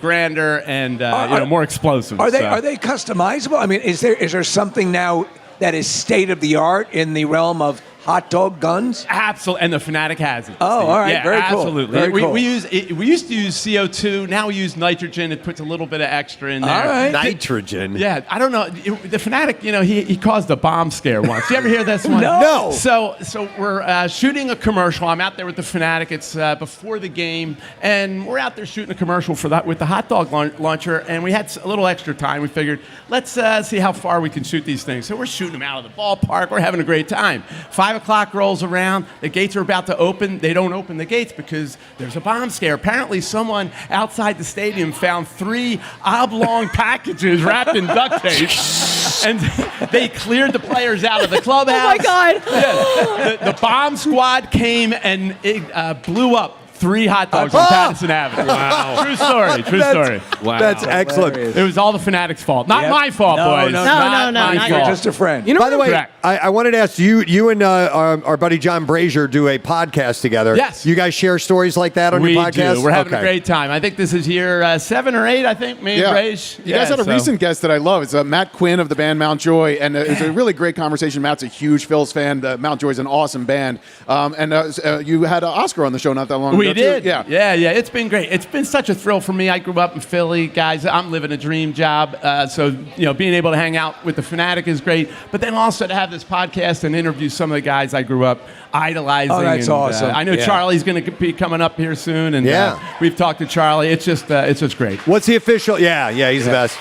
grander, and more explosive. Are they customizable? I mean, is there something now that is state of the art in the realm of hot dog guns? Absolutely, and the Phanatic has it. Oh, all right, yeah, very cool. Absolutely. Very cool. We used to use CO2. Now we use nitrogen. It puts a little bit of extra in there. All right. Nitrogen. Yeah, I don't know. The Phanatic, he caused a bomb scare once. You ever hear this one? No. So we're shooting a commercial. I'm out there with the Phanatic. It's before the game, and we're out there shooting a commercial with the hot dog launcher, and we had a little extra time. We figured, let's see how far we can shoot these things. So we're shooting them out of the ballpark. We're having a great time. 5 o'clock rolls around. The gates are about to open. They don't open the gates because there's a bomb scare. Apparently, someone outside the stadium found 3 oblong packages wrapped in duct tape, and they cleared the players out of the clubhouse. Oh, my God. Yeah. The bomb squad came, and it blew up 3 hot dogs on Patterson Avenue. Wow. True story. Wow. That's excellent. It was all the Fanatic's fault. Not my fault, boys. No, Not my You're fault. just a friend. By the way, Correct. I wanted to ask you and our buddy John Brazier do a podcast together. Yes. You guys share stories like that on We your podcast? do. We're having a great time. I think this is year 7 or 8, I think, me and Brazier. You guys had a recent guest that I love. It's Matt Quinn of the band Mountjoy, and it's a really great conversation. Matt's a huge Phil's fan. Mountjoy's an awesome band. You had Oscar on the show not that long ago. We did. Too. Yeah. Yeah. It's been great. It's been such a thrill for me. I grew up in Philly, guys. I'm living a dream job. So, being able to hang out with the Phanatic is great. But then also to have this podcast and interview some of the guys I grew up idolizing. Oh, that's awesome. I know Charlie's going to be coming up here soon, and we've talked to Charlie. It's just great. What's the official? Yeah, he's the best.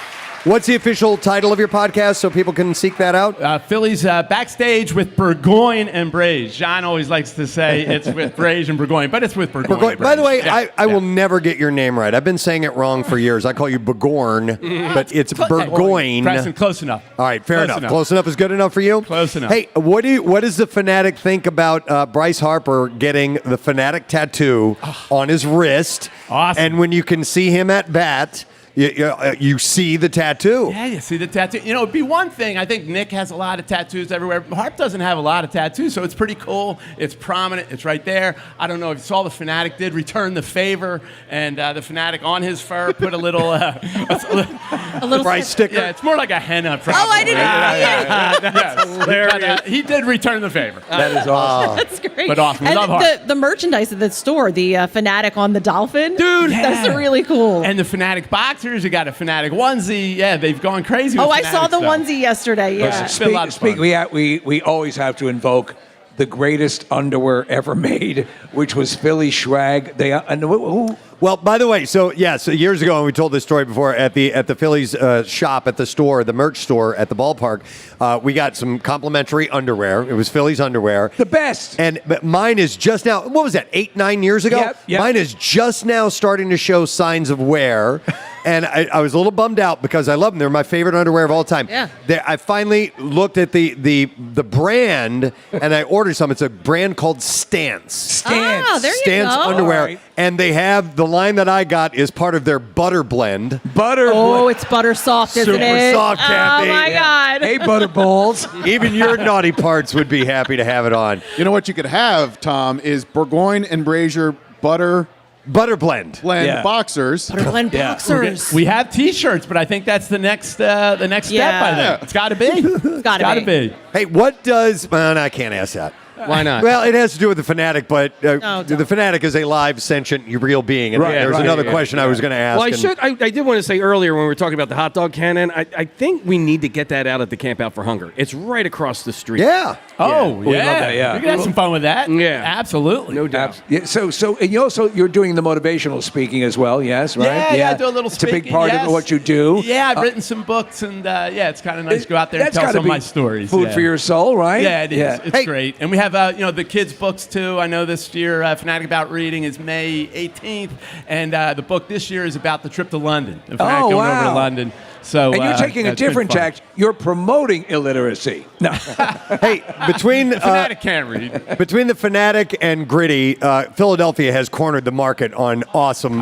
What's the official title of your podcast so people can seek that out? Philly's Backstage with Burgoyne and Brazier. John always likes to say it's with Brazier and Burgoyne, but it's with Burgoyne. By the way, I will never get your name right. I've been saying it wrong for years. I call you Burgoyne, but it's Burgoyne. Preston, close enough. All right, fair enough. Close enough is good enough for you? Close enough. Hey, what does the Phanatic think about Bryce Harper getting the Phanatic tattoo on his wrist? Awesome. And when you can see him at bat, you see the tattoo. Yeah, you see the tattoo. It'd be one thing. I think Nick has a lot of tattoos everywhere. Harp doesn't have a lot of tattoos, so it's pretty cool. It's prominent. It's right there. I don't know if you saw the Phanatic did return the favor, and the Phanatic on his fur put a little Bryce sticker. Yeah, it's more like a henna. Oh, I didn't see it. That's hilarious. But, he did return the favor. That is awesome. That's great. But awesome. We And love Harp. the merchandise at the store, the Phanatic on the dolphin. Dude, That's really cool. And the Phanatic boxers, you got a Phanatic onesie. Yeah, they've gone crazy with I Phanatic saw the stuff. onesie yesterday. Yeah. It's been a lot of fun. We always have to invoke the greatest underwear ever made, which was Philly Swag. Well, by the way, so years ago, and we told this story before at the Phillies shop at the store, the merch store at the ballpark, we got some complimentary underwear. It was Phillies underwear, the best. But mine is just now. What was that? 8-9 years ago. Yep. Mine is just now starting to show signs of wear. And I was a little bummed out because I love them. They're my favorite underwear of all time. Yeah. I finally looked at the brand and I ordered some. It's a brand called Stance. Oh, there you Stance go. underwear. All right. And they have the line that I got is part of their butter blend. Oh, it's butter soft, isn't Super it? soft, Kathy. Oh my God. Hey, Butterballs. Even your naughty parts would be happy to have it on. You know what you could have, Tom, is Burgoyne and Brazier butter blend boxers. Butter blend boxers. We have T-shirts, but I think that's the next step. I think it's got to be. It's gotta be. Hey, what does? Well, I can't ask that. Why not? Well, it has to do with the Phanatic, but the don't. Phanatic is a live, sentient, real being. And there's another question I was going to ask. Well, I did want to say earlier when we were talking about the hot dog cannon, I think we need to get that out at the Camp Out for Hunger. It's right across the street. Yeah. Oh, We love that, yeah. We can have some fun with that. Yeah. Absolutely. No doubt. Yeah, so and you also you're doing the motivational speaking as well, yes, right? Yeah, I do a little It's speaking. a big part yes. of what you do. Yeah, I've written some books, and it's kind of nice to go out there and That's tell gotta some of be my stories. Food for your soul, right? Yeah, it is. Yeah. It's great. And we have, the kids' books, too. I know this year, Phanatic About Reading is May 18th, and the book this year is about the trip to London. The Phanatic going over to London. So, and you're taking a that's been different fun. tact. You're promoting illiteracy. No. Hey, between Phanatic can't read. Between the Phanatic and Gritty, Philadelphia has cornered the market on awesome,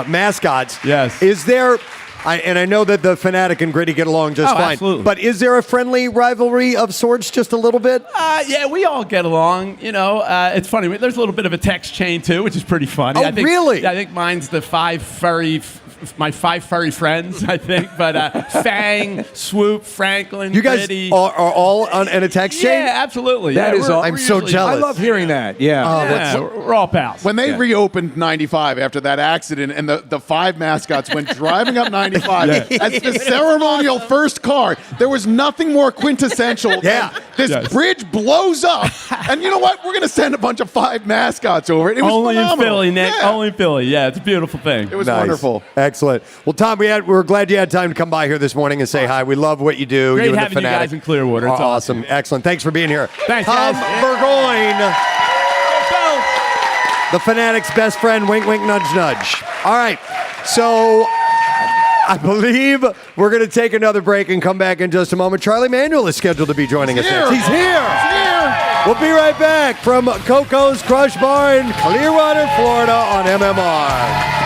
mascots. Yes. Is there? I know that the Phanatic and Gritty get along just fine. Absolutely. But is there a friendly rivalry of sorts, just a little bit? Yeah, we all get along. It's funny. There's a little bit of a text chain too, which is pretty funny. Oh, really? Yeah, I think mine's the my five furry friends. I think, but Fang, Swoop, Franklin, You guys Gritty. are all on in a text chain? Yeah, absolutely. That yeah, is we're- all. I'm we're so usually- jealous. I love hearing that. Yeah. We're all pals. When they reopened 95 after that accident and the 5 mascots went driving up 95 as the ceremonial first car, there was nothing more quintessential than this bridge blows up. And you know what? We're going to send a bunch of 5 mascots over it. It was Only phenomenal. in Philly, Nick. Yeah. Only in Philly. Yeah, it's a beautiful thing. It was Nice. wonderful. Excellent. Well, Tom, we're glad you had time to come by here this morning and say hi. We love what you do. Great you and having the you Phanatic guys in Clearwater. It's are awesome. Excellent. Thanks for being here. Thanks, Tom guys. Burgoyne, the Phanatic's best friend. Wink, wink, nudge, nudge. All right. So I believe we're going to take another break and come back in just a moment. Charlie Manuel is scheduled to be joining us next. He's here. He's here. We'll be right back from Coco's Crush Bar in Clearwater, Florida on MMR.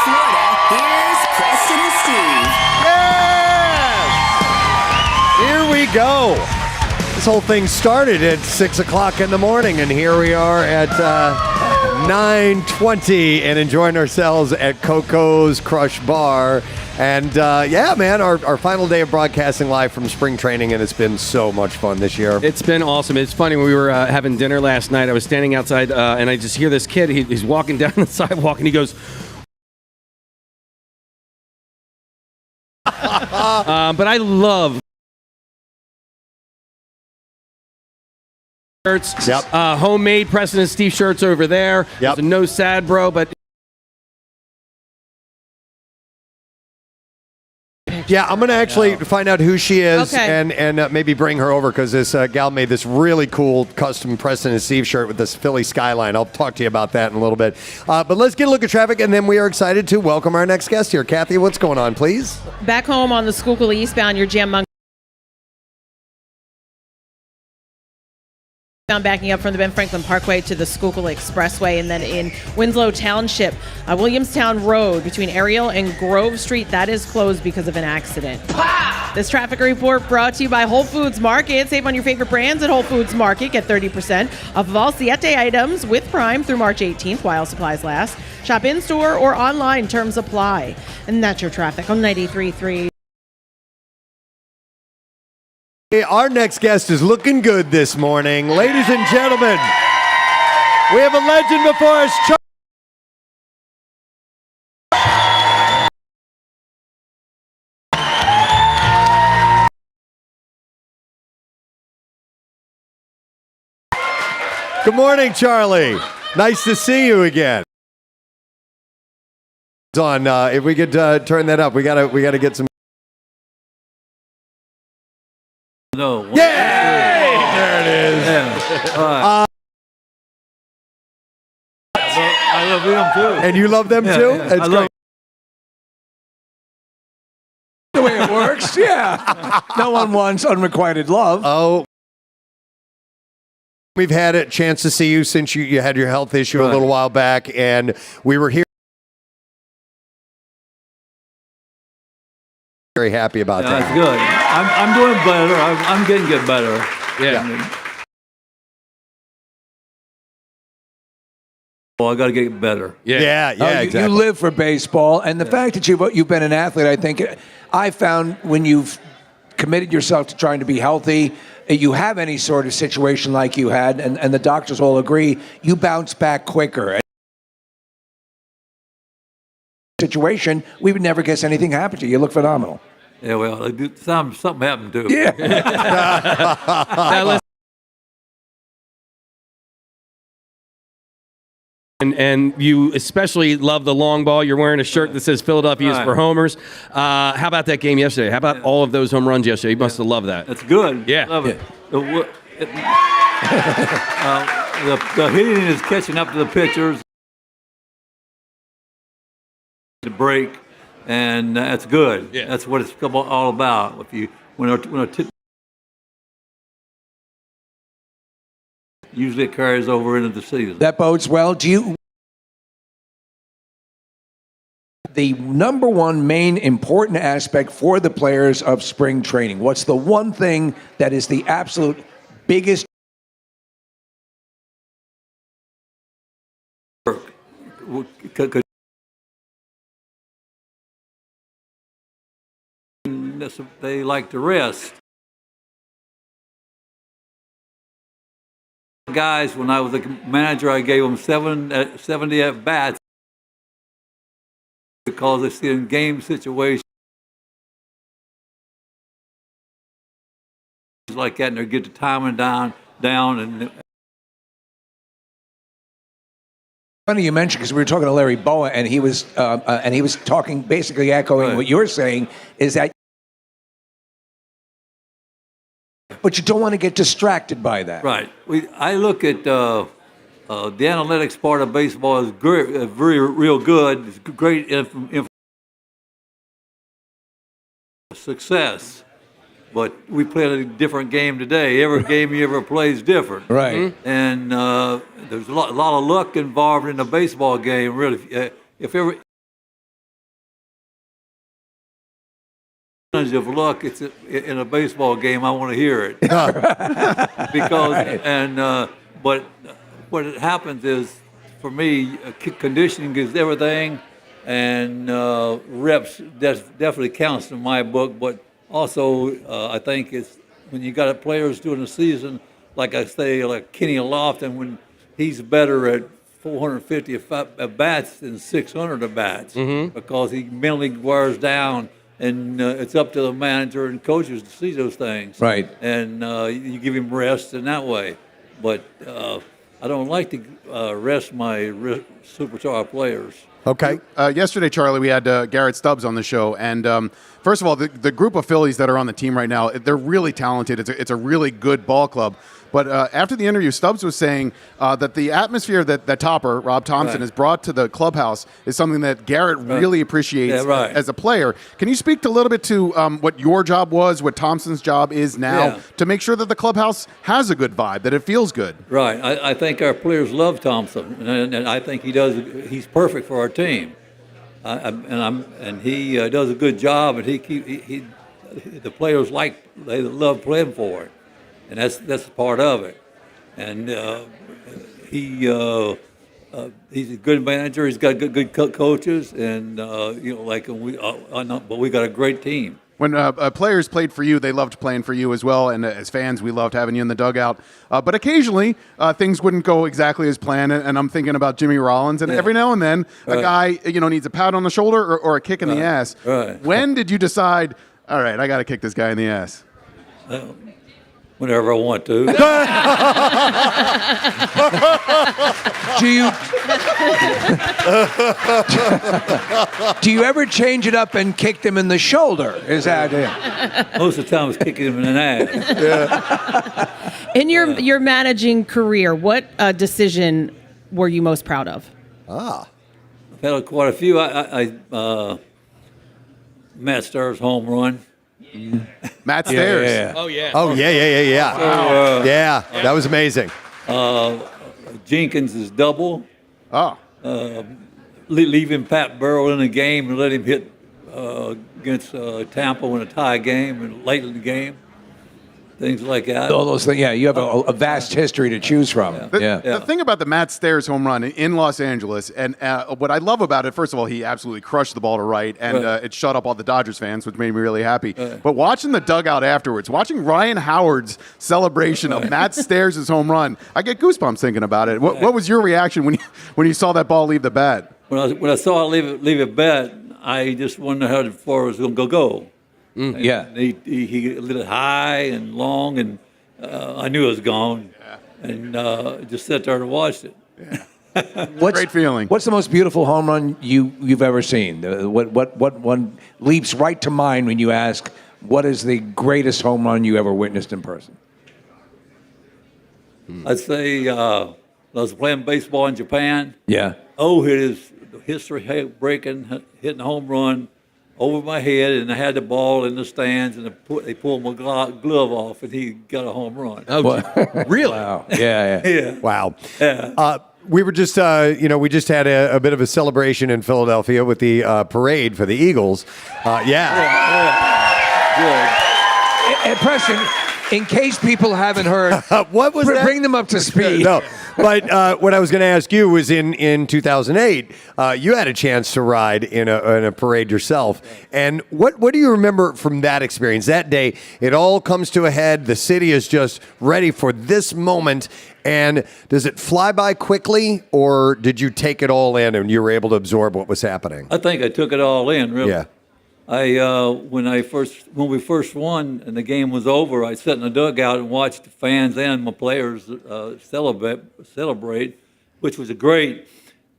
Florida, here's Preston and Steve. Here we go. This whole thing started at 6 o'clock in the morning, and here we are at 9:20 and enjoying ourselves at Coco's Crush Bar. And yeah, man, our final day of broadcasting live from spring training, and it's been so much fun this year. It's been awesome. It's funny, when we were having dinner last night, I was standing outside, and I just hear this kid. He's walking down the sidewalk, and he goes, but I love shirts. Yep. Homemade Preston and Steve shirts over there. Yep. There's a no sad bro, but yeah, I'm going to actually find out who she is Okay. and maybe bring her over, because this gal made this really cool custom Preston and Steve shirt with this Philly skyline. I'll talk to you about that in a little bit. But let's get a look at traffic, and then we are excited to welcome our next guest here. Kathy, what's going on, please? Back home on the Schuylkill eastbound, your jam monk. Backing up from the Ben Franklin Parkway to the Schuylkill Expressway, and then in Winslow Township, Williamstown Road between Ariel and Grove Street, that is closed because of an accident. This traffic report brought to you by Whole Foods Market. Save on your favorite brands at Whole Foods Market. Get 30% off of all Siete items with Prime through March 18th while supplies last. Shop in-store or online. Terms apply. And that's your traffic on 93.3. Our next guest is looking good this morning. Ladies and gentlemen, we have a legend before us. Good morning, Charlie. Nice to see you again. On, if we could turn that up, we gotta get some. No. Yay! There it is. Yeah. I love them too. And you love them too? Yeah. That's great. The way it works, yeah. No one wants unrequited love. Oh. We've had a chance to see you since you had your health issue a little while back, and we were here. Very happy about that. That's good. I'm doing better. I'm getting better. yeah. Well, I got to get better. Yeah, exactly. You live for baseball, and the fact that you've been an athlete, I think, I found when you've committed yourself to trying to be healthy, you have any sort of situation like you had, and the doctors all agree, you bounce back quicker. Situation, we would never guess anything happened to you. You look phenomenal. Yeah, well, something happened to me. Yeah. And you especially love the long ball. You're wearing a shirt that says Philadelphia is for homers. How about that game yesterday? How about all of those home runs yesterday? You must have loved that. That's good. Yeah. Love it. The hitting is catching up to the pitchers. The break, and that's good. Yeah. That's what it's all about. Usually it carries over into the season. That bodes well. The number one main important aspect for the players of spring training? What's the one thing that is the absolute biggest? They like to rest. Guys, when I was a manager, I gave them 70 at bats because they see in game situations like that, and they get the timing down, and. Funny you mentioned, because we were talking to Larry Boa, and he was talking, basically echoing what you're saying, is that. But you don't want to get distracted by that. Right. I look at the analytics part of baseball is great, real good. It's great success. But we play a different game today. Every game you ever play is different. Right. Mm-hmm. And there's a lot of luck involved in the baseball game, really. If percentage of luck it's in a baseball game, I want to hear it. But what happens is, for me, conditioning is everything, and reps definitely counts in my book. But also, I think it's when you got players during the season, like I say, like Kenny Lofton, when he's better at 450 at bats than 600 at bats, because he mentally wears down, and it's up to the manager and coaches to see those things. Right. And you give him rest in that way. But I don't like to rest my superstar players. Okay. Yesterday, Charlie, we had Garrett Stubbs on the show, and first of all, the group of Phillies that are on the team right now, they're really talented. It's a really good ball club. But after the interview, Stubbs was saying that the atmosphere that Topper, Rob Thompson, has brought to the clubhouse is something that Garrett really appreciates as a player. Can you speak a little bit to what your job was, what Thompson's job is now, to make sure that the clubhouse has a good vibe, that it feels good? Right. I think our players love Thompson, and I think he's perfect for our team. And he does a good job, and the players they love playing for it. And that's part of it. And he's a good manager. He's got good coaches, and but we got a great team. When players played for you, they loved playing for you as well. And as fans, we loved having you in the dugout. But occasionally, things wouldn't go exactly as planned. And I'm thinking about Jimmy Rollins. And every now and then, a guy needs a pat on the shoulder or a kick in the ass. Right. When did you decide, all right, I got to kick this guy in the ass? Whenever I want to. Do you ever change it up and kick them in the shoulder? Is that it? Most of the time, it's kicking them in the ass. In your managing career, what decision were you most proud of? I've had quite a few. Matt Starr's home run. Matt Stairs. Yeah. Oh, yeah. Yeah, that was amazing. Jenkins is double. Oh. Leaving Pat Burrell in the game and let him hit against Tampa in a tie game and late in the game. Things like that. All those things, you have a vast history to choose from. The thing about the Matt Stairs home run in Los Angeles, and what I love about it, first of all, he absolutely crushed the ball to right, and it shut up all the Dodgers fans, which made me really happy. But watching the dugout afterwards, watching Ryan Howard's celebration of Matt Stairs' home run, I get goosebumps thinking about it. What was your reaction when you saw that ball leave the bat? When I saw it leave it bat, I just wondered how far it was going to go. He lit it high and long, and I knew it was gone, and just sat there and watched it. Great feeling. What's the most beautiful home run you've ever seen? What one leaps right to mind when you ask, what is the greatest home run you ever witnessed in person? I'd say I was playing baseball in Japan. Yeah. Oh, hit his history-breaking, hitting a home run over my head, and I had the ball in the stands, and they pulled my glove off, and he got a home run. Oh, really? Wow. Yeah. Wow. Yeah. We were just, we just had a bit of a celebration in Philadelphia with the parade for the Eagles. And Preston, in case people haven't heard, what was that? Bring them up to speed. No, but what I was going to ask you was in 2008, you had a chance to ride in a parade yourself. And what do you remember from that experience? That day, it all comes to a head. The city is just ready for this moment. And does it fly by quickly, or did you take it all in and you were able to absorb what was happening? I think I took it all in, really. Yeah. When we first won and the game was over, I sat in the dugout and watched the fans and my players celebrate, which was great.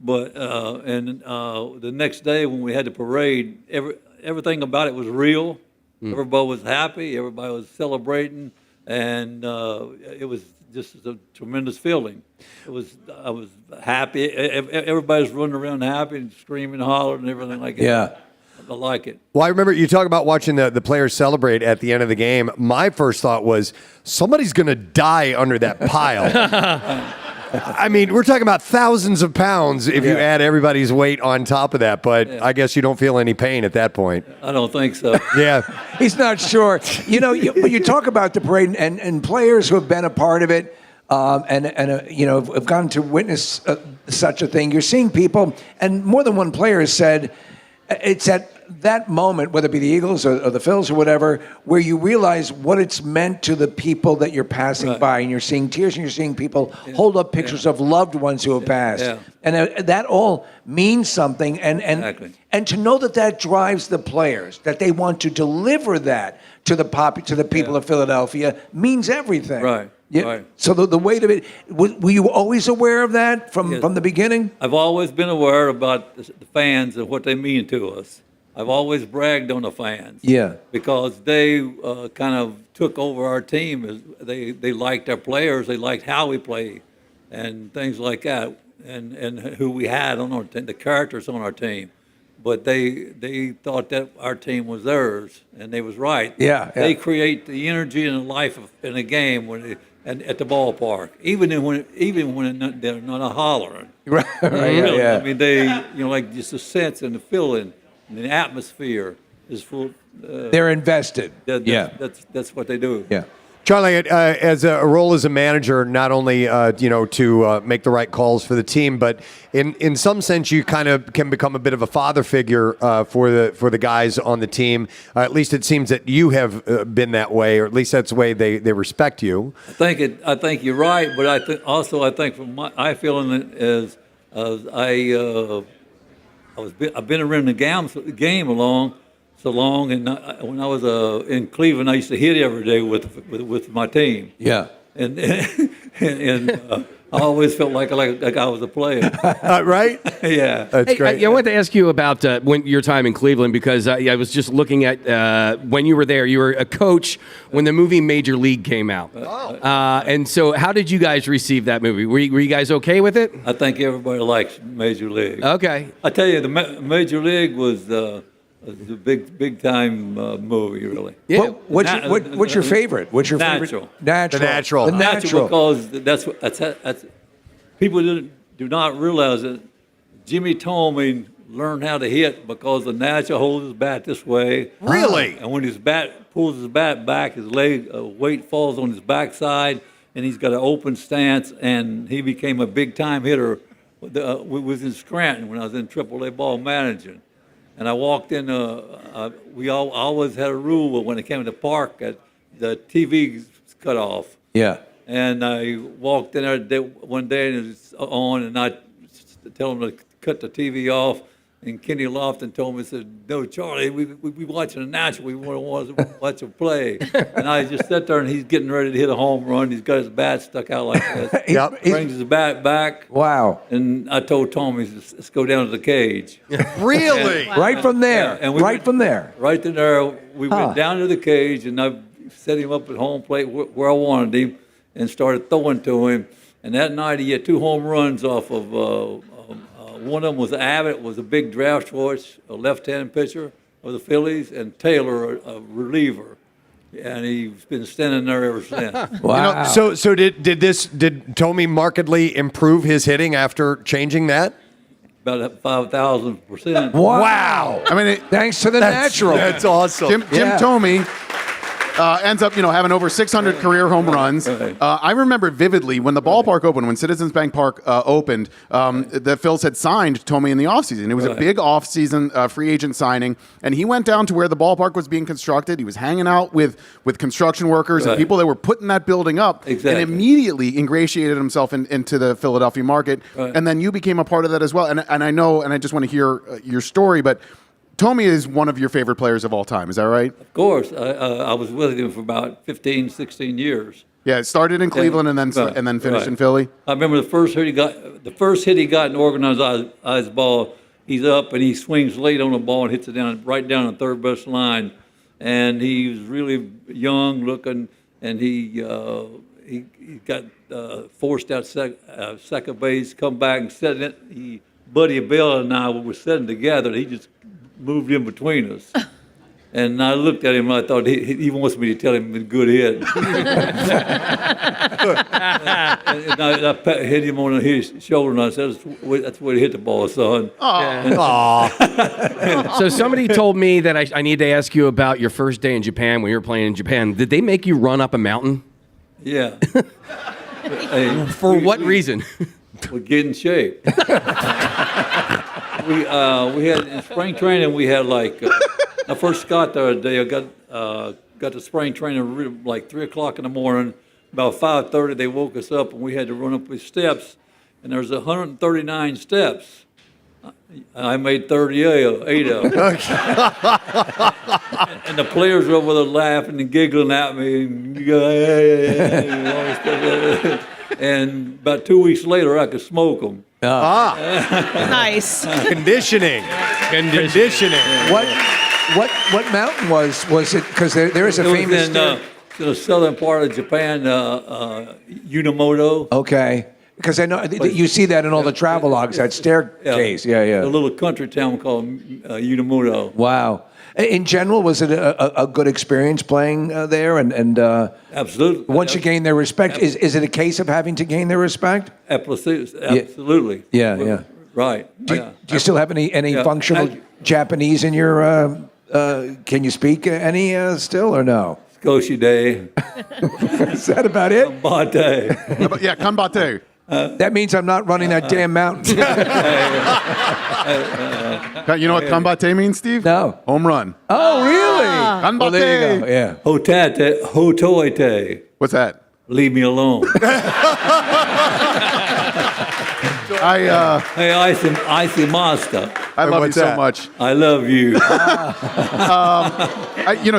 But the next day when we had the parade, everything about it was real. Everybody was happy. Everybody was celebrating, and it was just a tremendous feeling. I was happy. Everybody was running around happy and screaming and hollering and everything like that. Yeah. I like it. Well, I remember you talk about watching the players celebrate at the end of the game. My first thought was, somebody's going to die under that pile. I mean, we're talking about thousands of pounds if you add everybody's weight on top of that, but I guess you don't feel any pain at that point. I don't think so. Yeah. He's not sure. But you talk about the parade and players who have been a part of it, have gone to witness such a thing. You're seeing people, and more than one player has said, it's at that moment, whether it be the Eagles or the Phils or whatever, where you realize what it's meant to the people that you're passing by, and you're seeing tears, and you're seeing people hold up pictures of loved ones who have passed, and that all means something. And to know that drives the players, that they want to deliver that to the people of Philadelphia, means everything. Right. Yeah. Right. So the weight of it, were you always aware of that from the beginning? I've always been aware about the fans and what they mean to us. I've always bragged on the fans. Yeah. Because they kind of took over our team. They liked our players. They liked how we play and things like that, and who we had on our team, the characters on our team. But they thought that our team was theirs, and they was right. Yeah. They create the energy and the life in a game at the ballpark, even when they're not hollering. Right. Really. Yeah. I mean, they like just the sense and the feeling. The atmosphere is full. They're invested. That's what they do. Yeah. Charlie, as a role as a manager, not only to make the right calls for the team, but in some sense, you kind of can become a bit of a father figure for the guys on the team. At least it seems that you have been that way, or at least that's the way they respect you. I think you're right, but I think from my feeling is I've been around the game so long, and when I was in Cleveland, I used to hit every day with my team. Yeah, and I always felt like I was a player. Right? Yeah, that's great. I wanted to ask you about your time in Cleveland, because I was just looking at when you were there. You were a coach when the movie Major League came out. And so how did you guys receive that movie? Were you guys okay with it? I think everybody likes Major League. Okay. I tell you, the Major League was the big time movie, really. Yeah. What's your favorite? What's your Natural. favorite? Natural. The Natural. The Natural. Because that's people do not realize that Jimmy Tomey learned how to hit because the Natural holds his bat this way. Really? And when his bat pulls his bat back, his weight falls on his backside, and he's got an open stance. And he became a big time hitter. We was in Scranton when I was in AAA ball managing. And I walked in. We always had a rule, but when it came to the park, the TV's cut off. Yeah. And I walked in there one day and it was on, and I told them to cut the TV off. And Kenny Lofton told me, he said, "No, Charlie, we watching the Natural. We want to watch him play." And I just sat there, and he's getting ready to hit a home run. He's got his bat stuck out like this. Yep. Brings his bat back. Wow. And I told Tommy, let's go down to the cage. Really? Wow. Right from there. And Right from there. Right there, we went down to the cage, and I set him up at home plate where I wanted him and started throwing to him. And that night, he had 2 home runs off of one of them was Abbott, was a big draft choice, a left-handed pitcher of the Phillies, and Taylor, a reliever. And he's been standing there ever since. Wow. So did Tomey markedly improve his hitting after changing that? About 5,000%. Wow. I mean, thanks to the Natural. That's awesome. Jim Tomey ends up, having over 600 career home runs. I remember vividly when the ballpark opened, when Citizens Bank Park opened, the Phils had signed Tomey in the offseason. It was a big offseason free agent signing, and he went down to where the ballpark was being constructed. He was hanging out with construction workers and people that were putting that building up, and immediately ingratiated himself into the Philadelphia market. And then you became a part of that as well. And I know, and I just want to hear your story, but Tomey is one of your favorite players of all time. Is that right? Of course. I was with him for about 15, 16 years. Yeah, it started in Cleveland and then finished in Philly. I remember the first hit he got in organized ball. He's up and he swings late on the ball and hits it right down the third base line. And he was really young looking, and he got forced out second base, come back and set it. Buddy Bell and I were sitting together. He just moved in between us. And I looked at him and I thought he wants me to tell him a good hit. and I hit him on his shoulder and I said, that's the way to hit the ball, son. So somebody told me that I need to ask you about your first day in Japan when you were playing in Japan. Did they make you run up a mountain? Yeah. For what reason? We'll get in shape. We had in spring training. We had I first got there today. I got to spring training like 3:00 in the morning. About 5:30, they woke us up and we had to run up the steps. And there's 139 steps. I made 38 of them. And the players were over there laughing and giggling at me. And about 2 weeks later, I could smoke them. Nice. Conditioning. What mountain was it? Because there is a famous. In the southern part of Japan, Yunamoto. Okay. Because I know you see that in all the travel logs, that staircase. Yeah. A little country town called Yunamoto. Wow. In general, was it a good experience playing there? And absolutely. Once you gain their respect, is it a case of having to gain their respect? Absolutely. Yeah. Right. Do you still have any functional Japanese in your? Can you speak any still or no? Goshi Day. Is that about it? Kanbate. Yeah, kanbate. That means I'm not running that damn mountain. You know what kanbate means, Steve? No. Home run. Oh, really? Kanbate. Well, there you go. Yeah. Hotoite. What's that? Leave me alone. Icy Master. I love you so much. I love you.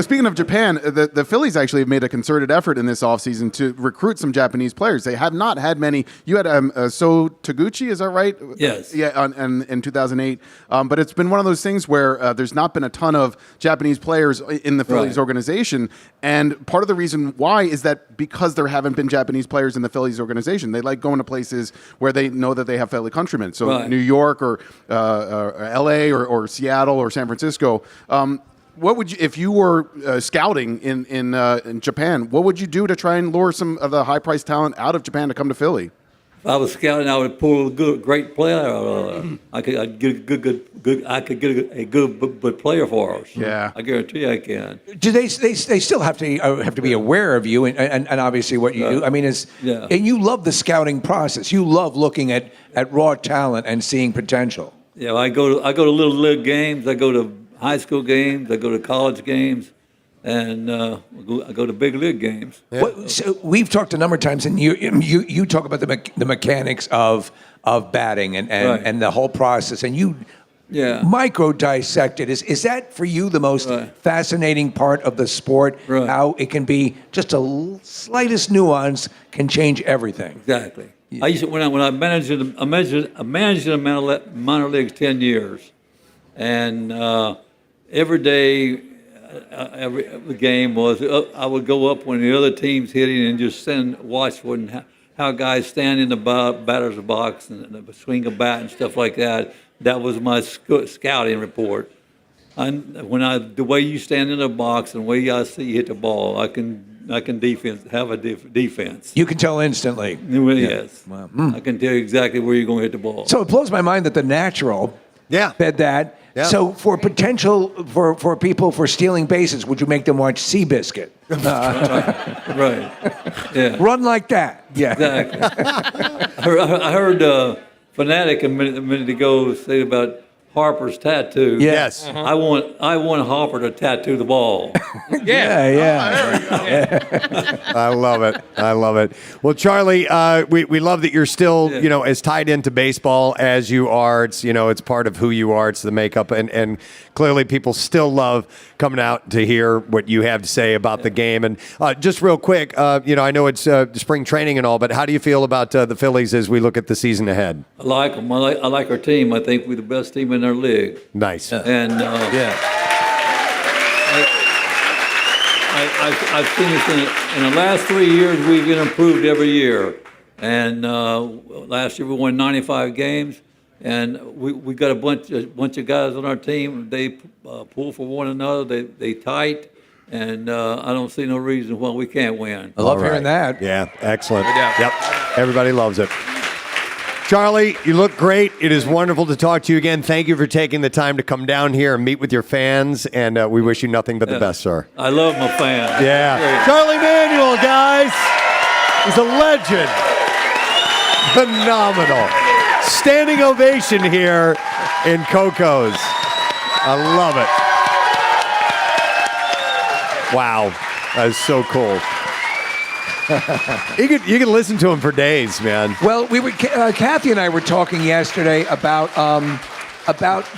Speaking of Japan, the Phillies actually have made a concerted effort in this offseason to recruit some Japanese players. They have not had many. You had So Taguchi, is that right? Yes. Yeah, in 2008. But it's been one of those things where there's not been a ton of Japanese players in the Phillies organization. And part of the reason why is that because there haven't been Japanese players in the Phillies organization. They like going to places where they know that they have fellow countrymen. So New York or L.A. or Seattle or San Francisco. What would you, if you were scouting in Japan, what would you do to try and lure some of the high-priced talent out of Japan to come to Philly? If I was scouting, I would pull a great player. I could get a good player for us. Yeah, I guarantee I can. Do they still have to be aware of you and obviously what you do? I mean, and you love the scouting process. You love looking at raw talent and seeing potential. Yeah, I go to little league games. I go to high school games. I go to college games. And I go to big league games. Yeah. So we've talked a number of times, and you talk about the mechanics of batting and the whole process, and you micro dissect it. Is that for you the most fascinating part of the sport? Right. How it can be just a slightest nuance can change everything. Exactly. I used to, when I managed the minor leagues 10 years, and every day. Every game was I would go up when the other team's hitting and just watch how guys stand in the batter's box and swing a bat and stuff like that. That was my scouting report. The way you stand in the box and the way I see you hit the ball, I can have a defense. You can tell instantly. Yes. Wow. I can tell you exactly where you're going to hit the ball. So it blows my mind that the natural fed that. Yeah. So for potential for people for stealing bases, would you make them watch Seabiscuit? Right. Yeah. Run like that. Yeah. Exactly. I heard Phanatic a minute ago say about Harper's tattoo. Yes. I want Harper to tattoo the ball. I love it. Well, Charlie, we love that you're still, as tied into baseball as you are. It's, it's part of who you are. It's the makeup. And clearly people still love coming out to hear what you have to say about the game. And just real quick, I know it's spring training and all, but how do you feel about the Phillies as we look at the season ahead? I like them. I like our team. I think we're the best team in our league. Nice. And I've seen this in the last 3 years. We've been improved every year. And last year we won 95 games. And we got a bunch of guys on our team. They pull for one another. They tight, and I don't see no reason why we can't win. I love hearing that. Yeah, excellent. Yep, everybody loves it. Charlie, you look great. It is wonderful to talk to you again. Thank you for taking the time to come down here and meet with your fans, and we wish you nothing but the best, sir. I love my fans. Yeah. Great. Charlie Manuel, guys. He's a legend. Phenomenal. Standing ovation here in Coco's. I love it. Wow. That is so cool. You could listen to him for days, man. Well, Kathy and I were talking yesterday about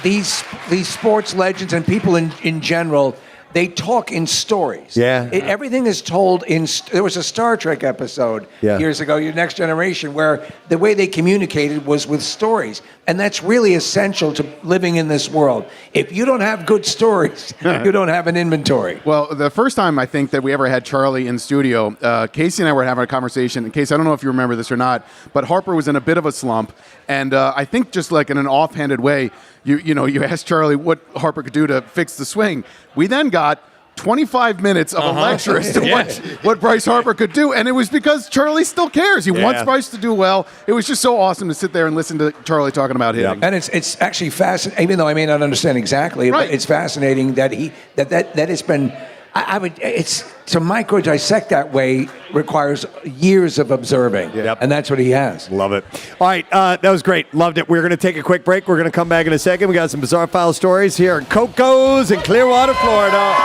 these sports legends and people in general. They talk in stories. Yeah. Everything is told in. There was a Star Trek episode years ago, Your Next Generation, where the way they communicated was with stories, and that's really essential to living in this world. If you don't have good stories, you don't have an inventory. Well, the first time I think that we ever had Charlie in studio, Casey and I were having a conversation. And Casey, I don't know if you remember this or not, but Harper was in a bit of a slump, and I think just like in an offhanded way, you asked Charlie what Harper could do to fix the swing. We then got 25 minutes of a lecture as to what Bryce Harper could do, and it was because Charlie still cares. He wants Bryce to do well. It was just so awesome to sit there and listen to Charlie talking about hitting. And it's actually fascinating, even though I may not understand exactly, but it's fascinating that that it's been. It's to micro dissect that way requires years of observing, and that's what he has. Love it. All right, that was great. Loved it. We're going to take a quick break. We're going to come back in a second. We got some bizarre file stories here at Coco's in Clearwater, Florida.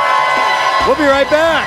We'll be right back.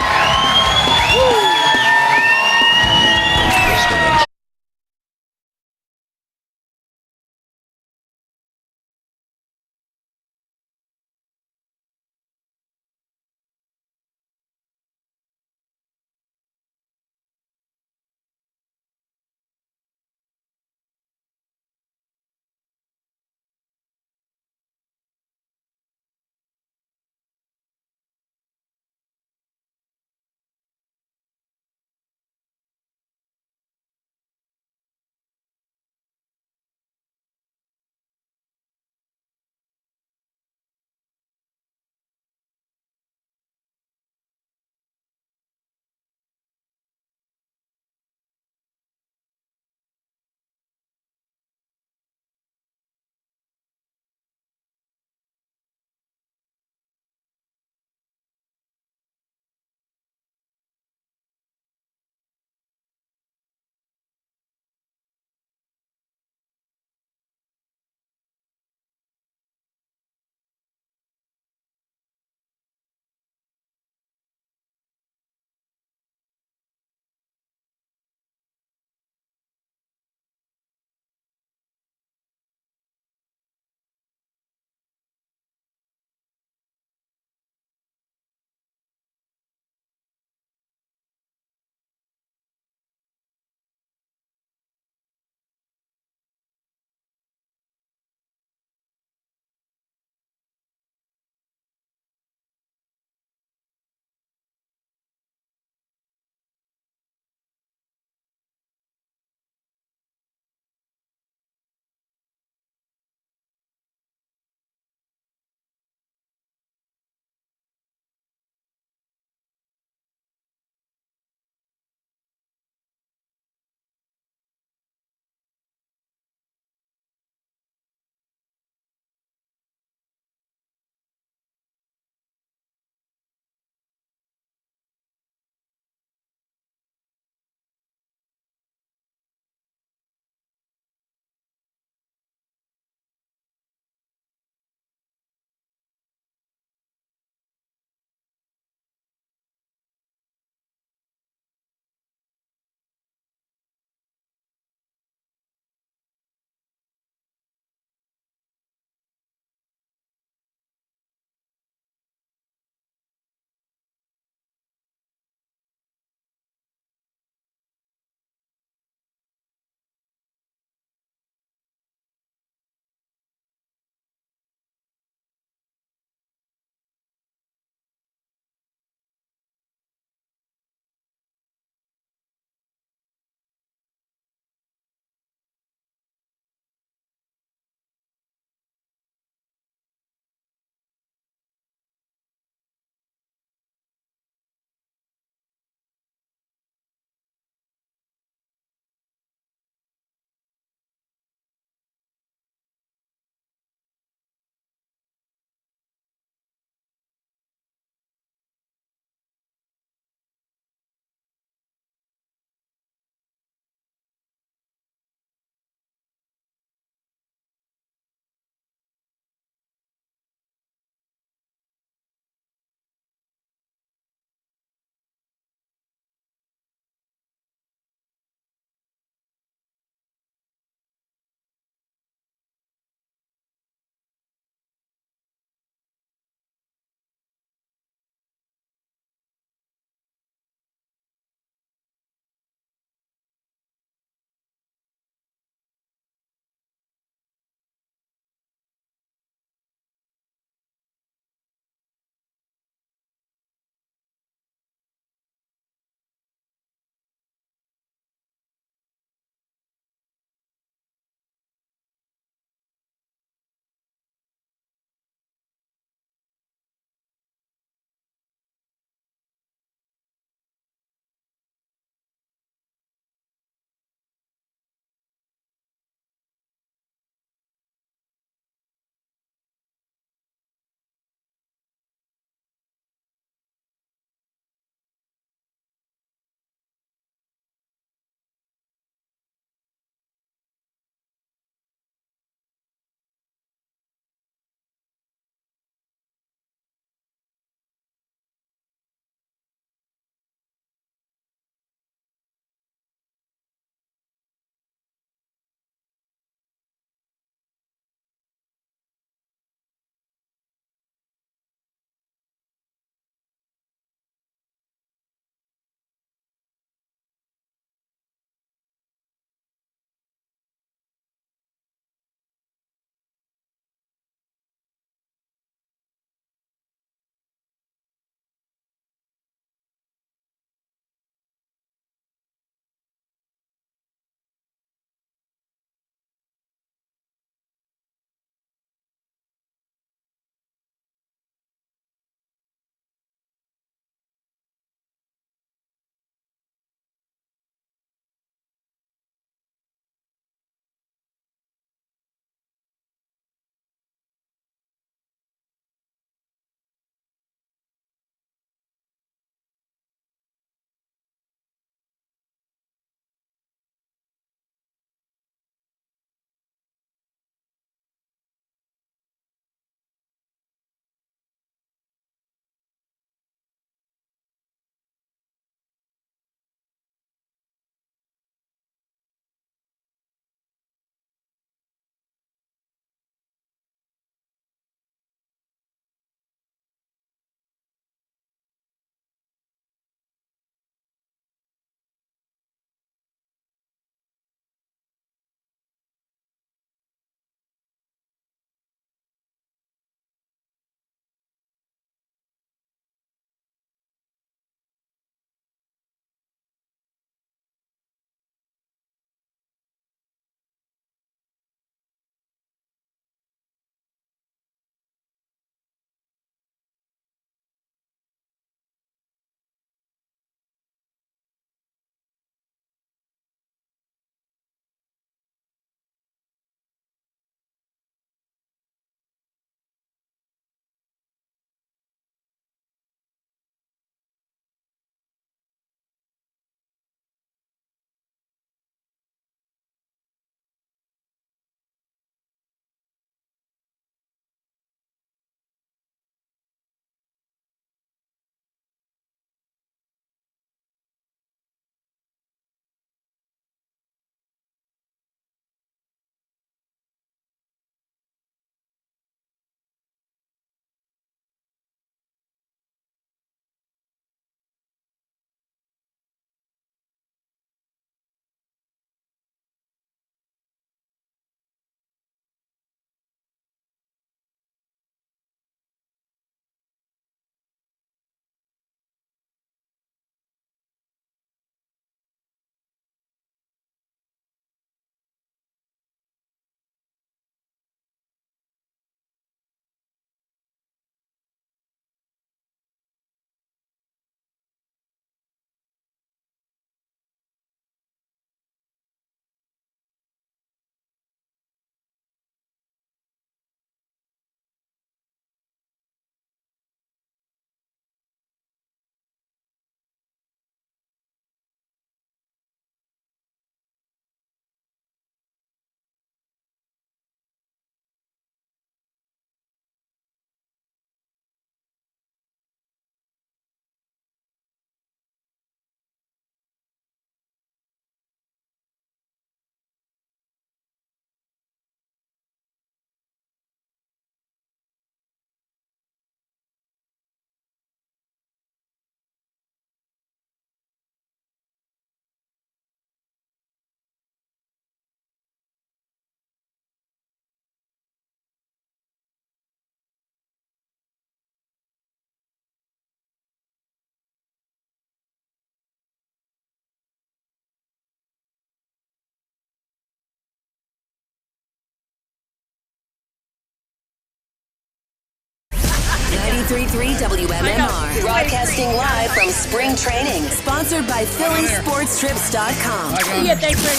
93.3 WMMR. Broadcasting live from spring training. Sponsored by PhillySportsTrips.com. Yeah, thanks, Rick.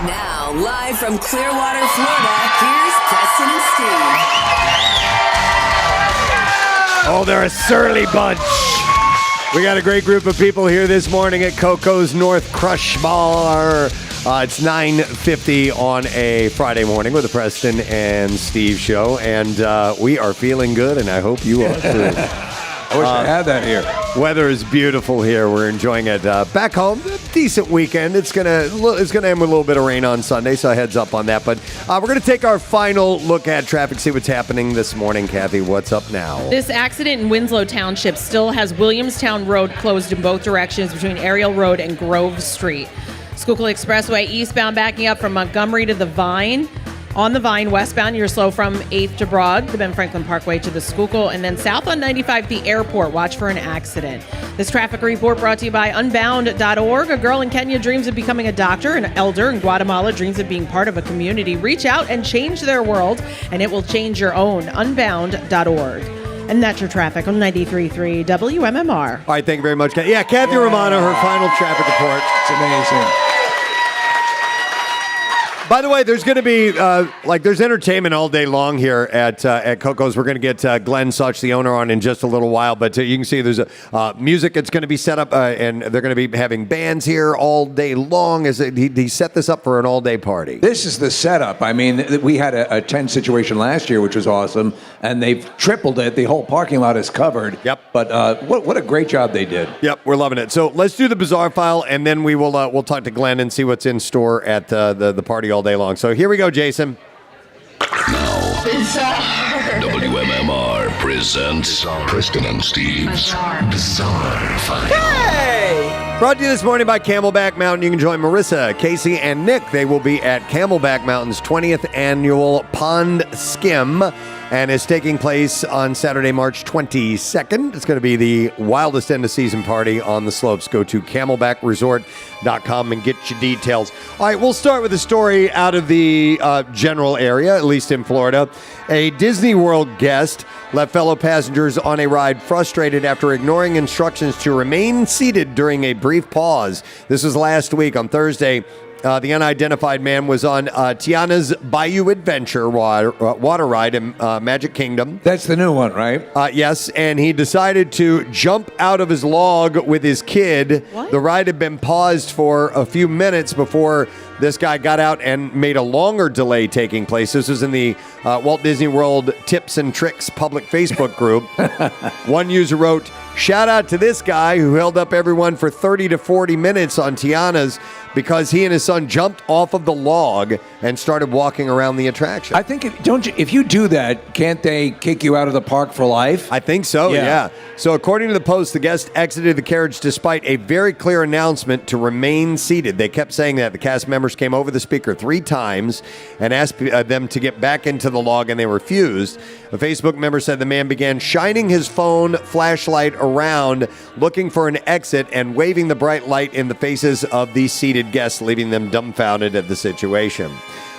Now, live from Clearwater, Florida, here's Preston and Steve. Oh, they're a surly bunch. We got a great group of people here this morning at Coco's North Crush Bar. It's 9:50 on a Friday morning with the Preston and Steve show, and we are feeling good, and I hope you are too. I wish I had that here. Weather is beautiful here. We're enjoying it. Back home, decent weekend. It's gonna end with a little bit of rain on Sunday, so heads up on that. But we're gonna take our final look at traffic, see what's happening this morning. Kathy, what's up now? This accident in Winslow Township still has Williamstown Road closed in both directions between Ariel Road and Grove Street. Schuylkill Expressway eastbound backing up from Montgomery to the Vine. On the Vine, westbound, you're slow from 8th to Broad, the Ben Franklin Parkway to the Schuylkill, and then south on 95, the airport. Watch for an accident. This traffic report brought to you by Unbound.org. A girl in Kenya dreams of becoming a doctor. An elder in Guatemala dreams of being part of a community. Reach out and change their world, and it will change your own. Unbound.org. And that's your traffic on 93.3 WMMR. All right, thank you very much, Kathy. Yeah, Kathy Romano, her final traffic report. It's amazing. By the way, there's going to be there's entertainment all day long here at Coco's. We're going to get Glenn Such, the owner, on in just a little while. But you can see there's music that's going to be set up, and they're going to be having bands here all day long. He set this up for an all-day party. This is the setup. I mean, we had a tent situation last year, which was awesome, and they've tripled it. The whole parking lot is covered. Yep. But what a great job they did. Yep, we're loving it. So let's do the bizarre file, and then we'll talk to Glenn and see what's in store at the party all day long. So here we go, Jason. WMMR presents Preston and Steve's Bizarre File. Hey! Brought to you this morning by Camelback Mountain. You can join Marissa, Casey, and Nick. They will be at Camelback Mountain's 20th annual Pond Skim, and it's taking place on Saturday, March 22nd. It's going to be the wildest end-of-season party on the slopes. Go to camelbackresort.com and get your details. All right, we'll start with a story out of the general area, at least in Florida. A Disney World guest left fellow passengers on a ride frustrated after ignoring instructions to remain seated during a brief pause. This was last week on Thursday. The unidentified man was on Tiana's Bayou Adventure water ride in Magic Kingdom. That's the new one, right? Yes, and he decided to jump out of his log with his kid. What? The ride had been paused for a few minutes before this guy got out and made a longer delay taking place. This was in the Walt Disney World Tips and Tricks public Facebook group. One user wrote, "Shout out to this guy who held up everyone for 30 to 40 minutes on Tiana's because he and his son jumped off of the log and started walking around the attraction." I think if you do that, can't they kick you out of the park for life? I think so, yeah. So according to the Post, the guest exited the carriage despite a very clear announcement to remain seated. They kept saying that. The cast members came over the speaker 3 times and asked them to get back into the log, and they refused. A Facebook member said the man began shining his phone flashlight around, looking for an exit and waving the bright light in the faces of the seated guests, leaving them dumbfounded at the situation.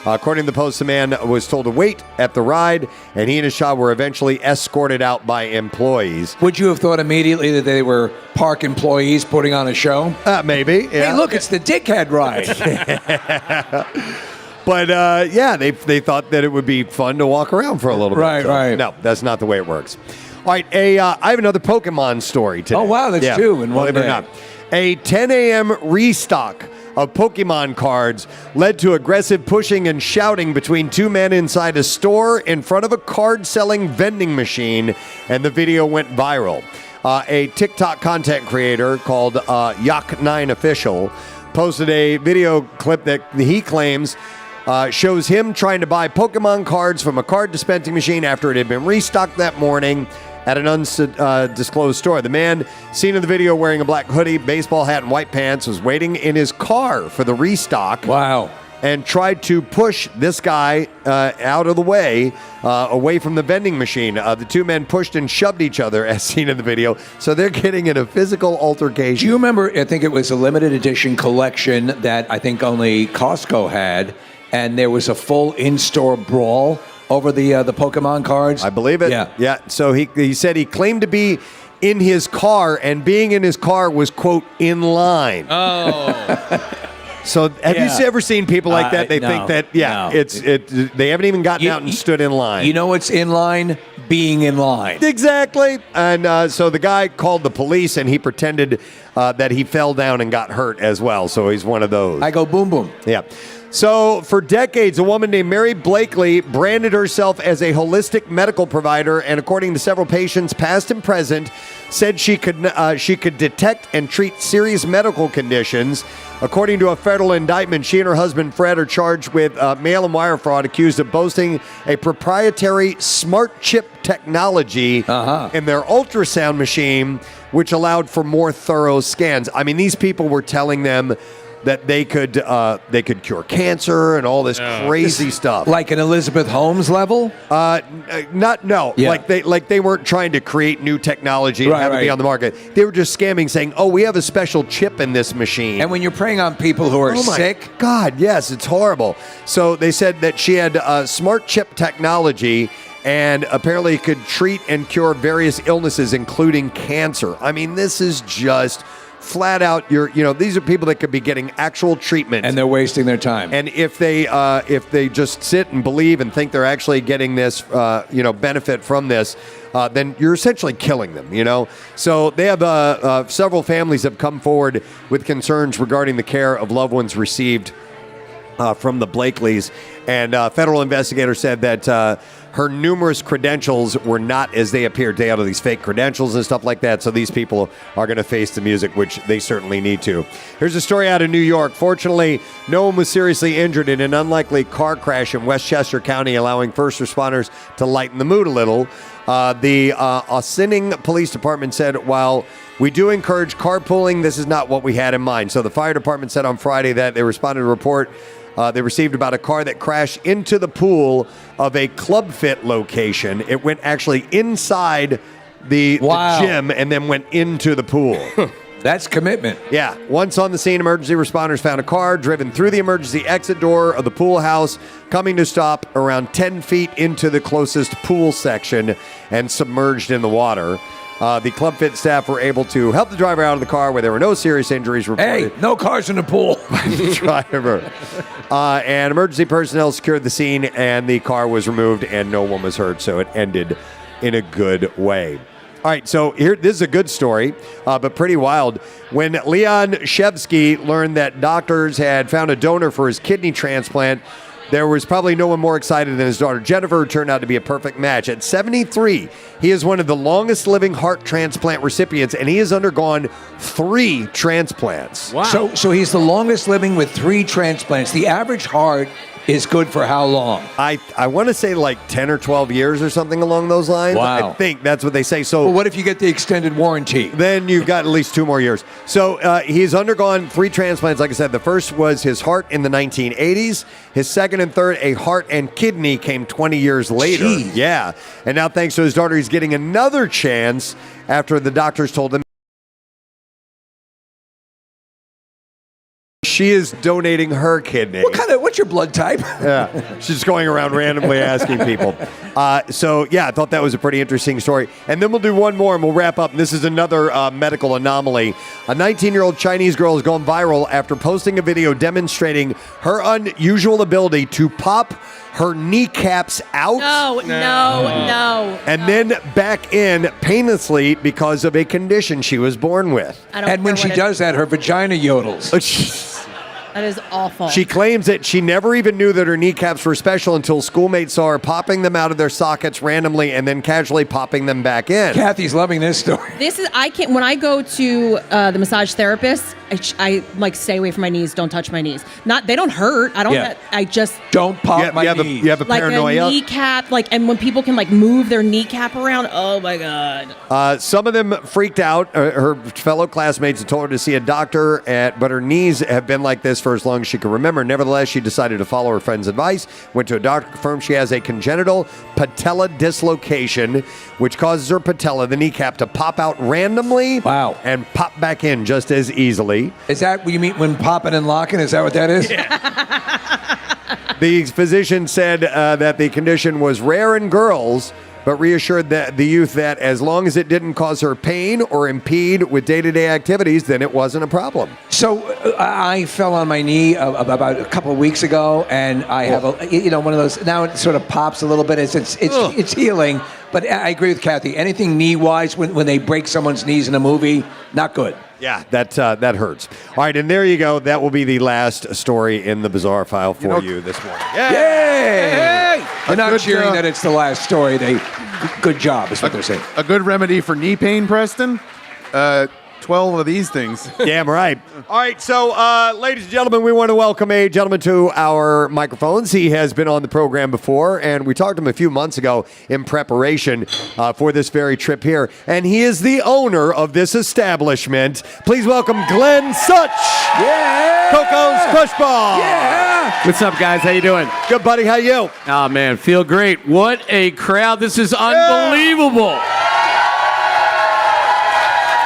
According to the Post, the man was told to wait at the ride, and he and his child were eventually escorted out by employees. Would you have thought immediately that they were park employees putting on a show? Maybe. Yeah. Hey, look, it's the dickhead ride. But, they thought that it would be fun to walk around for a little bit. Right. No, that's not the way it works. All right, I have another Pokemon story today. Oh, wow, that's 2 in one Believe it or day. not. A 10 a.m. restock of Pokemon cards led to aggressive pushing and shouting between 2 men inside a store in front of a card-selling vending machine, and the video went viral. A TikTok content creator called Yak9Official posted a video clip that he claims shows him trying to buy Pokemon cards from a card dispensing machine after it had been restocked that morning at an undisclosed store. The man seen in the video wearing a black hoodie, baseball hat, and white pants was waiting in his car for the restock. Wow. And tried to push this guy out of the way, away from the vending machine. The 2 men pushed and shoved each other, as seen in the video. So they're getting in a physical altercation. Do you remember, I think it was a limited edition collection that I think only Costco had, and there was a full in-store brawl over the Pokemon cards. I believe it. Yeah. So he said he claimed to be in his car, and being in his car was, quote, in line. Oh. So have you ever seen people like that? They think that, they haven't even gotten out and stood in line. You know what's in line? Being in line. Exactly. And so the guy called the police, and he pretended that he fell down and got hurt as well. So he's one of those. I go boom, boom. Yeah. So for decades, a woman named Mary Blakely branded herself as a holistic medical provider, and according to several patients, past and present, said she could detect and treat serious medical conditions. According to a federal indictment, she and her husband Fred are charged with mail and wire fraud, accused of boasting a proprietary smart chip technology in their ultrasound machine, which allowed for more thorough scans. I mean, these people were telling them that they could cure cancer and all this crazy stuff, like an Elizabeth Holmes level. Like they weren't trying to create new technology and have it be on the market. They were just scamming, saying, "Oh, we have a special chip in this machine." And when you're preying on people who are sick, God, yes, it's horrible. So they said that she had smart chip technology, and apparently could treat and cure various illnesses, including cancer. I mean, this is just flat out, these are people that could be getting actual treatment, and they're wasting their time. And if they just sit and believe and think they're actually getting this, benefit from this, then you're essentially killing them. So they have several families have come forward with concerns regarding the care of loved ones received from the Blakeleys, and federal investigators said that her numerous credentials were not as they appeared. They had all these fake credentials and stuff like that, so these people are going to face the music, which they certainly need to. Here's a story out of New York. Fortunately, no one was seriously injured in an unlikely car crash in Westchester County, allowing first responders to lighten the mood a little. The Ossining Police Department said, while we do encourage carpooling, this is not what we had in mind. So the fire department said on Friday that they responded to a report they received about a car that crashed into the pool of a Club Fit location. It went actually inside the gym and then went into the pool. That's commitment. Yeah. Once on the scene, emergency responders found a car driven through the emergency exit door of the pool house, coming to stop around 10 feet into the closest pool section and submerged in the water. The Club Fit staff were able to help the driver out of the car where there were no serious injuries reported. Hey, no cars in the pool. By the driver. And emergency personnel secured the scene, and the car was removed, and no one was hurt, so it ended in a good way. All right, so this is a good story, but pretty wild. When Leon Shevsky learned that doctors had found a donor for his kidney transplant, there was probably no one more excited than his daughter Jennifer, who turned out to be a perfect match. At 73, he is one of the longest living heart transplant recipients, and he has undergone 3 transplants. Wow. So he's the longest living with 3 transplants. The average heart is good for how long? I want to say like 10 or 12 years or something along those lines. Wow. I think that's what they say. So, well, what if you get the extended warranty? Then you've got at least 2 more years. So he's undergone 3 transplants. Like I said, the first was his heart in the 1980s. His second and third, a heart and kidney, came 20 years later. Jeez. Yeah. And now thanks to his daughter, he's getting another chance after the doctors told him she is donating her kidney. What's your blood type? Yeah, she's going around randomly asking people. So, yeah, I thought that was a pretty interesting story. And then we'll do one more and we'll wrap up. And this is another medical anomaly. A 19-year-old Chinese girl has gone viral after posting a video demonstrating her unusual ability to pop her kneecaps out. No. And then back in painlessly because of a condition she was born with. And when she does that, her vagina yodels. That is awful. She claims that she never even knew that her kneecaps were special until schoolmates saw her popping them out of their sockets randomly and then casually popping them back in. Kathy's loving this story. When I go to the massage therapist, I like stay away from my knees. Don't touch my knees. They don't hurt. I just don't pop my knees. You have a like paranoia. A kneecap, and when people can move their kneecap around, oh my god. Some of them freaked out. Her fellow classmates had told her to see a doctor, but her knees have been like this for as long as she can remember. Nevertheless, she decided to follow her friend's advice, went to a doctor, confirmed she has a congenital patella dislocation, which causes her patella, the kneecap, to pop out randomly. Wow. And pop back in just as easily. Is that what you mean when popping and locking? Is that what that is? The physician said that the condition was rare in girls, but reassured the youth that as long as it didn't cause her pain or impede with day-to-day activities, then it wasn't a problem. So I fell on my knee about a couple of weeks ago, and I have one of those. Now it sort of pops a little bit. It's healing, but I agree with Kathy. Anything knee-wise, when they break someone's knees in a movie, not good. Yeah, that hurts. All right, and there you go. That will be the last story in the Bizarre File for you this morning. Yay! They're not cheering that it's the last story. Good job, is what they're saying. A good remedy for knee pain, Preston? 12 of these things. Damn right. All right, so ladies and gentlemen, we want to welcome a gentleman to our microphones. He has been on the program before, and we talked to him a few months ago in preparation for this very trip here. And he is the owner of this establishment. Please welcome Glenn Such. Yeah. Coco's Crush Ball. Yeah. What's up, guys? How you doing? Good, buddy. How you? Oh, man, feel great. What a crowd. This is unbelievable.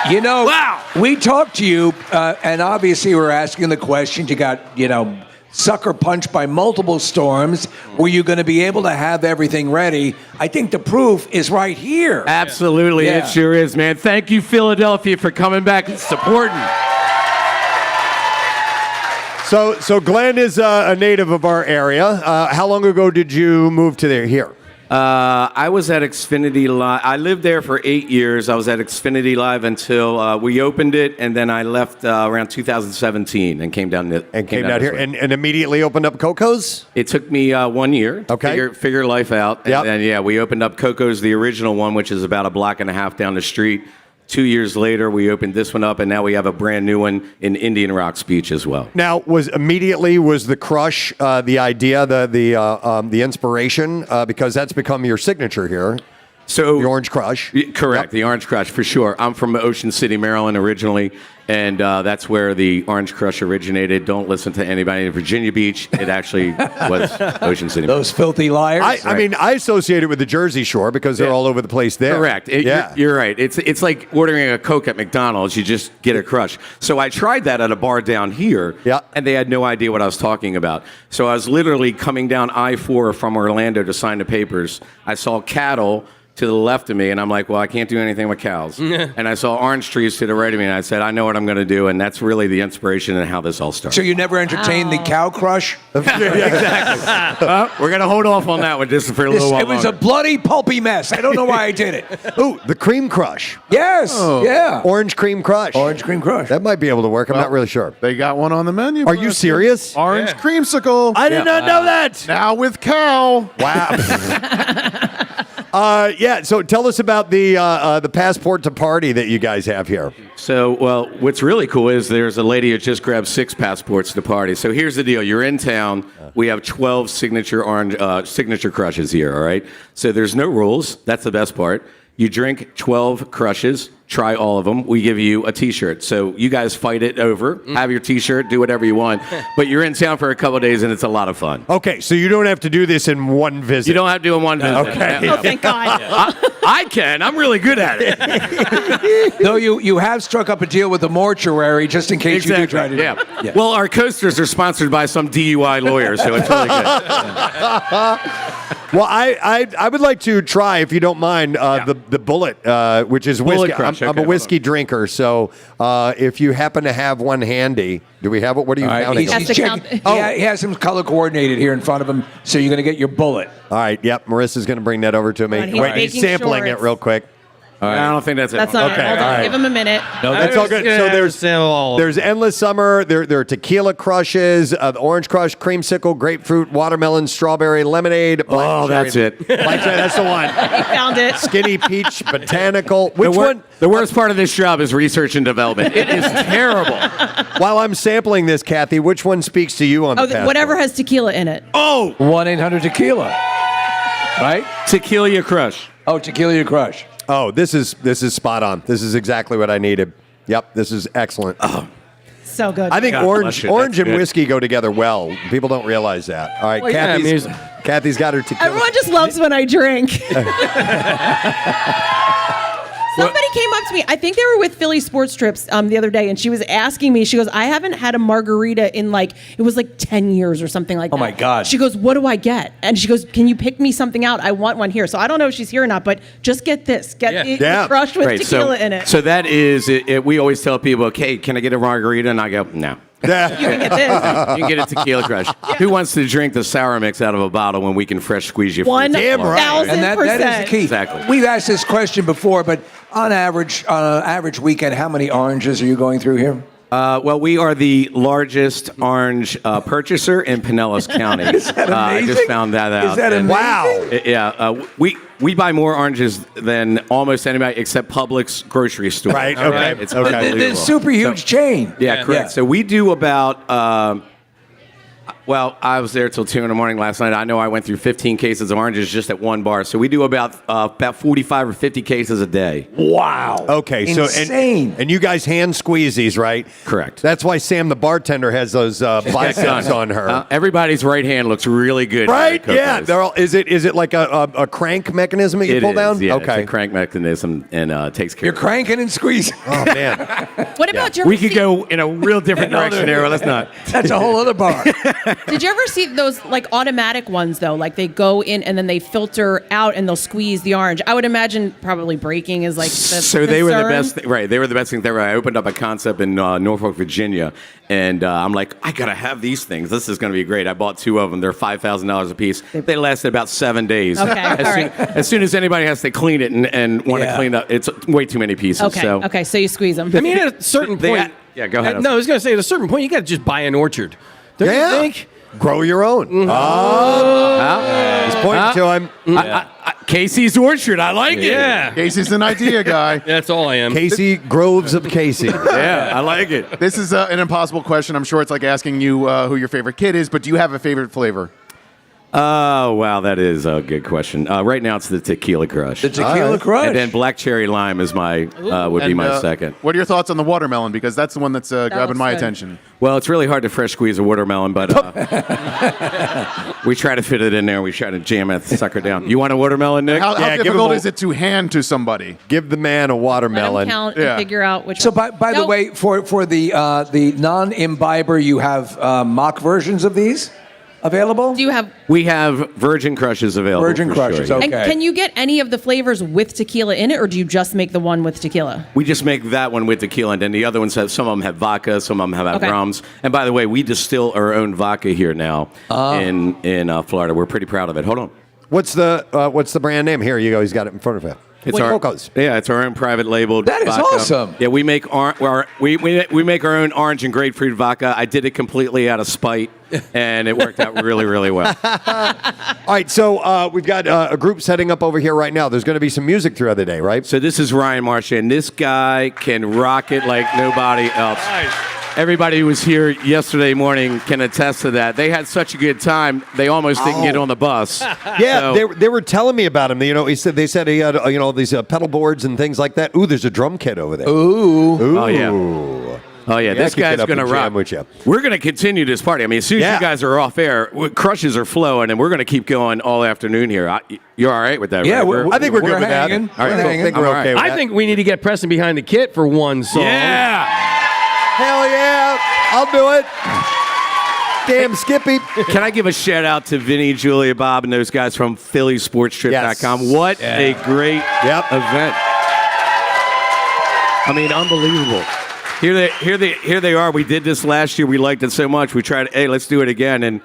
You know, wow. We talked to you, and obviously we're asking the question. You got, sucker punched by multiple storms. Were you going to be able to have everything ready? I think the proof is right here. Absolutely. Yeah. It sure is, man. Thank you, Philadelphia, for coming back and supporting. So Glenn is a native of our area. How long ago did you move to here? I was at Xfinity Live. I lived there for 8 years. I was at Xfinity Live until we opened it, and then I left around 2017 and came down here. And immediately opened up Coco's? It took me 1 year to figure life out. And then, we opened up Coco's, the original one, which is about a block and a half down the street. 2 years later, we opened this one up, and now we have a brand new one in Indian Rocks Beach as well. Now, was the crush the idea, the inspiration, because that's become your signature here? So the Orange Crush. Correct, the Orange Crush, for sure. I'm from Ocean City, Maryland originally, and that's where the Orange Crush originated. Don't listen to anybody in Virginia Beach. It actually was Ocean City. Those filthy liars. I mean, I associate it with the Jersey Shore because they're all over the place there. Correct. You're right. It's like ordering a Coke at McDonald's. You just get a crush. So I tried that at a bar down here, and they had no idea what I was talking about. So I was literally coming down I-4 from Orlando to sign the papers. I saw cattle to the left of me, and I'm like, well, I can't do anything with cows. And I saw orange trees to the right of me, and I said, I know what I'm going to do, and that's really the inspiration and how this all started. So you never entertained the cow crush? Exactly. We're going to hold off on that one just for a little while. It was a bloody, pulpy mess. I don't know why I did it. Ooh, the cream crush. Yes, yeah. Orange cream crush. Orange cream crush. That might be able to work. I'm not really sure. They got one on the menu. Are you serious? Orange creamsicle. I did not know that. Now with cow. Wow. So tell us about the passport to party that you guys have here. So, well, what's really cool is there's a lady who just grabbed 6 passports to party. So here's the deal. You're in town. We have 12 signature crushes here, all right? So there's no rules. That's the best part. You drink 12 crushes, try all of them. We give you a T-shirt. So you guys fight it over, have your T-shirt, do whatever you want. But you're in town for a couple of days, and it's a lot of fun. Okay, so you don't have to do this in one visit. You don't have to do it in one visit. Okay. Oh, thank God. I can. I'm really good at it. No, you have struck up a deal with the mortuary just in case you do try to do it. Yeah. Well, our coasters are sponsored by some DUI lawyer, so it's really good. Well, I would like to try, if you don't mind, the Bullet, which is whiskey. Bullet Crush. I'm a whiskey drinker, so if you happen to have one handy, do we have it? What are you counting? He has them color coordinated here in front of him, so you're going to get your Bullet. All right, yep. Marissa's going to bring that over to me. He's He's sampling it real quick. All right. I don't think that's it. That's not okay. it. Hold on. All right. Give him a minute. No, that's all good. So there's Endless Summer. There are tequila crushes, the Orange Crush, creamsicle, grapefruit, watermelon, strawberry, lemonade. That's it. Black cherry, that's the one. He found it. Skinny peach, botanical. Which one? The worst part of this job is research and development. It is terrible. While I'm sampling this, Kathy, which one speaks to you on the passport? Whatever has tequila in it. Oh! 1-800-TEQUILA. Right? Tequila Crush. Oh, Tequila Crush. Oh, this is spot on. This is exactly what I needed. Yep, this is excellent. Oh. So good. I think orange and whiskey go together well. People don't realize that. All right, well, Kathy's got her tequila. Everyone just loves when I drink. Somebody came up to me. I think they were with Philly Sports Trips the other day, and she was asking me. She goes, "I haven't had a margarita in it was 10 years or something like that." Oh my God. She goes, "What do I get?" And she goes, "Can you pick me something out? I want one here." So I don't know if she's here or not, but just get this. Get the crush with tequila in it. So that is it. We always tell people, "Okay, can I get a margarita?" And I go, "No." You can get this. You can get a tequila crush. Who wants to drink the sour mix out of a bottle when we can fresh squeeze you? 1,000%. And that is the key. Exactly. We've asked this question before, but on an average weekend, how many oranges are you going through here? Well, we are the largest orange purchaser in Pinellas County. Is that amazing? I just found that out. Is that amazing? Wow. Yeah, we buy more oranges than almost anybody except Publix grocery store. Right. Okay. It's Okay. unbelievable. It's a super huge chain. Yeah, correct. Yeah. So we do about. Well, I was there till 2 in the morning last night. I know I went through 15 cases of oranges just at one bar. So we do about 45 or 50 cases a day. Wow. Okay, Insane. and you guys hand squeeze these, right? Correct. That's why Sam the bartender has those biceps on her. Everybody's right hand looks really good. Right? Coco's. Yeah. They're all, is it like a crank mechanism that you It pull is, down? yeah, Okay. it's a crank mechanism and takes care You're of it. cranking and squeezing. Oh man. What about your? We could go in a real different direction there. Well, let's not. That's a whole other bar. Did you ever see those automatic ones though? Like they go in and then they filter out and they'll squeeze the orange. I would imagine probably breaking is the So they were the concern. best, right? They were the best thing ever. I opened up a concept in Norfolk, Virginia, and I'm like, I gotta have these things. This is gonna be great. I bought 2 of them. They're $5,000 a piece. They lasted about 7 days. Okay, As soon as anybody has to clean it and want to clean up, it's way too many pieces. Okay. So Okay. So you squeeze them. I mean, at a certain point. yeah, go ahead. No, I was going to say, at a certain point, you got to just buy an orchard. Don't you think? Grow your own. He's pointing to him. Casey's Orchard. I like it. Yeah. Casey's an idea guy. That's all I am. Casey Groves of Casey. Yeah, I like it. This is an impossible question. I'm sure it's like asking you who your favorite kid is, but do you have a favorite flavor? Oh, wow, that is a good question. Right now, it's the Tequila Crush. The Tequila Crush. And then Black Cherry Lime is my would be my second. What are your thoughts on the watermelon? Because that's the one that's grabbing looks my good. attention. Well, it's really hard to fresh squeeze a watermelon, but we try to fit it in there. We try to jam that sucker down. You want a watermelon, Nick? How give him difficult a- is it to hand to somebody? Give the man a Let them watermelon. count Yeah. and figure out which. So one. by the way, for the non-imbiber, you have mock versions of these available? Do you have? We have Virgin Crushes available. Virgin for Crushes, sure. okay. And can you get any of the flavors with tequila in it, or do you just make the one with tequila? We just make that one with tequila, and then the other ones have, some of them have vodka, some of them have Okay. rums. And by the way, we distill our own vodka here now in Florida. We're pretty proud of it. Hold on. What's the brand name? Here you go. He's got it in front of him. It's our Coco's. Yeah, it's our own private labeled. That is vodka. awesome. Yeah, we make we make our own orange and grapefruit vodka. I did it completely out of spite, and it worked out really, really well. All right, so we've got a group setting up over here right now. There's going to be some music throughout the day, right? So this is Ryan Marsh, and this guy can rock it like nobody else. Everybody who was here yesterday morning can attest to that. They had such a good time, they almost didn't get on the bus. Yeah, So- they were telling me about him. You know, they said he had these pedal boards and things like that. Ooh, there's a drum kit over there. Ooh. Oh, yeah. Oh, yeah, this I could get guy's up going to and jam rock. with you. We're going to continue this party. I mean, as soon as you guys are off air, crushes are flowing, and we're going to keep going all afternoon here. You're all right with that, Yeah, right? I think we're good with that. hanging. All right, We're cool. hanging. I think we're All right. okay with I that. think we need to get Preston behind the kit for one song. Yeah. Hell yeah, I'll do it. Damn Skippy. Can I give a shout out to Vinny, Julia, Bob, and those guys from PhillySportsTrip.com? Yes. What a great event. I mean, unbelievable. Here they are. We did this last year. We liked it so much. We tried, hey, let's do it again. And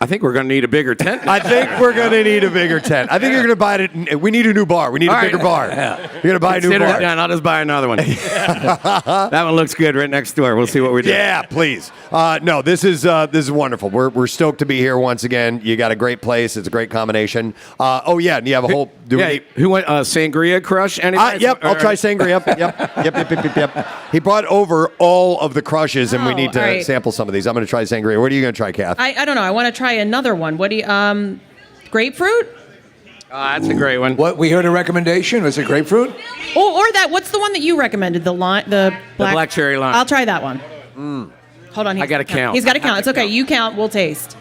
I think we're going to need a bigger tent. I think we're going to need a bigger tent. I think you're going to buy it. We need a new bar. We need a bigger bar. You're going to buy a new Consider bar. it done. I'll just buy another one. That one looks good right next door. We'll see what we do. Yeah, please. No, this is wonderful. We're stoked to be here once again. You got a great place. It's a great combination. And you have a whole. Who went Sangria Crush? Anybody? Yep, I'll try Sangria. Yep. He brought over all of the crushes, and we need to all right. sample some of these. I'm going to try Sangria. What are you going to try, Kath? I don't know. I want to try another one. What do you? Grapefruit? That's a great one. What we heard a recommendation was it grapefruit? Oh, or that. What's the one that you recommended? The black cherry lime. I'll try that one. Hold on. I gotta count. He's got to count. It's okay. You count. We'll taste.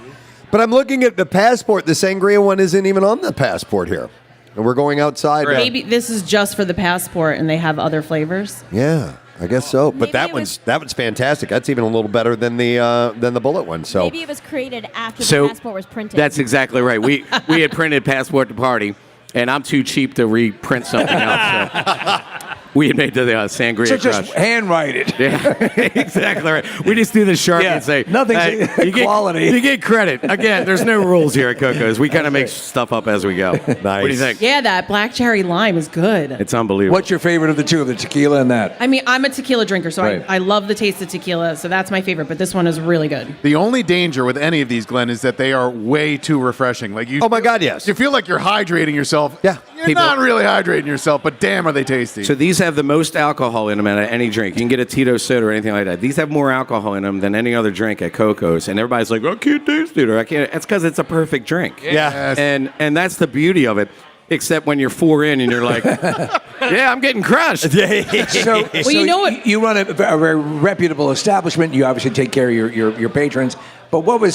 But I'm looking at the passport. The Sangria one isn't even on the passport here. and we're going outside. Maybe this is just for the passport, and they have other flavors. Yeah, I guess so. But that one's fantastic. That's even a little better than the bullet one. So Maybe it was created after the passport was printed. That's exactly right. We had printed Passport to Party, and I'm too cheap to reprint something else. So we had made the Sangria So Crush. just handwrite it. Yeah, exactly right. We just do the Sharpie and say, nothing's quality. You get credit. Again, there's no rules here at Coco's. We kind of make stuff up as we go. Nice. What do you think? Yeah, that black cherry lime is good. It's unbelievable. What's your favorite of the two, the tequila and that? I mean, I'm a tequila drinker, so Right. I love the taste of tequila, so that's my favorite. But this one is really good. The only danger with any of these, Glenn, is that they are way too refreshing. Like you. Oh my God, yes. You feel like you're hydrating yourself. Yeah. You're not really hydrating yourself, but damn, are they tasty. So these have the most alcohol in them out of any drink. You can get a Tito soda or anything like that. These have more alcohol in them than any other drink at Coco's. And everybody's like, I can't taste it, or I can't. It's because it's a perfect drink. Yeah. Yes. And that's the beauty of it. Except when you're 4 in and you're like, yeah, I'm getting crushed. So you know what? You run a very reputable establishment. You obviously take care of your patrons. But do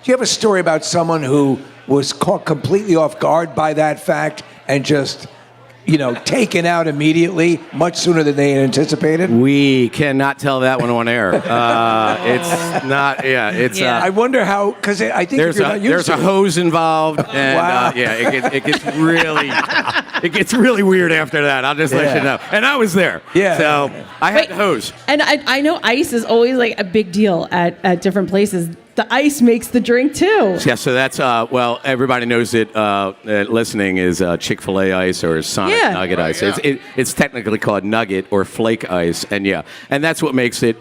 you have a story about someone who was caught completely off guard by that fact and just, taken out immediately much sooner than they had anticipated? We cannot tell that one on air. It's not. Yeah, it's. I wonder how, because I think There's if you're not used there's to a hose involved, and Wow. it gets really weird after that. I'll just let you know. And I was there. Yeah. So I had the hose. And I know ice is always like a big deal at different places. The ice makes the drink too. Yeah, so that's, everybody knows that listening is Chick-fil-A ice or Sonic Nugget ice. It's technically called Nugget or Flake ice, and that's what makes it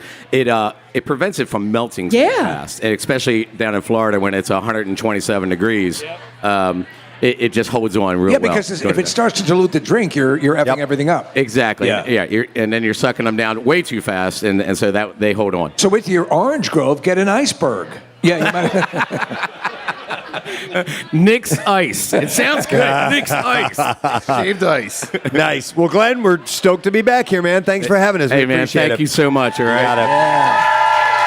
prevents it from melting so fast, and especially down in Florida when it's 127 degrees. It just holds on real well. Yeah, because if it starts to dilute the drink, you're effing everything up. Exactly. Yeah. And then you're sucking them down way too fast, and so that they hold on. So with your Orange Grove, get an iceberg. Yeah, you might. Nick's Ice. It sounds good. Nick's Ice. Shaved ice. Nice. Well, Glenn, we're stoked to be back here, man. Thanks for having us. Hey, We man, appreciate thank it. you so much, all right?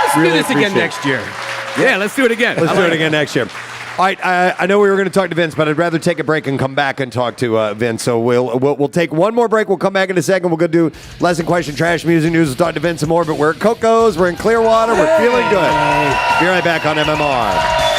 Let's do Really this again appreciate next year. Yeah, let's do it again. Let's do it again next year. All right, I know we were going to talk to Vince, but I'd rather take a break and come back and talk to Vince. So we'll take one more break. We'll come back in a second. We'll go do lesson question, trash music news. We'll talk to Vince some more. But we're at Coco's. We're in Clearwater. We're feeling good. Be right back on MMR.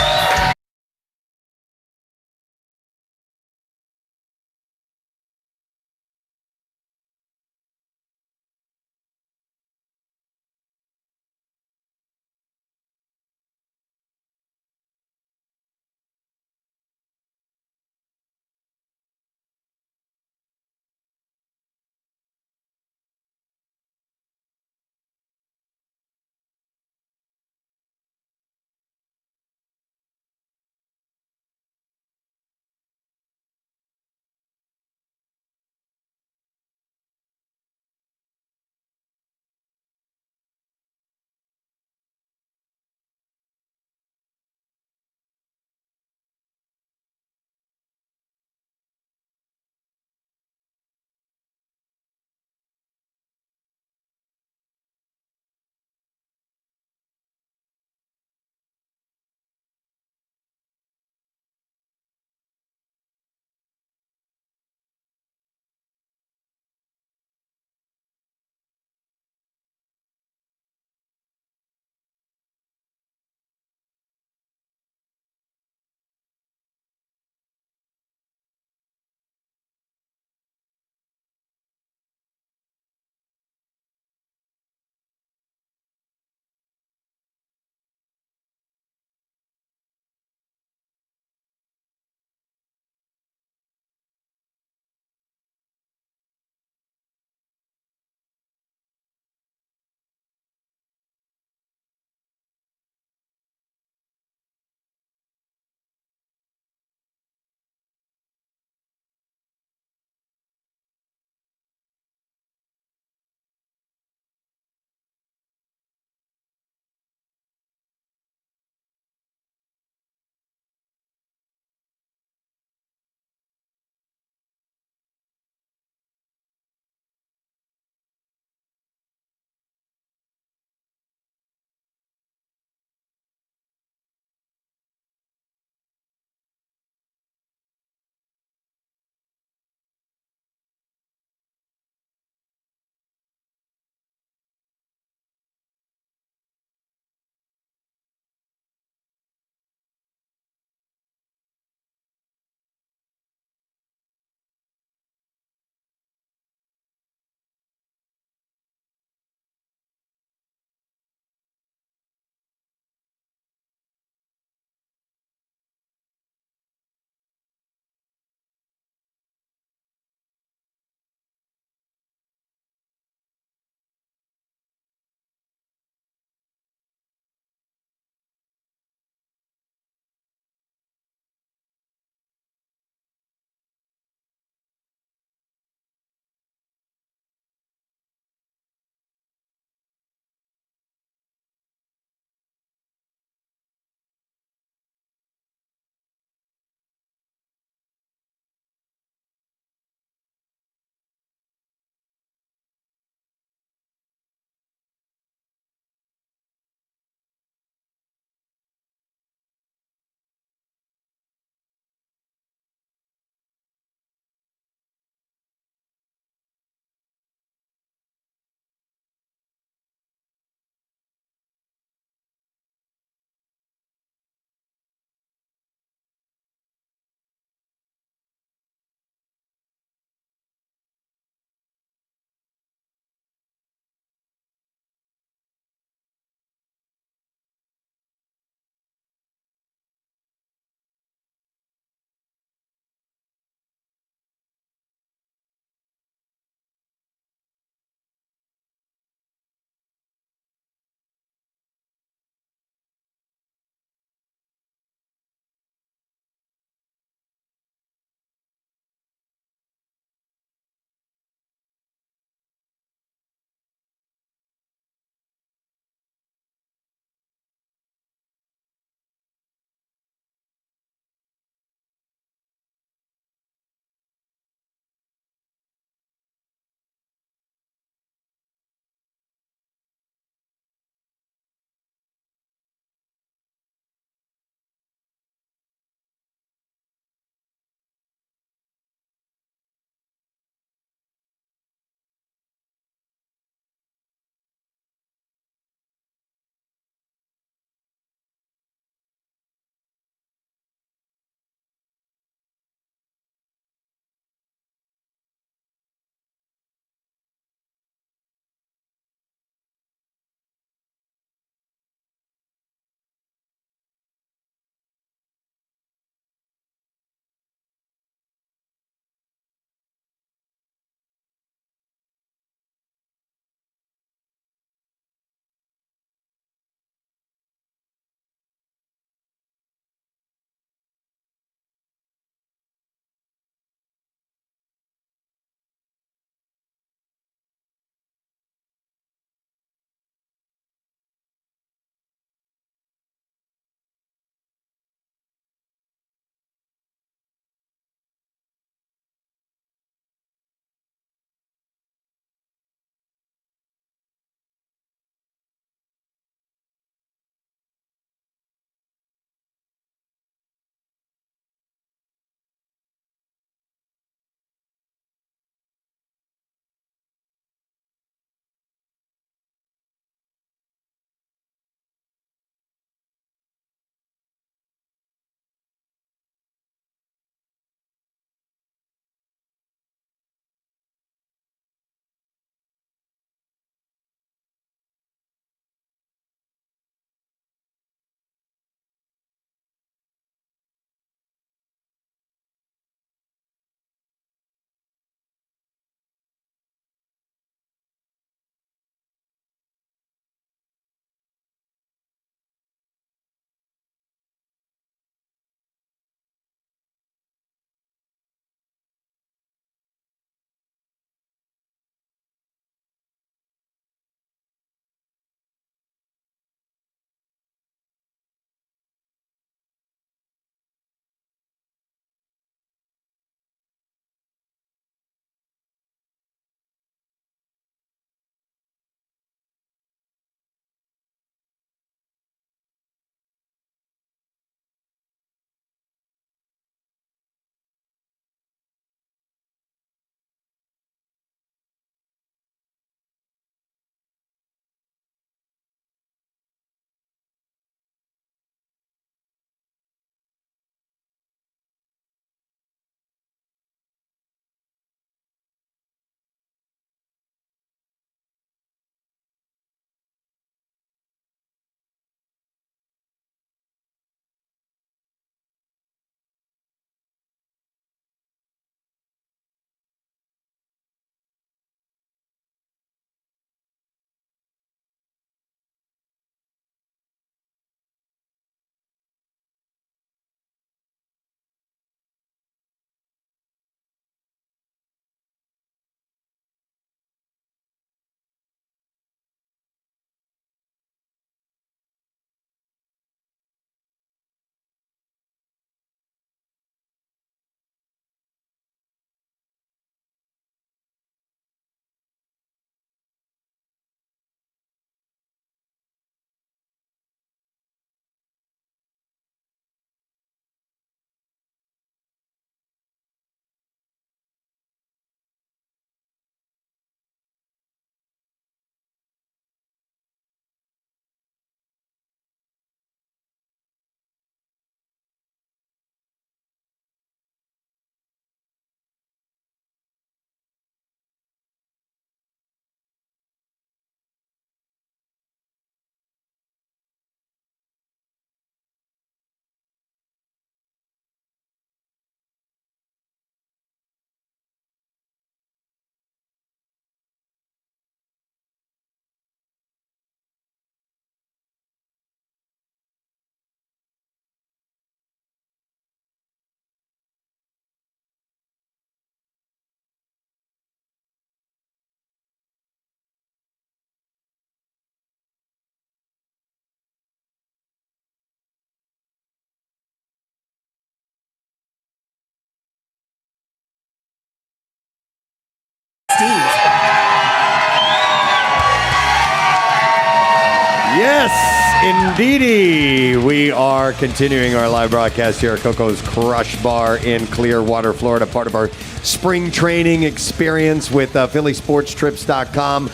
Indeedy, we are continuing our live broadcast here at Coco's Crush Bar in Clearwater, Florida, part of our spring training experience with PhillySportsTrips.com.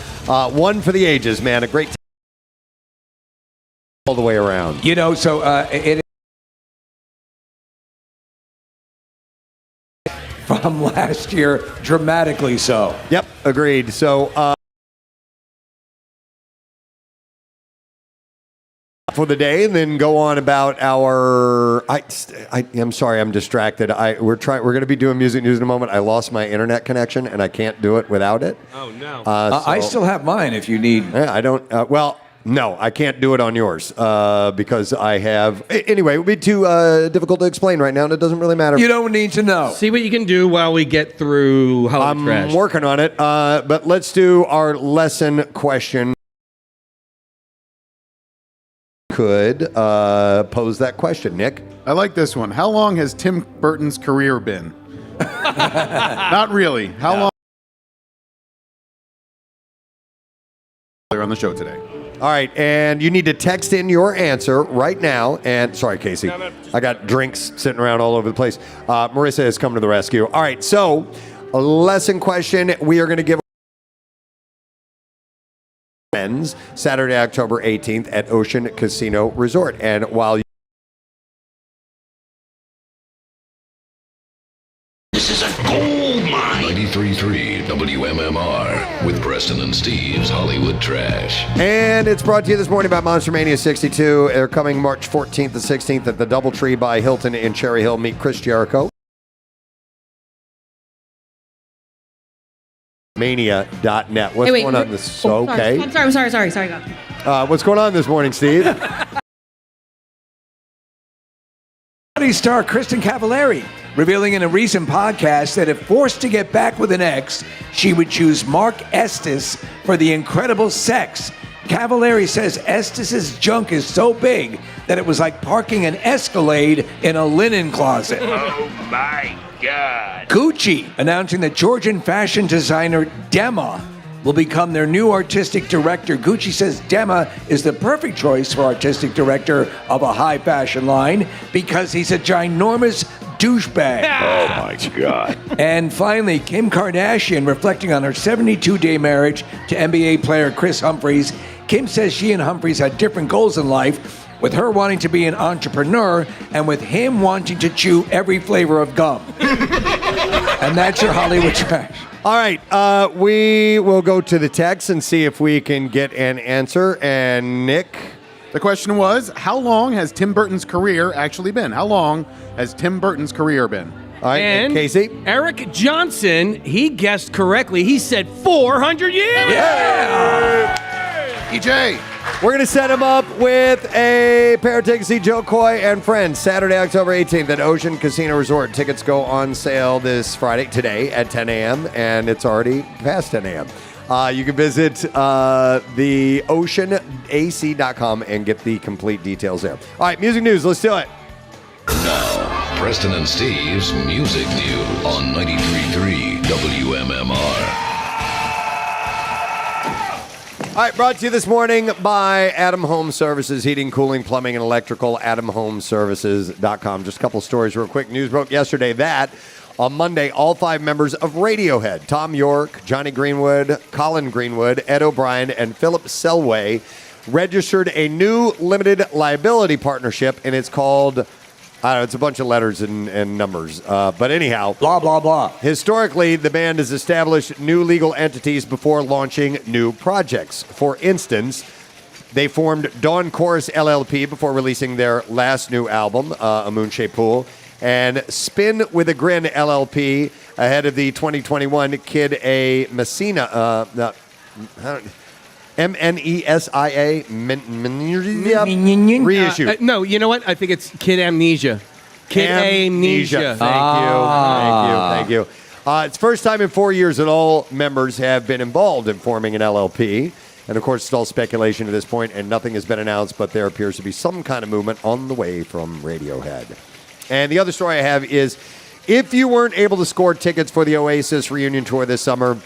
One for the ages, man. A great time all the way around. You know, so it from last year, dramatically so. Yep, agreed. So, for the day, and then go on about our. I'm sorry, I'm distracted. We're going to be doing music news in a moment. I lost my internet connection, and I can't do it without it. Oh no! I still have mine. If you need. Yeah, I don't. Well, no, I can't do it on yours because I have. Anyway, it would be too difficult to explain right now, and it doesn't really matter. You don't need to know. See what you can do while we get through Hollywood Trash. I'm working on it, but let's do our lesson question. Could pose that question, Nick. I like this one. How long has Tim Burton's career been? Not really. How long? On the show today. All right, and you need to text in your answer right now. And sorry, Casey, I got drinks sitting around all over the place. Marissa has come to the rescue. All right, so a lesson question. We are going to give Saturday, October 18th at Ocean Casino Resort. And while This is a gold mine. 93.3 WMMR with Preston and Steve's Hollywood Trash. And it's brought to you this morning by Monster Mania 62. They're coming March 14th and 16th at the Doubletree by Hilton in Cherry Hill. Meet Chris Jericho. Mania.net. What's going on this? Okay. I'm sorry. What's going on this morning, Steve? Star Kristen Cavallari revealing in a recent podcast that if forced to get back with an ex, she would choose Mark Estes for the incredible sex. Cavallari says Estes's junk is so big that it was like parking an Escalade in a linen closet. Oh my God. Gucci announcing that Georgian fashion designer Dema will become their new artistic director. Gucci says Dema is the perfect choice for artistic director of a high fashion line because he's a ginormous douchebag. Oh my God. And finally, Kim Kardashian reflecting on her 72-day marriage to NBA player Chris Humphries. Kim says she and Humphries had different goals in life, with her wanting to be an entrepreneur and with him wanting to chew every flavor of gum. And that's your Hollywood Trash. All right, we will go to the text and see if we can get an answer. And Nick? The question was, how long has Tim Burton's career actually been? How long has Tim Burton's career been? All right, and Casey? Eric Johnson, he guessed correctly. He said 400 years. Yeah! EJ. We're going to set him up with a pair of tickets to see Joe Coy and friends Saturday, October 18th at Ocean Casino Resort. Tickets go on sale this Friday, today at 10 a.m., and it's already past 10 a.m. You can visit the oceanac.com and get the complete details there. All right, music news. Let's do it. Now, Preston and Steve's Music News on 93.3 WMMR. All right, brought to you this morning by Adam Home Services, heating, cooling, plumbing, and electrical, AdamHomeservices.com. Just a couple stories real quick. News broke yesterday that on Monday, all 5 members of Radiohead, Tom York, Johnny Greenwood, Colin Greenwood, Ed O'Brien, and Philip Selway, registered a new limited liability partnership, and it's called... I don't know, it's a bunch of letters and numbers. But anyhow, blah, blah, blah. Historically, the band has established new legal entities before launching new projects. For instance, they formed Dawn Chorus LLP before releasing their last new album, A Moon-Shaped Pool, and Spin with a Grin LLP ahead of the 2021 Kid A Messina. M-N-E-S-I-A reissue. No, you know what? I think it's Kid Amnesia. Kid Amnesia. Thank you. It's the first time in 4 years that all members have been involved in forming an LLP. And of course, it's all speculation at this point, and nothing has been announced, but there appears to be some kind of movement on the way from Radiohead. And the other story I have is, if you weren't able to score tickets for the Oasis reunion tour this summer,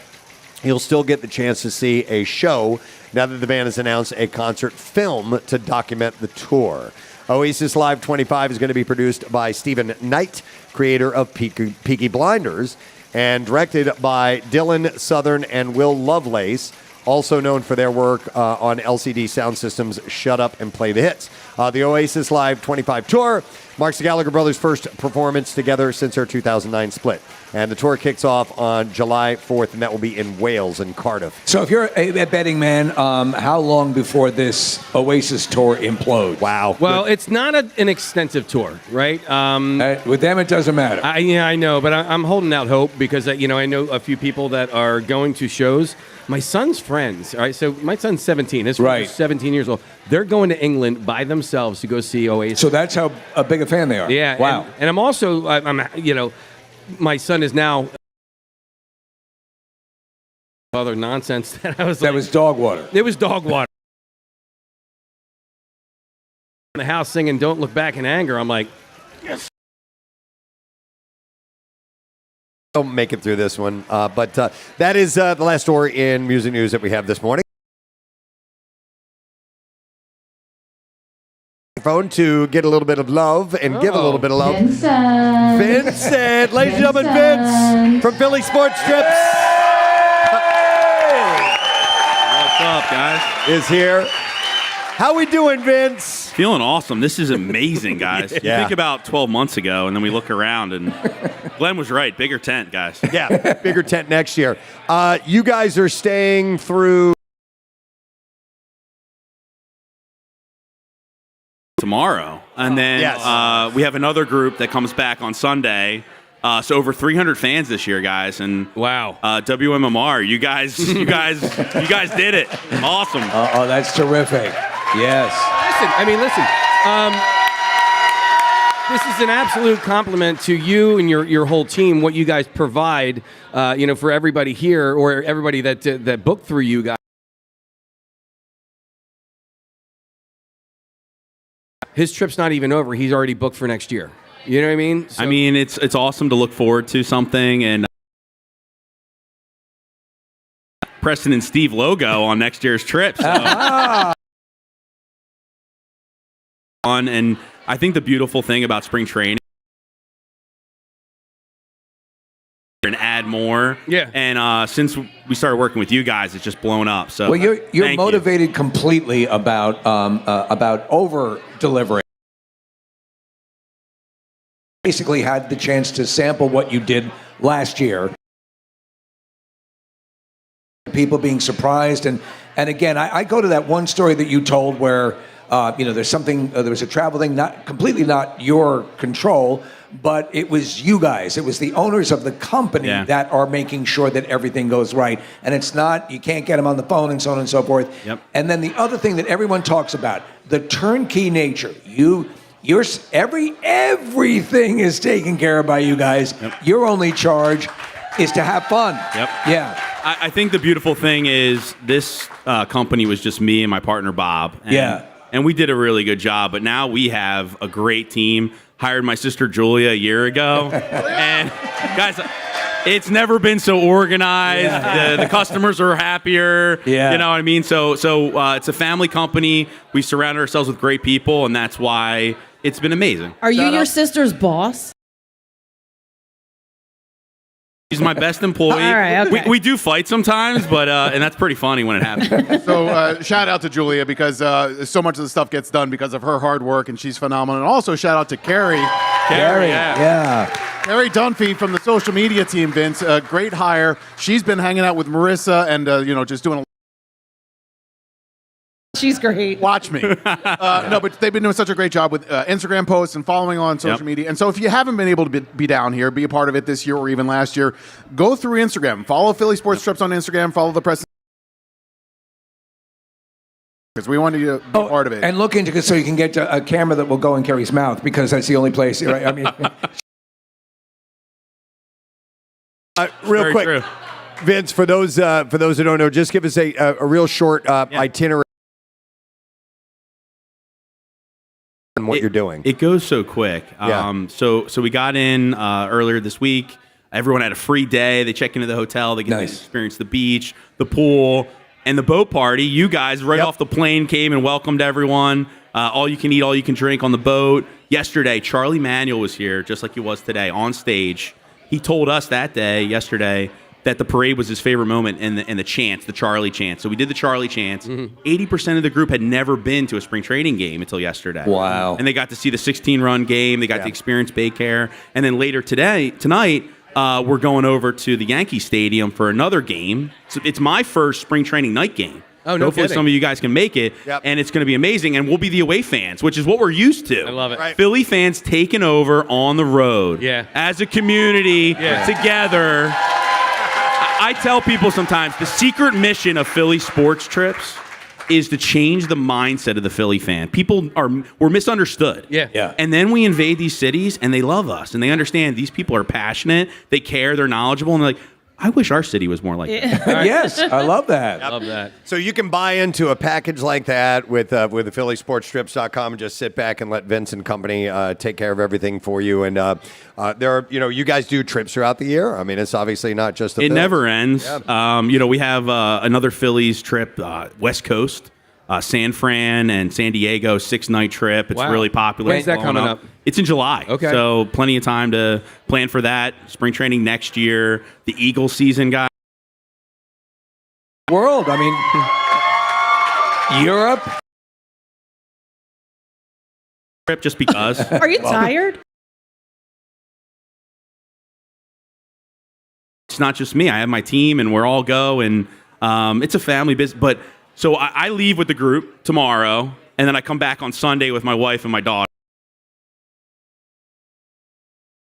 He'll still get the chance to see a show now that the band has announced a concert film to document the tour. Oasis Live 25 is going to be produced by Stephen Knight, creator of Peaky Blinders, and directed by Dylan Southern and Will Lovelace, also known for their work on LCD Sound System's Shut Up and Play the Hits. The Oasis Live 25 tour marks the Gallagher brothers' first performance together since their 2009 split. And the tour kicks off on July 4th, and that will be in Wales and Cardiff. So if you're a betting man, how long before this Oasis tour implodes? Wow. Well, it's not an extensive tour, right? With them, it doesn't matter. I know, but I'm holding out hope because, I know a few people that are going to shows. My son's friends, all right? So my son's 17. His friends are 17 years old. They're going to England by themselves to go see Oasis. So that's how big a fan they are. Yeah. Wow. And I'm also, my son is now other nonsense that I was. That was dog water. It was dog water. In the house singing "Don't Look Back in Anger." I'm like, yes. Don't make it through this one, but that is the last story in music news that we have this morning. Phone to get a little bit of love and give a little bit of love. Vincent, ladies and gentlemen, Vince from Philly Sports Trips. What's up, guys? Is here. How we doing, Vince? Feeling awesome. This is amazing, guys. You think about 12 months ago, and then we look around, and Glenn was right. Bigger tent, guys. Yeah, bigger tent next year. You guys are staying through tomorrow, and then we have another group that comes back on Sunday. So over 300 fans this year, guys, and wow, WMMR, you guys did it. Awesome. Oh, that's terrific. Yes. Listen. This is an absolute compliment to you and your whole team. What you guys provide, for everybody here or everybody that booked through you guys. His trip's not even over. He's already booked for next year. You know what I mean? So, it's awesome to look forward to something, and Preston and Steve logo on next year's trip. So. And I think the beautiful thing about spring training and add more. Yeah. And since we started working with you guys, it's just blown up. So well, you're motivated completely about over delivering. Basically had the chance to sample what you did last year. People being surprised, and again, I go to that one story that you told where there's something, there was a travel thing, completely not your control, but it was you guys, it was the owners of the company that are making sure that everything goes right, and it's not, you can't get them on the phone and so on and so forth. Yep. And then the other thing that everyone talks about, the turnkey nature. Everything is taken care of by you guys. Yep. Your only charge is to have fun. Yep. Yeah. I think the beautiful thing is this company was just me and my partner Bob. And we did a really good job. But now we have a great team. Hired my sister Julia a year ago. And guys, it's never been so organized. The customers are happier. Yeah. You know what I mean? So it's a family company. We surround ourselves with great people, and that's why it's been amazing. Are you your sister's boss? She's my best employee. All right, okay. We do fight sometimes, but and that's pretty funny when it happens. So shout out to Julia because so much of the stuff gets done because of her hard work, and she's phenomenal. And also shout out to Carrie. Yeah. Carrie Dunphy from the social media team, Vince. Great hire. She's been hanging out with Marissa and just doing a She's great. Watch me. No, but they've been doing such a great job with Instagram posts and following on social media. And so if you haven't been able to be down here, be a part of it this year or even last year, go through Instagram. Follow Philly Sports Trips on Instagram. Follow the Preston. Because we wanted you to be part of it. And look into it so you can get a camera that will go in Carrie's mouth because that's the only place. Right? I mean, real Very quick, true. Vince, for those who don't know, just give us a real short itinerary on what you're doing. It goes so quick. Yeah. So we got in earlier this week. Everyone had a free day. They check into the hotel. They get to experience the beach, the pool, and the boat party. You guys, right off the plane, came and welcomed everyone. All you can eat, all you can drink on the boat. Yesterday, Charlie Manuel was here, just like he was today, on stage. He told us that day, yesterday, that the parade was his favorite moment and the chants, the Charlie chants. So we did the Charlie chants. 80% of the group had never been to a spring training game until yesterday. Wow. And they got to see the 16-run game. They got to experience Baycare. And then later tonight, we're going over to the Yankee Stadium for another game. So it's my first spring training night game. Oh, no Hopefully kidding. some of you guys can make it, and it's going to be amazing. And we'll be the away fans, which is what we're used to. I love it. Right. Philly fans taking over on the road. Yeah. As a community, together. I tell people sometimes the secret mission of Philly sports trips is to change the mindset of the Philly fan. We're misunderstood. Yeah. And then we invade these cities, and they love us, and they understand these people are passionate, they care, they're knowledgeable, and they're like, I wish our city was more like that. Yes, I love that. Love that. So you can buy into a package like that with the PhillySportsTrips.com and just sit back and let Vince and company take care of everything for you. And there are, you guys do trips throughout the year. I mean, it's obviously not just the It Phils. never ends. Yeah. We have another Phillies trip, West Coast, San Fran and San Diego, 6-night trip. It's Wow. really popular. When's that Blowing coming up? It's in July. Okay. So plenty of time to plan for that. Spring training next year. The Eagles season, guys. World, I mean, Europe. Trip just because. Are you tired? It's not just me. I have my team, and we're all go, and it's a family business. But so I leave with the group tomorrow, and then I come back on Sunday with my wife and my daughter.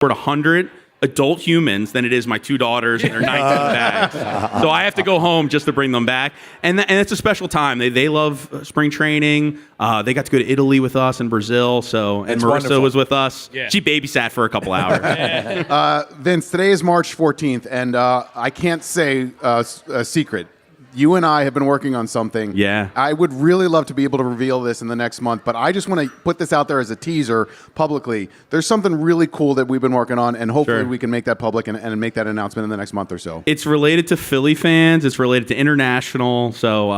We're at 100 adult humans than it is my 2 daughters and their 19 bags. So I have to go home just to bring them back. And it's a special time. They love spring training. They got to go to Italy with us and Brazil. And That's Marissa wonderful. was with us. Yeah. She babysat for a couple hours. Vince, today is March 14th, and I can't say a secret. You and I have been working on something. Yeah. I would really love to be able to reveal this in the next month, but I just want to put this out there as a teaser publicly. There's something really cool that we've been working on, and hopefully Sure. we can make that public and make that announcement in the next month or so. It's related to Philly fans. It's related to international. So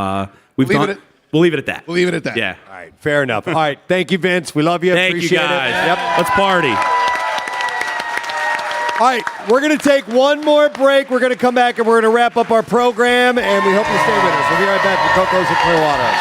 we'll leave it at that. We'll leave it at that. Yeah. All right, fair enough. All right, thank you, Vince. We love you. Thank Appreciate you guys. it. Yep. Let's party. All right, we're going to take one more break. We're going to come back and we're going to wrap up our program, and we hope you stay with us. We'll be right back with Coco's at Clearwater.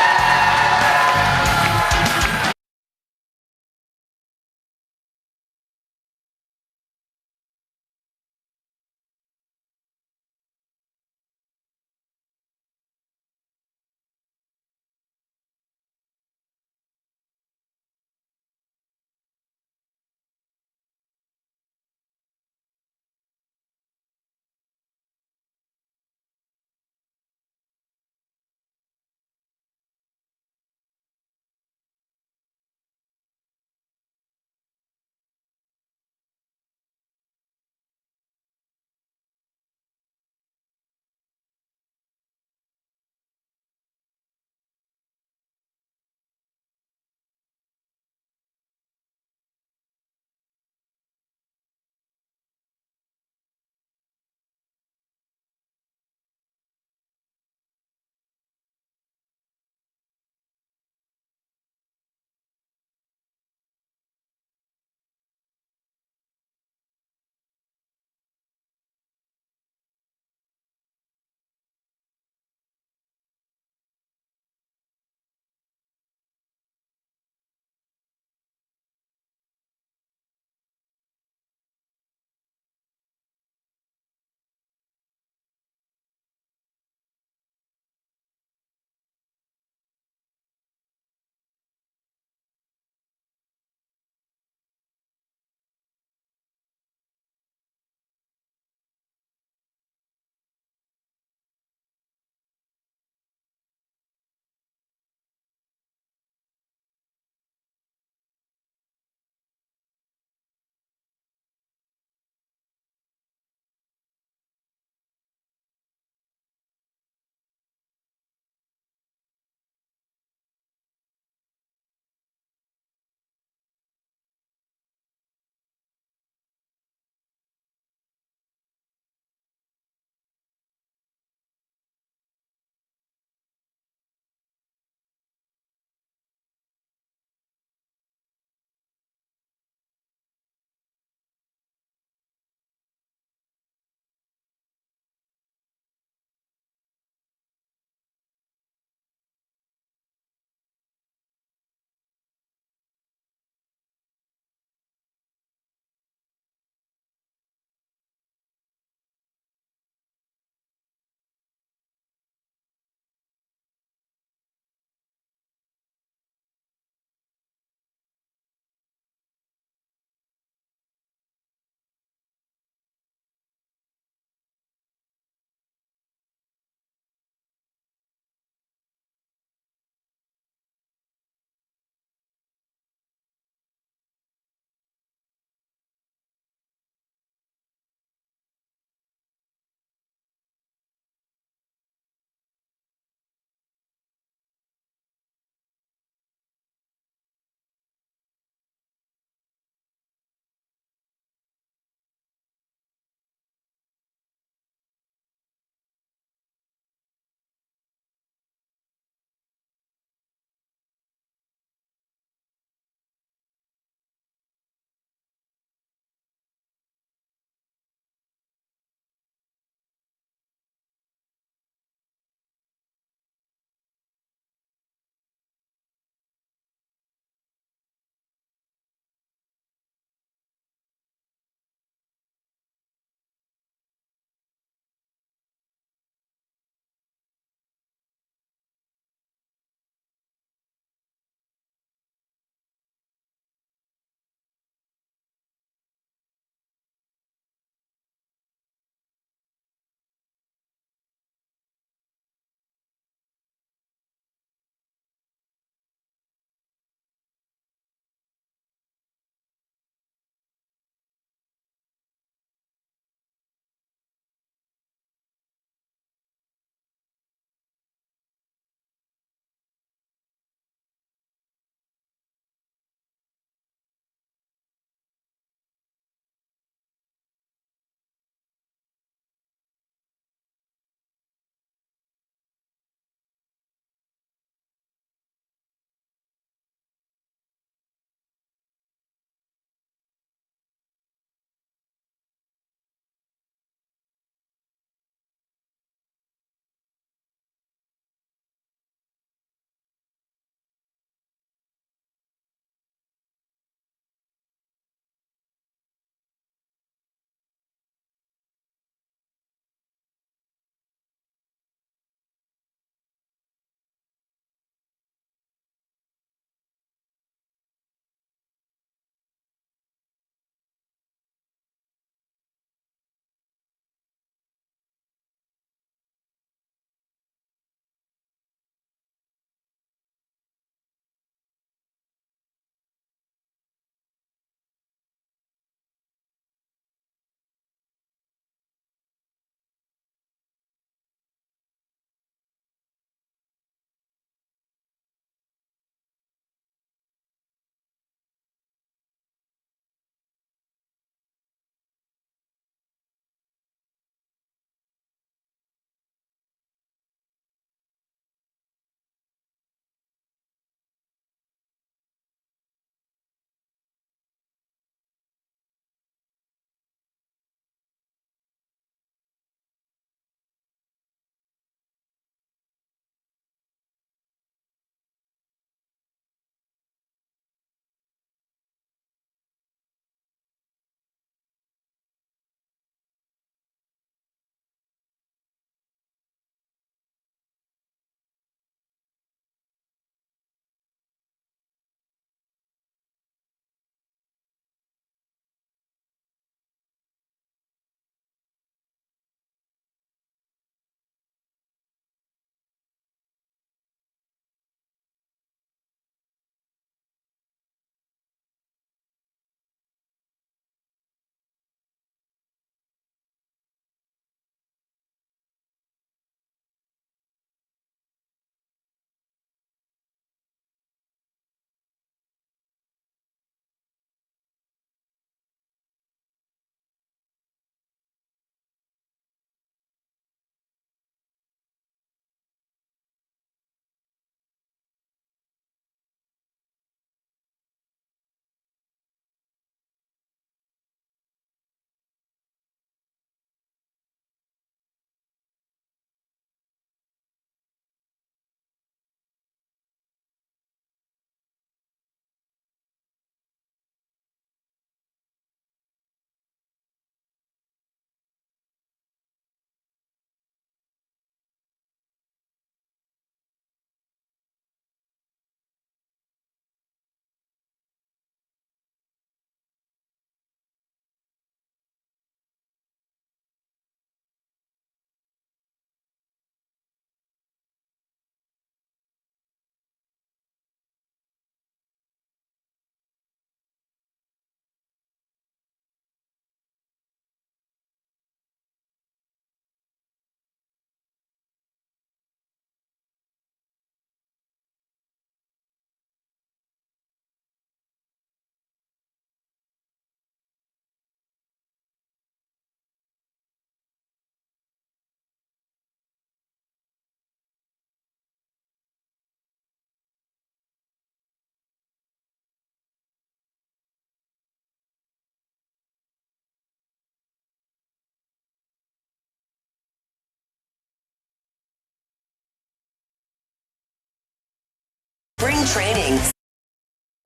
training.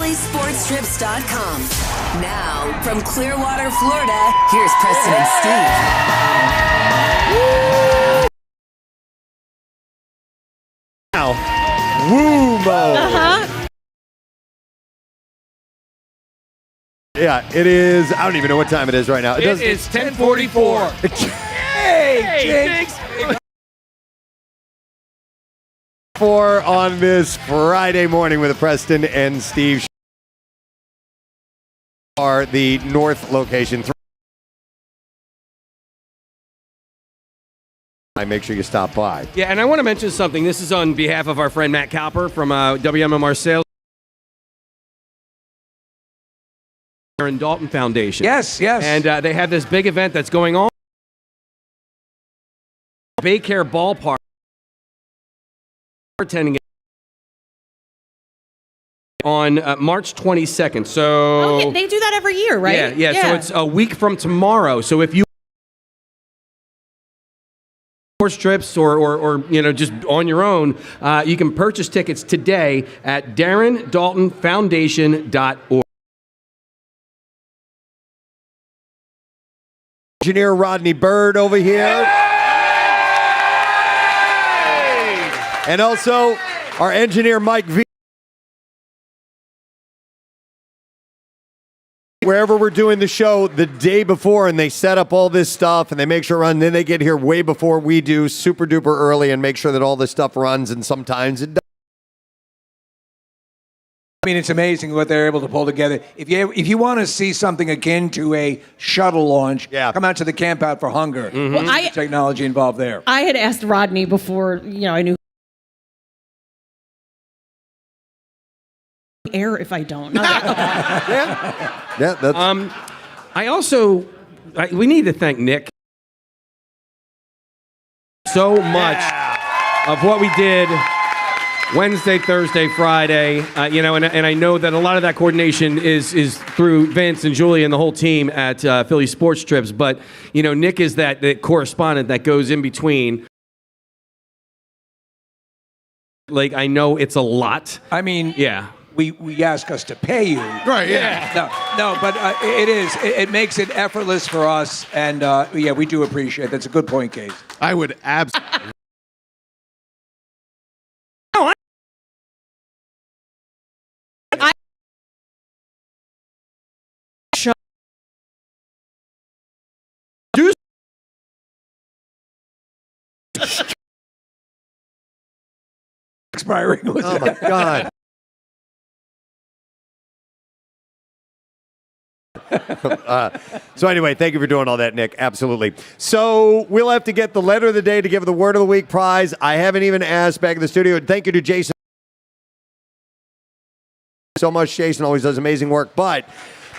PlaySportStrips.com. Now, from Clearwater, Florida, here's Preston and Steve. Now, woo mode. Uh-huh. Yeah, it is. I don't even know what time it is right now. It is 10:44. Hey, Jinx. On this Friday morning with Preston and Steve show. Are the North location. Make sure you stop by. Yeah, and I want to mention something. This is on behalf of our friend Matt Cowper from WMMR Sales and Dalton Foundation. Yes. And they have this big event that's going on. Baycare Ballpark. Attending on March 22nd. So yeah, they do that every year, right? Yeah. So it's a week from tomorrow. So if you trips or just on your own, you can purchase tickets today at DarrenDaltonFoundation.org. Engineer Rodney Bird over here. And also our engineer Mike V. Wherever we're doing the show the day before, and they set up all this stuff and they make sure run, then they get here way before we do, super duper early, and make sure that all this stuff runs, and sometimes it does. I mean, it's amazing what they're able to pull together. If you want to see something akin to a shuttle launch, come out to the Camp Out for Hunger. Well, The technology involved there. I had asked Rodney before, I knew air if I don't. Yeah, that's. We need to thank Nick so much of what we did Wednesday, Thursday, Friday. And I know that a lot of that coordination is through Vince and Julie and the whole team at Philly Sports Trips. But Nick is that correspondent that goes in between. Like, I know it's a lot. I mean, yeah. We ask us to pay you. Right, yeah. No, but it is. It makes it effortless for us. And, we do appreciate it. That's a good point, Case. I would absolutely. Expiring. Oh, my God. So anyway, thank you for doing all that, Nick. Absolutely. So we'll have to get the letter of the day to give the Word of the Week prize. I haven't even asked back in the studio. Thank you to Jason so much. Jason always does amazing work. But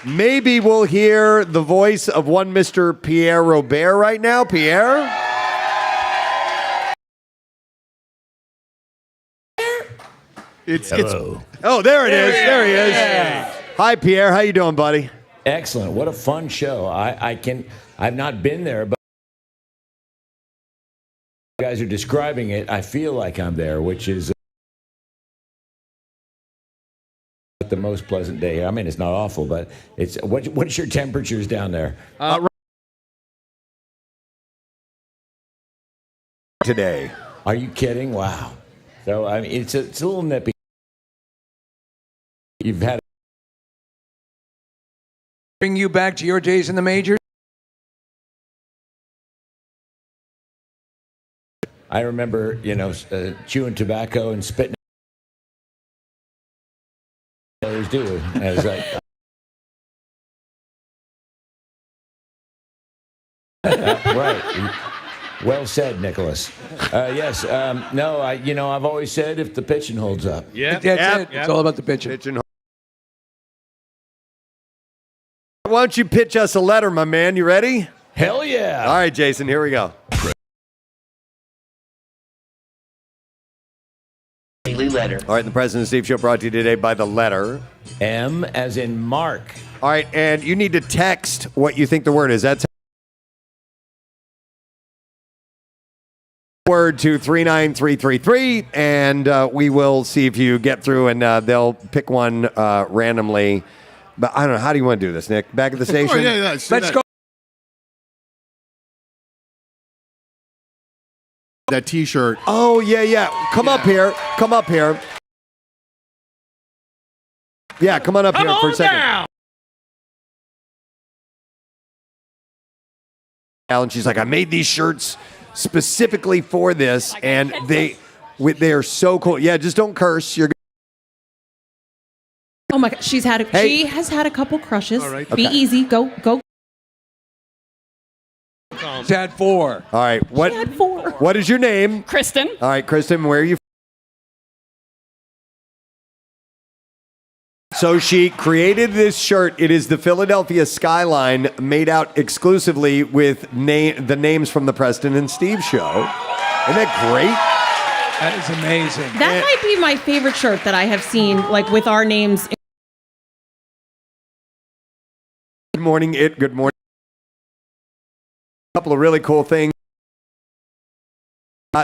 maybe we'll hear the voice of one Mr. Pierre Robert right now. Pierre? Oh, there it is. There he is. Hi, Pierre. How you doing, buddy? Excellent. What a fun show. I've not been there, but you guys are describing it. I feel like I'm there, which is the most pleasant day. I mean, it's not awful, but it's what's your temperatures down there? Today. Are you kidding? Wow. So I mean, it's a little nippy. You've had. Bring you back to your days in the majors? I remember, chewing tobacco and spitting. Others do. As right. Well said, Nicholas. Yes. No. I've always said if the pitching holds up. Yeah. That's it. It's all about the pitching. Why don't you pitch us a letter, my man? You ready? Hell yeah. All right, Jason, here we go. Daily letter. All right, the President and Steve Show brought to you today by The Letter. M as in Mark. All right, and you need to text what you think the word is. That's word word to 39333, and we will see if you get through, and they'll pick one randomly. But I don't know. How do you want to do this, Nick? Back at the station? Oh, yeah, let's go. That T-shirt. Oh, yeah. Come up here. Yeah, come on up here for a second. Down. And she's like, I made these shirts specifically for this, and they are so cool. Yeah, just don't curse. You're. Oh my God, she has had a couple crushes. All right. Be Okay. easy. Go. She's had 4. All right. What? She had 4. What is your name? Kristen. All right, Kristen. Where are you? So she created this shirt. It is the Philadelphia skyline made out exclusively with the names from the Preston and Steve show. Isn't that great? That is amazing. That might be my favorite shirt that I have seen, like with our names. Good morning. Good morning. A couple of really cool things.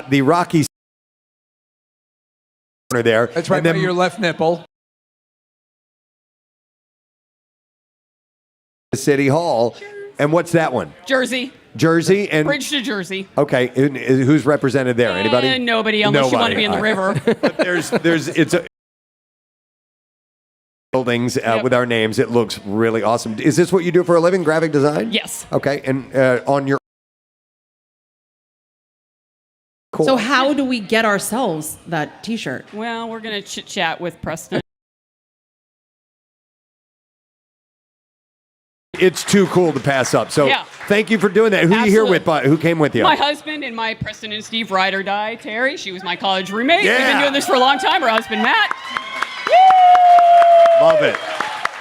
The Rockies there. That's right by your left nipple. City Hall. And what's that one? Jersey. Jersey and Bridge to Jersey. Okay, who's represented there? Anybody? Nobody, unless you want to be in the river. But it's buildings with our names. It looks really awesome. Is this what you do for a living? Graphic design? Yes. Okay, and on your. Cool. So how do we get ourselves that T-shirt? Well, we're going to chit chat with Preston. It's too cool to pass up. So Yeah. thank you for doing that. Who are you here with? Who came with you? My husband and my Preston and Steve ride or die, Terry. She was my college roommate. Yeah. We've been doing this for a long time. Her husband, Matt. Love it.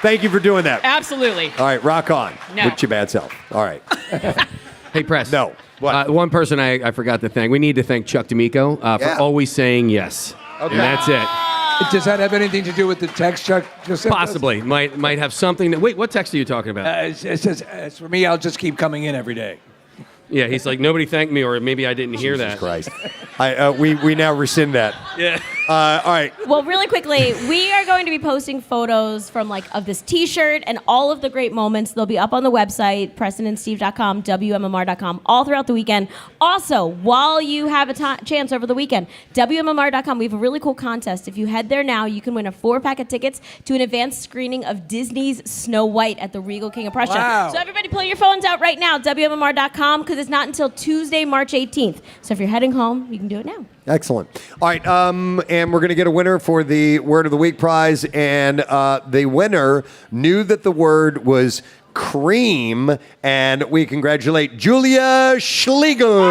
Thank you for doing that. Absolutely. All right, rock on No. with your bad self. All right. Hey, Press. No. What? One person I forgot to thank. We need to thank Chuck D'Amico Yeah. for always saying yes. Okay. And that's it. Does that have anything to do with the text, Chuck? Just sent us? Possibly. Might have something. Wait, what text are you talking about? It says, as for me, I'll just keep coming in every day. Yeah, he's like, nobody thanked me, or maybe I didn't hear that. Christ. We now rescind that. Yeah. All right. Well, really quickly, we are going to be posting photos from of this T-shirt and all of the great moments. They'll be up on the website, PrestonandSteve.com, WMMR.com, all throughout the weekend. Also, while you have a chance over the weekend, WMMR.com, we have a really cool contest. If you head there now, you can win a 4-pack of tickets to an advanced screening of Disney's Snow White at the Regal King of Prussia. Wow. So everybody pull your phones out right now, WMMR.com, because it's not until Tuesday, March 18th. So if you're heading home, you can do it now. Excellent. All right, and we're going to get a winner for the Word of the Week prize, and the winner knew that the word was cream, and we congratulate Julia Schlegel.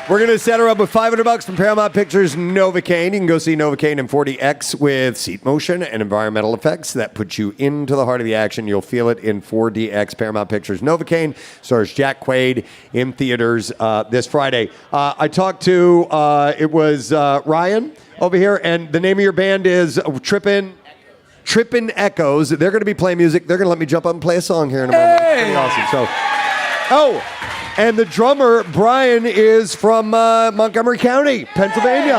We're going to set her up with $500 from Paramount Pictures Novocaine. You can go see Novocaine in 40X with seat motion and environmental effects that put you into the heart of the action. You'll feel it in 4DX. Paramount Pictures Novocaine stars Jack Quaid in theaters this Friday. I talked to, it was Ryan over here, and the name of your band is Trippin' Echoes. They're going to be playing music. They're going to let me jump up and play a song here in a moment. It's pretty awesome. So, and the drummer, Brian, is from Montgomery County, Pennsylvania.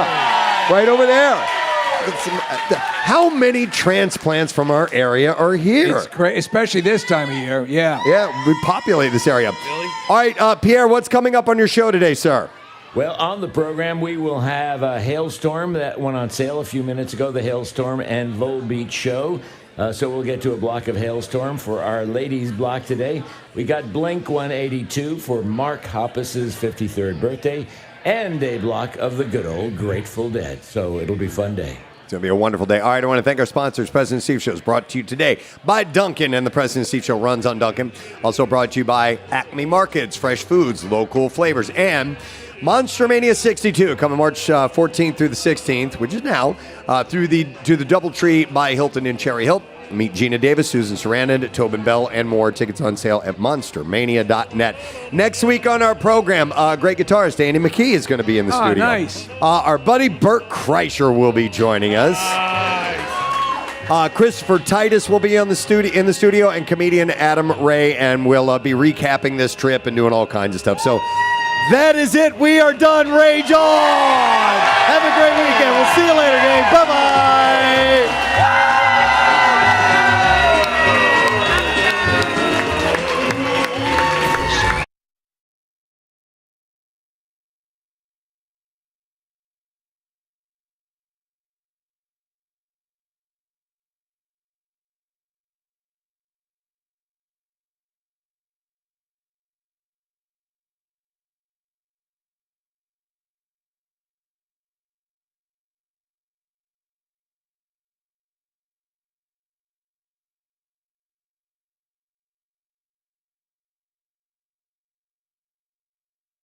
Right over there. How many transplants from our area are here? It's great, especially this time of year. Yeah. Yeah, we populate this area. Really? All right, Pierre, what's coming up on your show today, sir? Well, on the program, we will have a Hailstorm that went on sale a few minutes ago, the Hailstorm and Volbeat Show. So we'll get to a block of Hailstorm for our ladies block today. We got Blink 182 for Mark Hoppus's 53rd birthday and a block of the good old Grateful Dead. So it'll be a fun day. It's going to be a wonderful day. All right, I want to thank our sponsors. President Steve Show is brought to you today by Dunkin', and the President Steve Show runs on Dunkin'. Also brought to you by Acme Markets, fresh foods, local flavors, and Monster Mania 62 coming March 14th through the 16th, which is now, to the DoubleTree by Hilton in Cherry Hill. Meet Gina Davis, Susan Sarandon, Tobin Bell, and more. Tickets on sale at monstermania.net. Next week on our program, great guitarist Andy McKee is going to be in the studio. Nice. Our buddy Bert Kreischer will be joining us. Christopher Titus will be in the studio, and comedian Adam Ray, and we'll be recapping this trip and doing all kinds of stuff. So That is it. We are done. Rage on. Have a great weekend. We'll see you later, gang. Bye-bye.